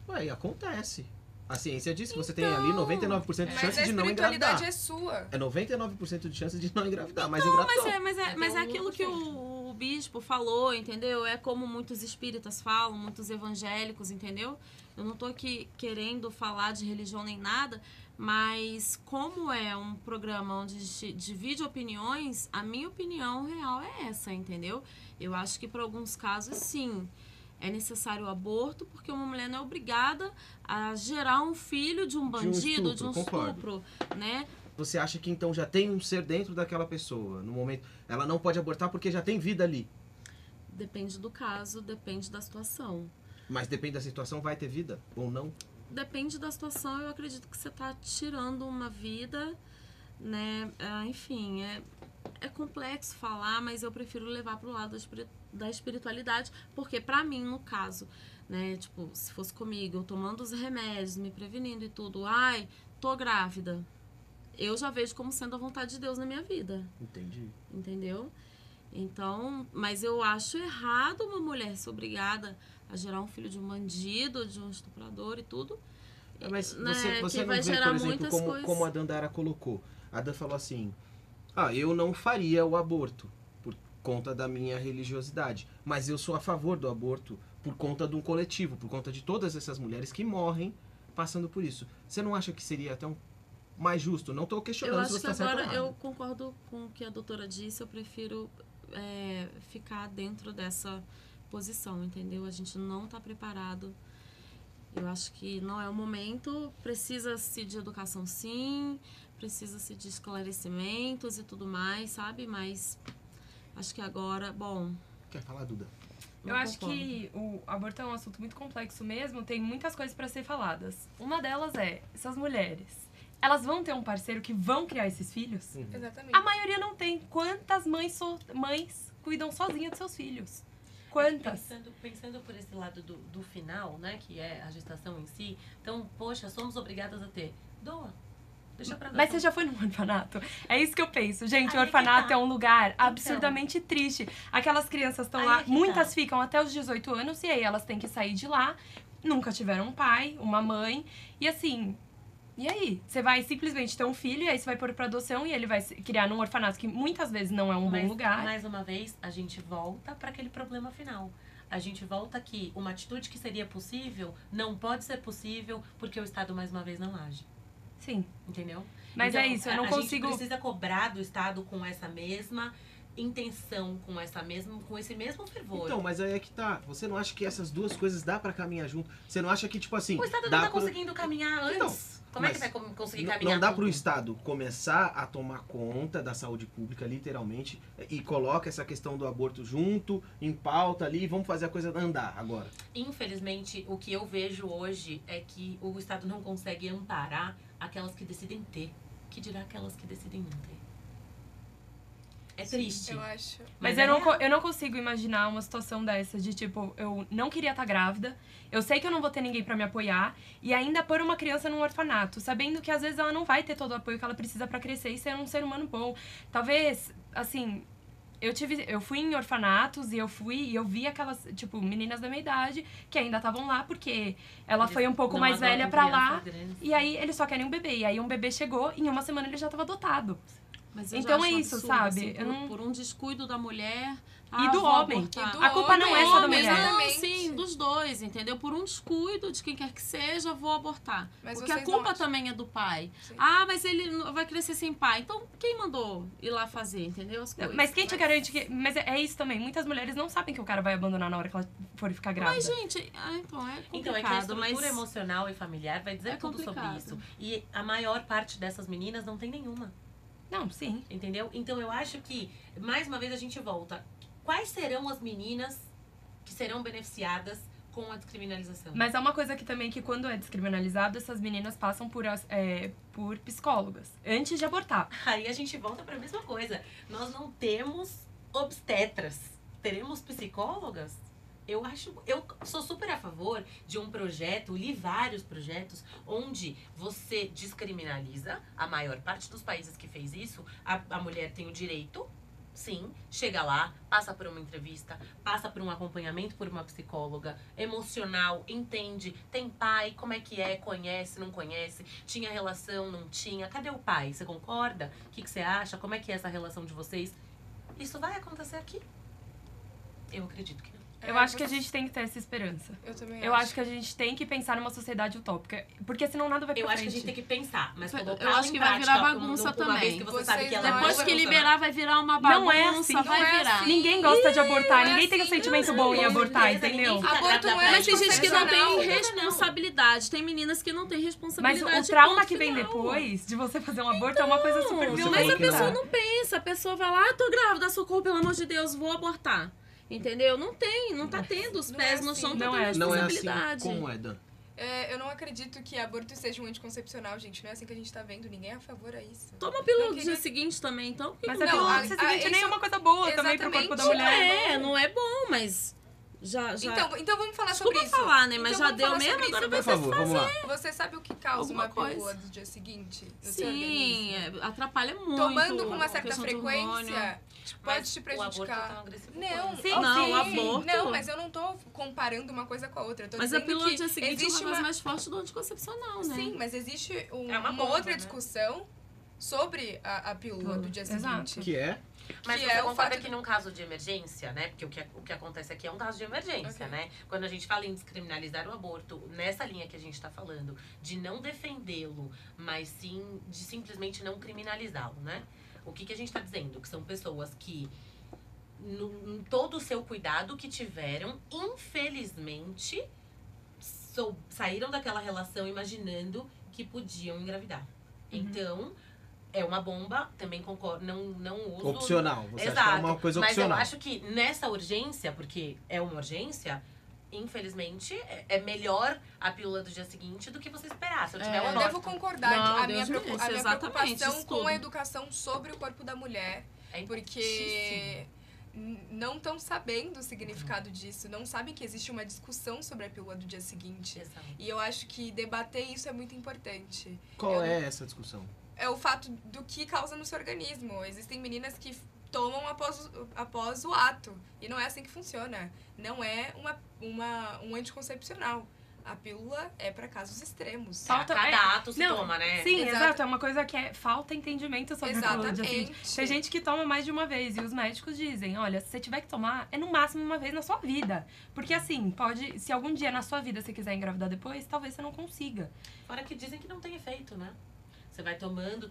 Ué, acontece. A ciência diz que você tem ali 99% de chance de não engravidar. Mas a espiritualidade é sua. É 99% de chance de não engravidar, mas não, engravidou. Mas é aquilo que o bispo falou, entendeu? É como muitos espíritas falam, muitos evangélicos, entendeu? Eu não tô aqui querendo falar de religião nem nada, mas como é um programa onde divide opiniões, a minha opinião real é essa, entendeu? Eu acho que para alguns casos, sim, é necessário o aborto, porque uma mulher não é obrigada a gerar um filho de um bandido, de um estupro, né? Você acha que então já tem um ser dentro daquela pessoa, no momento... Ela não pode abortar porque já tem vida ali. Depende do caso, depende da situação. Mas depende da situação, vai ter vida ou não? Depende da situação, eu acredito que você está tirando uma vida, né? Enfim, é complexo falar, mas eu prefiro levar para o lado da espiritualidade, porque para mim, no caso, né, tipo, se fosse comigo, eu tomando os remédios, me prevenindo e tudo, ai, tô grávida. eu já vejo como sendo a vontade de Deus na minha vida. Entendi. Entendeu? Então, mas eu acho errado uma mulher ser obrigada a gerar um filho de um bandido, de um estuprador e tudo. Mas né, você que não vai vê, gerar por exemplo, muitas como, coisas. como a Dandara colocou. A Dan falou assim, eu não faria o aborto por conta da minha religiosidade, mas eu sou a favor do aborto por conta de um coletivo, por conta de todas essas mulheres que morrem passando por isso. Você não acha que seria até mais justo? Não estou questionando Eu se acho você que está certo ou agora errado. eu concordo com o que a doutora disse, eu prefiro ficar dentro dessa posição, entendeu? A gente não está preparado. Eu acho que não é o momento, precisa-se de educação sim, precisa-se de esclarecimentos e tudo mais, sabe? Mas acho que agora, bom... Quer falar, Duda? Eu acho que o aborto é um assunto muito complexo mesmo, tem muitas coisas para ser faladas. Uma delas é, essas mulheres, elas vão ter um parceiro que vão criar esses filhos? Exatamente. A maioria não tem. Quantas mães cuidam sozinhas de seus filhos? Quantas? Pensando por esse lado do final, né, que é a gestação em si, então, poxa, somos obrigadas a ter. Doa. Deixa pra Mas você já foi num orfanato? É isso que eu penso. Gente, o Aí orfanato que tá. é um lugar absurdamente triste. Aquelas crianças estão lá, que muitas tá. ficam até os 18 anos, e aí elas têm que sair de lá, nunca tiveram um pai, uma mãe, e assim... E aí? Você vai simplesmente ter um filho, e aí você vai pôr pra adoção, e ele vai se criar num orfanato que muitas vezes não é um bom lugar. Mais uma vez, a gente volta para aquele problema final. A gente volta que uma atitude que seria possível não pode ser possível porque o Estado, mais uma vez, não age. Sim. Entendeu? Mas então, é isso, eu não consigo... A gente precisa cobrar do Estado com essa mesma intenção, com esse mesmo fervor. Então, mas aí é que tá. Você não acha que essas duas coisas dá pra caminhar junto? Você não acha que, tipo assim... O Estado não tá conseguindo caminhar antes. Como é que vai conseguir caminhar? Não dá tudo? pro Estado começar a tomar conta da saúde pública, literalmente, e coloca essa questão do aborto junto, em pauta ali, e vamos fazer a coisa andar agora. Infelizmente, o que eu vejo hoje é que o Estado não consegue amparar aquelas que decidem ter, que dirá aquelas que decidem não ter. É triste. Eu acho. Mas eu não consigo imaginar uma situação dessa de, tipo, eu não queria estar grávida, eu sei que eu não vou ter ninguém pra me apoiar, e ainda pôr uma criança num orfanato, sabendo que às vezes ela não vai ter todo o apoio que ela precisa pra crescer e ser um ser humano bom. Talvez, assim, eu fui em orfanatos e eu vi aquelas, tipo, meninas da minha idade que ainda estavam lá porque ela foi um pouco mais velha pra lá, e aí eles só querem um bebê. E aí um bebê chegou e em uma semana ele já tava adotado. Mas eu Então já é acho isso, absurdo, sabe? assim, Eu não... por um descuido da mulher E do vou homem. abortar. A culpa não é só da mulher. Não, sim, dos dois, entendeu? Por um descuido de quem quer que seja, vou abortar. Mas porque a vocês culpa não acham? também é do pai. Sim. Mas ele vai crescer sem pai. Então, quem mandou ir lá fazer, entendeu? As coisas. Mas quem te garante que... Mas é isso também. Muitas mulheres não sabem que o cara vai abandonar na hora que ela for ficar grávida. Mas, gente, então é complicado. Então, é que a estrutura emocional e familiar vai dizer É tudo sobre complicado. isso. E a maior parte dessas meninas não tem nenhuma. Não, sim. Entendeu? Então, eu acho que, mais uma vez, a gente volta. Quais serão as meninas que serão beneficiadas com a descriminalização? Mas é uma coisa que também, que quando é descriminalizado, essas meninas passam por psicólogas, antes de abortar. Aí a gente volta para a mesma coisa. Nós não temos obstetras. Teremos psicólogas? Eu sou super a favor de um projeto, li vários projetos, onde você descriminaliza, a maior parte dos países que fez isso, a mulher tem o direito, sim, chega lá, passa por uma entrevista, passa por um acompanhamento por uma psicóloga, emocional, entende, tem pai, como é que é, conhece, não conhece, tinha relação, não tinha, cadê o pai? Você concorda? O que você acha? Como é que é essa relação de vocês? Isso vai acontecer aqui? Eu acredito que não. Eu acho que a gente tem que ter essa esperança. Eu também Eu acho que a gente tem que pensar numa sociedade utópica. Porque senão nada vai pra Eu frente. acho que a gente tem que pensar, mas colocar Eu acho que vai virar bagunça uma também. vez que você sabe que ela Depois que liberar, vai virar uma bagunça. Não é assim. Vai virar. Assim. Ninguém gosta de abortar. Não é Ninguém tem um assim. sentimento bom em abortar, entendeu? Aborto não é Mas tem gente que não tem anticoncepcional. responsabilidade. Tem meninas que não têm Mas responsabilidade. o trauma ponto que vem final. depois de você fazer um aborto é uma coisa super violenta. Mas a pessoa não pensa. A pessoa vai lá, tô grávida, socorro, pelo amor de Deus, vou abortar. Entendeu? Não tá tendo os pés no chão pra ter Não é responsabilidade. assim como é, Dan. Eu não acredito que aborto seja um anticoncepcional, gente. Não é assim que a gente tá vendo. Ninguém é a favor a isso. Toma pílula no dia seguinte também, então. Mas a pílula no dia seguinte nem é uma coisa boa também pro corpo da mulher. Não é bom, mas Então vamos falar sobre isso. Desculpa falar, né? Mas então já deu mesmo, agora vai ter que fazer. Você sabe o que causa Alguma uma pílula coisa. do dia seguinte? Sim, atrapalha muito. Tomando com uma certa questão de frequência, hormônio. pode te prejudicar. Não, Sim, o aborto. Não, mas eu não tô comparando uma coisa com a outra. Eu tô Mas a dizendo pílula do que dia seguinte é existe uma coisa mais forte do anticoncepcional, né? Sim, mas existe uma uma bomba, outra né? discussão sobre a pílula do dia seguinte. Que é? Mas Que você é o concorda fato que num caso de emergência, né? Porque o que acontece aqui é um caso de emergência, né? Quando a gente fala em descriminalizar o aborto, nessa linha que a gente tá falando, de não defendê-lo, mas sim de simplesmente não criminalizá-lo, né? O que a gente tá dizendo? Que são pessoas que, em todo o seu cuidado que tiveram, infelizmente, saíram daquela relação imaginando que podiam engravidar. Então, é uma bomba, também concordo, não uso... Opcional, você Exato, acha que é uma coisa opcional. Mas eu acho que nessa urgência, porque é uma urgência, infelizmente, é melhor a pílula do dia seguinte do que você esperar. Se eu tiver Eu devo concordar. Não, a minha Deus me livre, a minha exatamente, preocupação isso com tudo. a educação sobre o corpo da mulher, porque não estão sabendo o significado disso, não sabem que existe uma discussão sobre a pílula do dia seguinte. Exato. E eu acho que debater isso é muito importante. Qual é essa discussão? É o fato do que causa no seu organismo. Existem meninas que tomam após o ato. E não é assim que funciona. Não é um anticoncepcional. A pílula é para casos extremos. Cada ato se toma, né? Sim, exato. É uma coisa que falta entendimento sobre a pílula do dia Exatamente. seguinte. Tem gente que toma mais de uma vez e os médicos dizem, olha, se você tiver que tomar, é no máximo uma vez na sua vida. Porque assim, se algum dia na sua vida você quiser engravidar depois, talvez você não consiga. Fora que dizem que não tem efeito, né? Você vai tomando.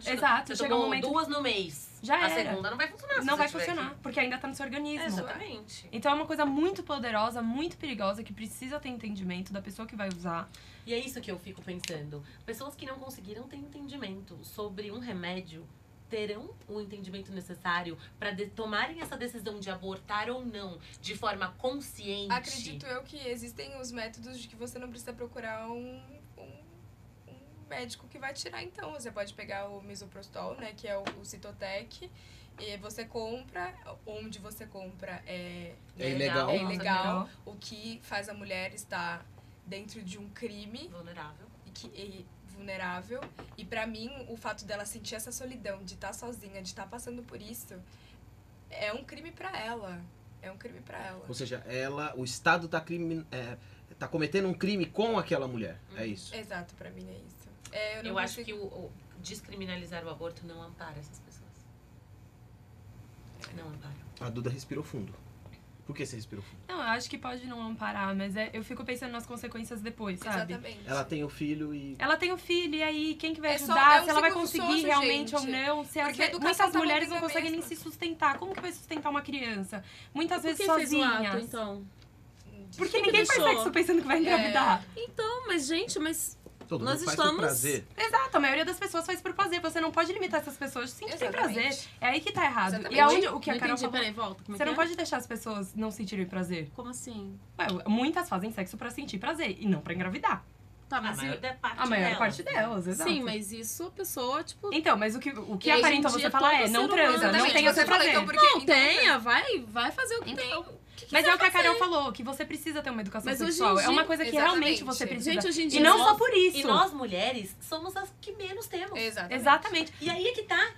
Exato, Você chega tomou um momento... 2 no mês. Já a era. segunda não vai funcionar. Não vai funcionar, porque ainda tá no seu organismo. Exatamente. Então é uma coisa muito poderosa, muito perigosa, que precisa ter entendimento da pessoa que vai usar. E é isso que eu fico pensando. Pessoas que não conseguiram ter entendimento sobre um remédio terão o entendimento necessário para tomarem essa decisão de abortar ou não de forma consciente. Acredito eu que existem os métodos de que você não precisa procurar um médico que vai tirar, então. Você pode pegar o misoprostol, né, que é o Citotec, e você compra, onde você compra é ilegal. É ilegal, o que faz a mulher estar dentro de um crime vulnerável. E pra mim, o fato dela sentir essa solidão, de estar sozinha, de estar passando por isso, é um crime pra ela. É um crime pra ela. Ou seja, o Estado tá cometendo um crime com aquela mulher. É isso. Exato, pra mim é isso. Eu acho que o descriminalizar o aborto não ampara essas pessoas. Não ampara. A Duda respirou fundo. Por que você respirou fundo? Não, eu acho que pode não amparar, mas eu fico pensando nas consequências depois, sabe? Exatamente. Ela tem o filho e... Ela tem o filho, e aí quem que vai É só- ajudar? é um se ela vai ciclo conseguir vicioso, realmente gente. ou não? Se Porque a educação muitas tá mulheres não envolvida conseguem nem mesmo. se sustentar. Como que vai sustentar uma criança? Muitas vezes Por que fez o sozinhas. ato, então? Porque Quem ninguém faz deixou? sexo pensando que vai engravidar. Então, mas gente, Todo nós mundo faz por estamos... prazer. Exato, a maioria das pessoas faz por prazer. Você não pode limitar essas pessoas de sentirem Exatamente. prazer. É aí que tá errado. Exatamente. E aonde o que a Não Carol entendi, falou... peraí, volta. Como é Você que não é? pode deixar as pessoas não sentirem prazer. Como assim? Ué, muitas fazem sexo pra sentir prazer e não pra engravidar. Tá, mas a maior parte delas, exato. Sim, mas isso a pessoa, tipo... Então, mas o que E hoje aparenta em você dia falar todo é, não ser transa, humano- não tenha seu prazer. Não, tenha, vai fazer o que tem. Mas é o que a Carol falou, que você precisa ter uma educação Mas hoje em sexual. É dia- uma coisa que realmente você precisa. Gente, hoje em dia e não nós- só por isso. E nós, mulheres, somos as que menos temos. Exatamente. E aí é que tá.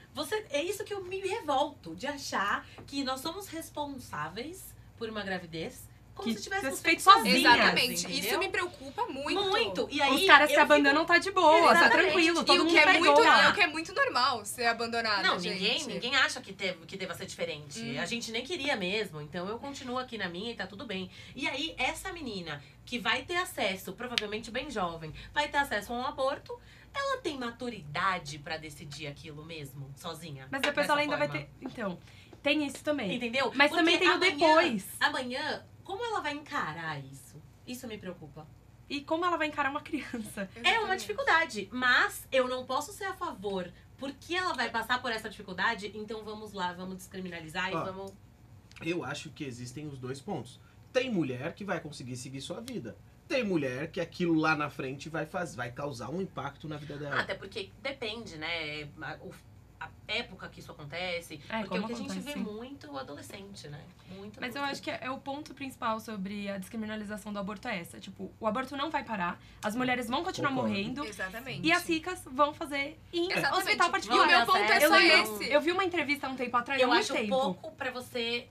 É isso que eu me revolto, de achar que nós somos responsáveis por uma gravidez como Que se tivéssemos feito feito sozinhas, Exatamente. entendeu? Isso me preocupa muito. Muito. E aí, os caras se eu abandonam, tá de boa, tá Exatamente. tranquilo, todo E o mundo que é pegou. muito, o que é muito normal ser abandonada, Não, gente. ninguém acha que deva ser diferente. A gente nem queria mesmo. Então eu continuo aqui na minha e tá tudo bem. E aí, essa menina que vai ter acesso, provavelmente bem jovem, vai ter acesso a um aborto, ela tem maturidade pra decidir aquilo mesmo, sozinha. Mas depois dessa ela ainda vai forma? ter... Então, tem isso também. Entendeu? Mas Porque também tem o depois. Amanhã, como ela vai encarar isso? Isso me preocupa. E como ela vai encarar uma criança? É uma dificuldade, mas eu não posso ser a favor. Porque ela vai passar por essa dificuldade, então vamos lá, vamos descriminalizar e vamos... Eu acho que existem os dois pontos. Tem mulher que vai conseguir seguir sua vida. Tem mulher que aquilo lá na frente vai causar um impacto na vida dela. Até porque depende, né? a época que isso acontece. É, porque o que a acontece, gente vê sim. muito adolescente, né? Muito Mas eu acho que é o ponto principal sobre a descriminalização do aborto é essa. Tipo, o aborto não vai parar, as mulheres vão continuar morrendo. Exatamente. E as ricas vão fazer em Exatamente. hospital particular. E o meu ponto é só esse. Eu vi uma entrevista há um tempo atrás, Eu há muito acho tempo. pouco pra você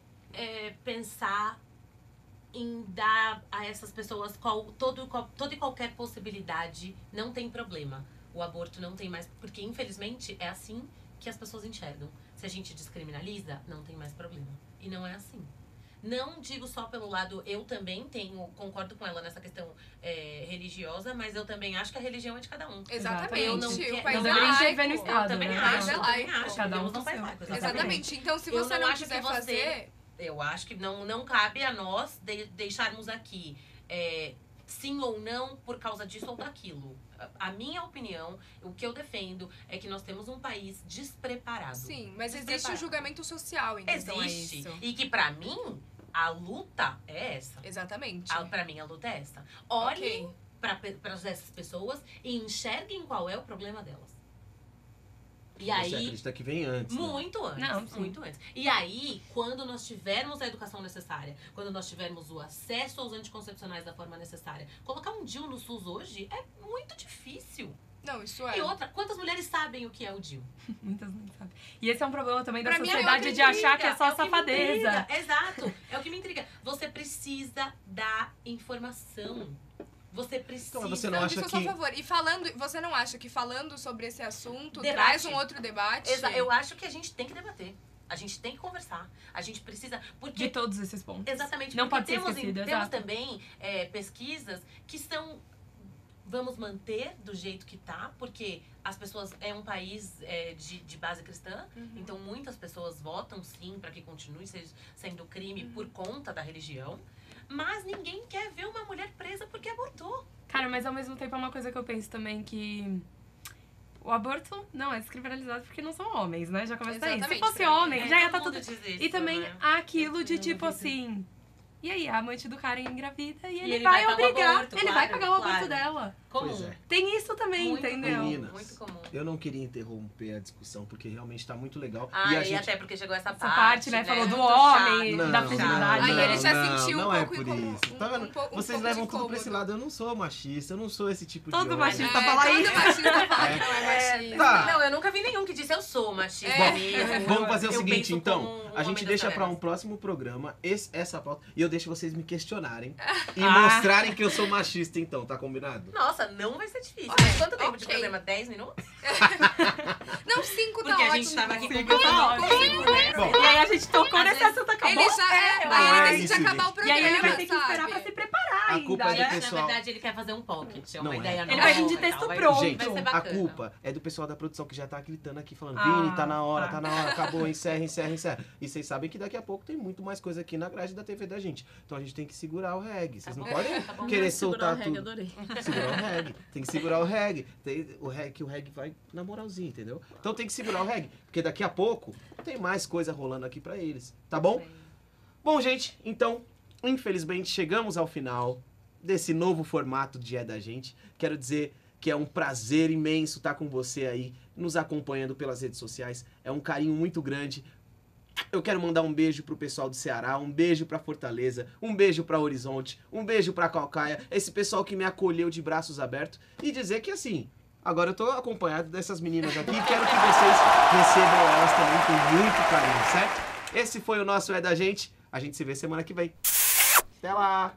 pensar em dar a essas pessoas toda e qualquer possibilidade. Não tem problema. O aborto não tem mais... Porque, infelizmente, é assim que as pessoas enxergam. Se a gente descriminaliza, não tem mais problema. E não é assim. Não digo só pelo lado... Eu também concordo com ela nessa questão religiosa, mas eu também acho que a religião é de cada um. Exatamente. Eu não O país não é deveria laico. intervir no Estado, Eu também né? acho. Eu também acho. Cada um Deus não com faz seu. laico. Exatamente. Então, se Eu você não acho quiser que você- fazer... Eu acho que não cabe a nós deixarmos aqui sim ou não por causa disso ou daquilo. A minha opinião, o que eu defendo, é que nós temos um país despreparado. Sim, mas existe o julgamento social em questão a Existe. isso. E que pra mim, a luta é essa. Exatamente. Pra mim, a luta é essa. Olhem pra essas pessoas e enxerguem qual é o problema delas. E Você aí, acredita que vem antes, né? muito antes. Não, sim. Muito antes. E aí, quando nós tivermos a educação necessária, quando nós tivermos o acesso aos anticoncepcionais da forma necessária, colocar um DIU no SUS hoje é muito difícil. Não, isso é. E outra, quantas mulheres sabem o que é o DIU? Muitas não sabem. E esse é um problema também da Pra mim, é sociedade outra de achar intriga, que é só o que me safadeza. intriga. Exato. É o que me intriga. Você precisa da informação. Você precisa. Então, você não acha Isso eu sou a que... favor. E falando, você não acha que falando sobre esse assunto Debate. traz um outro debate? Eu acho que a gente tem que debater. A gente tem que conversar. A gente precisa... Porque, De todos esses pontos. exatamente. Não porque pode ser esquecido, temos exato. também pesquisas que são... Vamos manter do jeito que tá, porque as pessoas... É um país de base cristã, então muitas pessoas votam sim para que continue sendo crime por conta da religião. Mas ninguém quer ver uma mulher presa porque abortou. Cara, mas ao mesmo tempo é uma coisa que eu penso também que... O aborto não é descriminalizado porque não são homens, né? Já começa daí. Se Exatamente. fosse homem, já ia estar todo tudo... mundo diz isso, E também né? há aquilo de tipo assim... E aí, a amante do cara engravida e ele, ele vai vai pagar o obrigar... aborto, ele vai claro, pagar o aborto claro. dela. Pois é. Tem isso também, Muito entendeu? Meninas, Muito comum. eu não queria interromper a discussão, porque realmente tá muito legal. Ah, e a e gente... até porque chegou essa parte, né? Falou do Muito homem, chato. da fragilidade. Aí ele já sentiu não um é pouco por incômodo, isso. Tá vendo? Vocês levam tudo pra esse lado. Eu não sou machista, eu não sou esse tipo de Todo homem. machista fala isso. Todo machista fala que não é machista. Tá. Não, eu nunca vi nenhum que disse eu sou machista. mesmo. Vamos fazer o Eu seguinte, penso então. como A gente homem deixa das pra um tavernas. próximo programa essa pauta e eu deixo vocês me questionarem e Ah. mostrarem que eu sou machista, então. Tá combinado? Nossa, não vai ser difícil. Mas quanto tempo de programa? 10 minutos? Não, 5 tá Porque a ótimo. gente tava aqui Cinco conversando. tá ótimo, né? Bom. E aí a gente tocou nesse assunto, acabou. Ele já eu aí acho. ele decide isso, acabar o gente. E programa, aí ele vai ter que sabe? esperar pra se preparar A ainda, culpa é do né? pessoal. Na verdade, ele quer fazer um pocket. É uma Não é. ideia Ele nova. vai vir de legal, texto vai- pronto. Gente, vai ser a bacana. culpa é do pessoal da produção que já tá gritando aqui, falando: Ah, Vini, tá na hora, tá. tá na hora, acabou, encerra, encerra, encerra. E vocês sabem que daqui a pouco tem muito mais coisa aqui na grade da TV da gente. Então a gente tem que segurar o reggae. Vocês não podem Tá bom. querer Segurar o soltar reggae, tudo. adorei. Segurar o reggae. Tem que segurar o reggae. Que o reggae vai na moralzinha, entendeu? Então tem que segurar o reggae. Porque daqui a pouco tem mais coisa rolando aqui pra eles. Tá bom? Bom, gente, então, infelizmente, chegamos ao final desse novo formato de É da Gente. Quero dizer que é um prazer imenso estar com você aí, nos acompanhando pelas redes sociais. É um carinho muito grande. Eu quero mandar um beijo pro pessoal do Ceará, um beijo pra Fortaleza, um beijo pra Horizonte, um beijo pra Calcaia, esse pessoal que me acolheu de braços abertos, e dizer que assim, agora eu tô acompanhado dessas meninas aqui e quero que vocês recebam elas também com muito carinho, certo? Esse foi o nosso É da Gente. A gente se vê semana que vem. Até lá!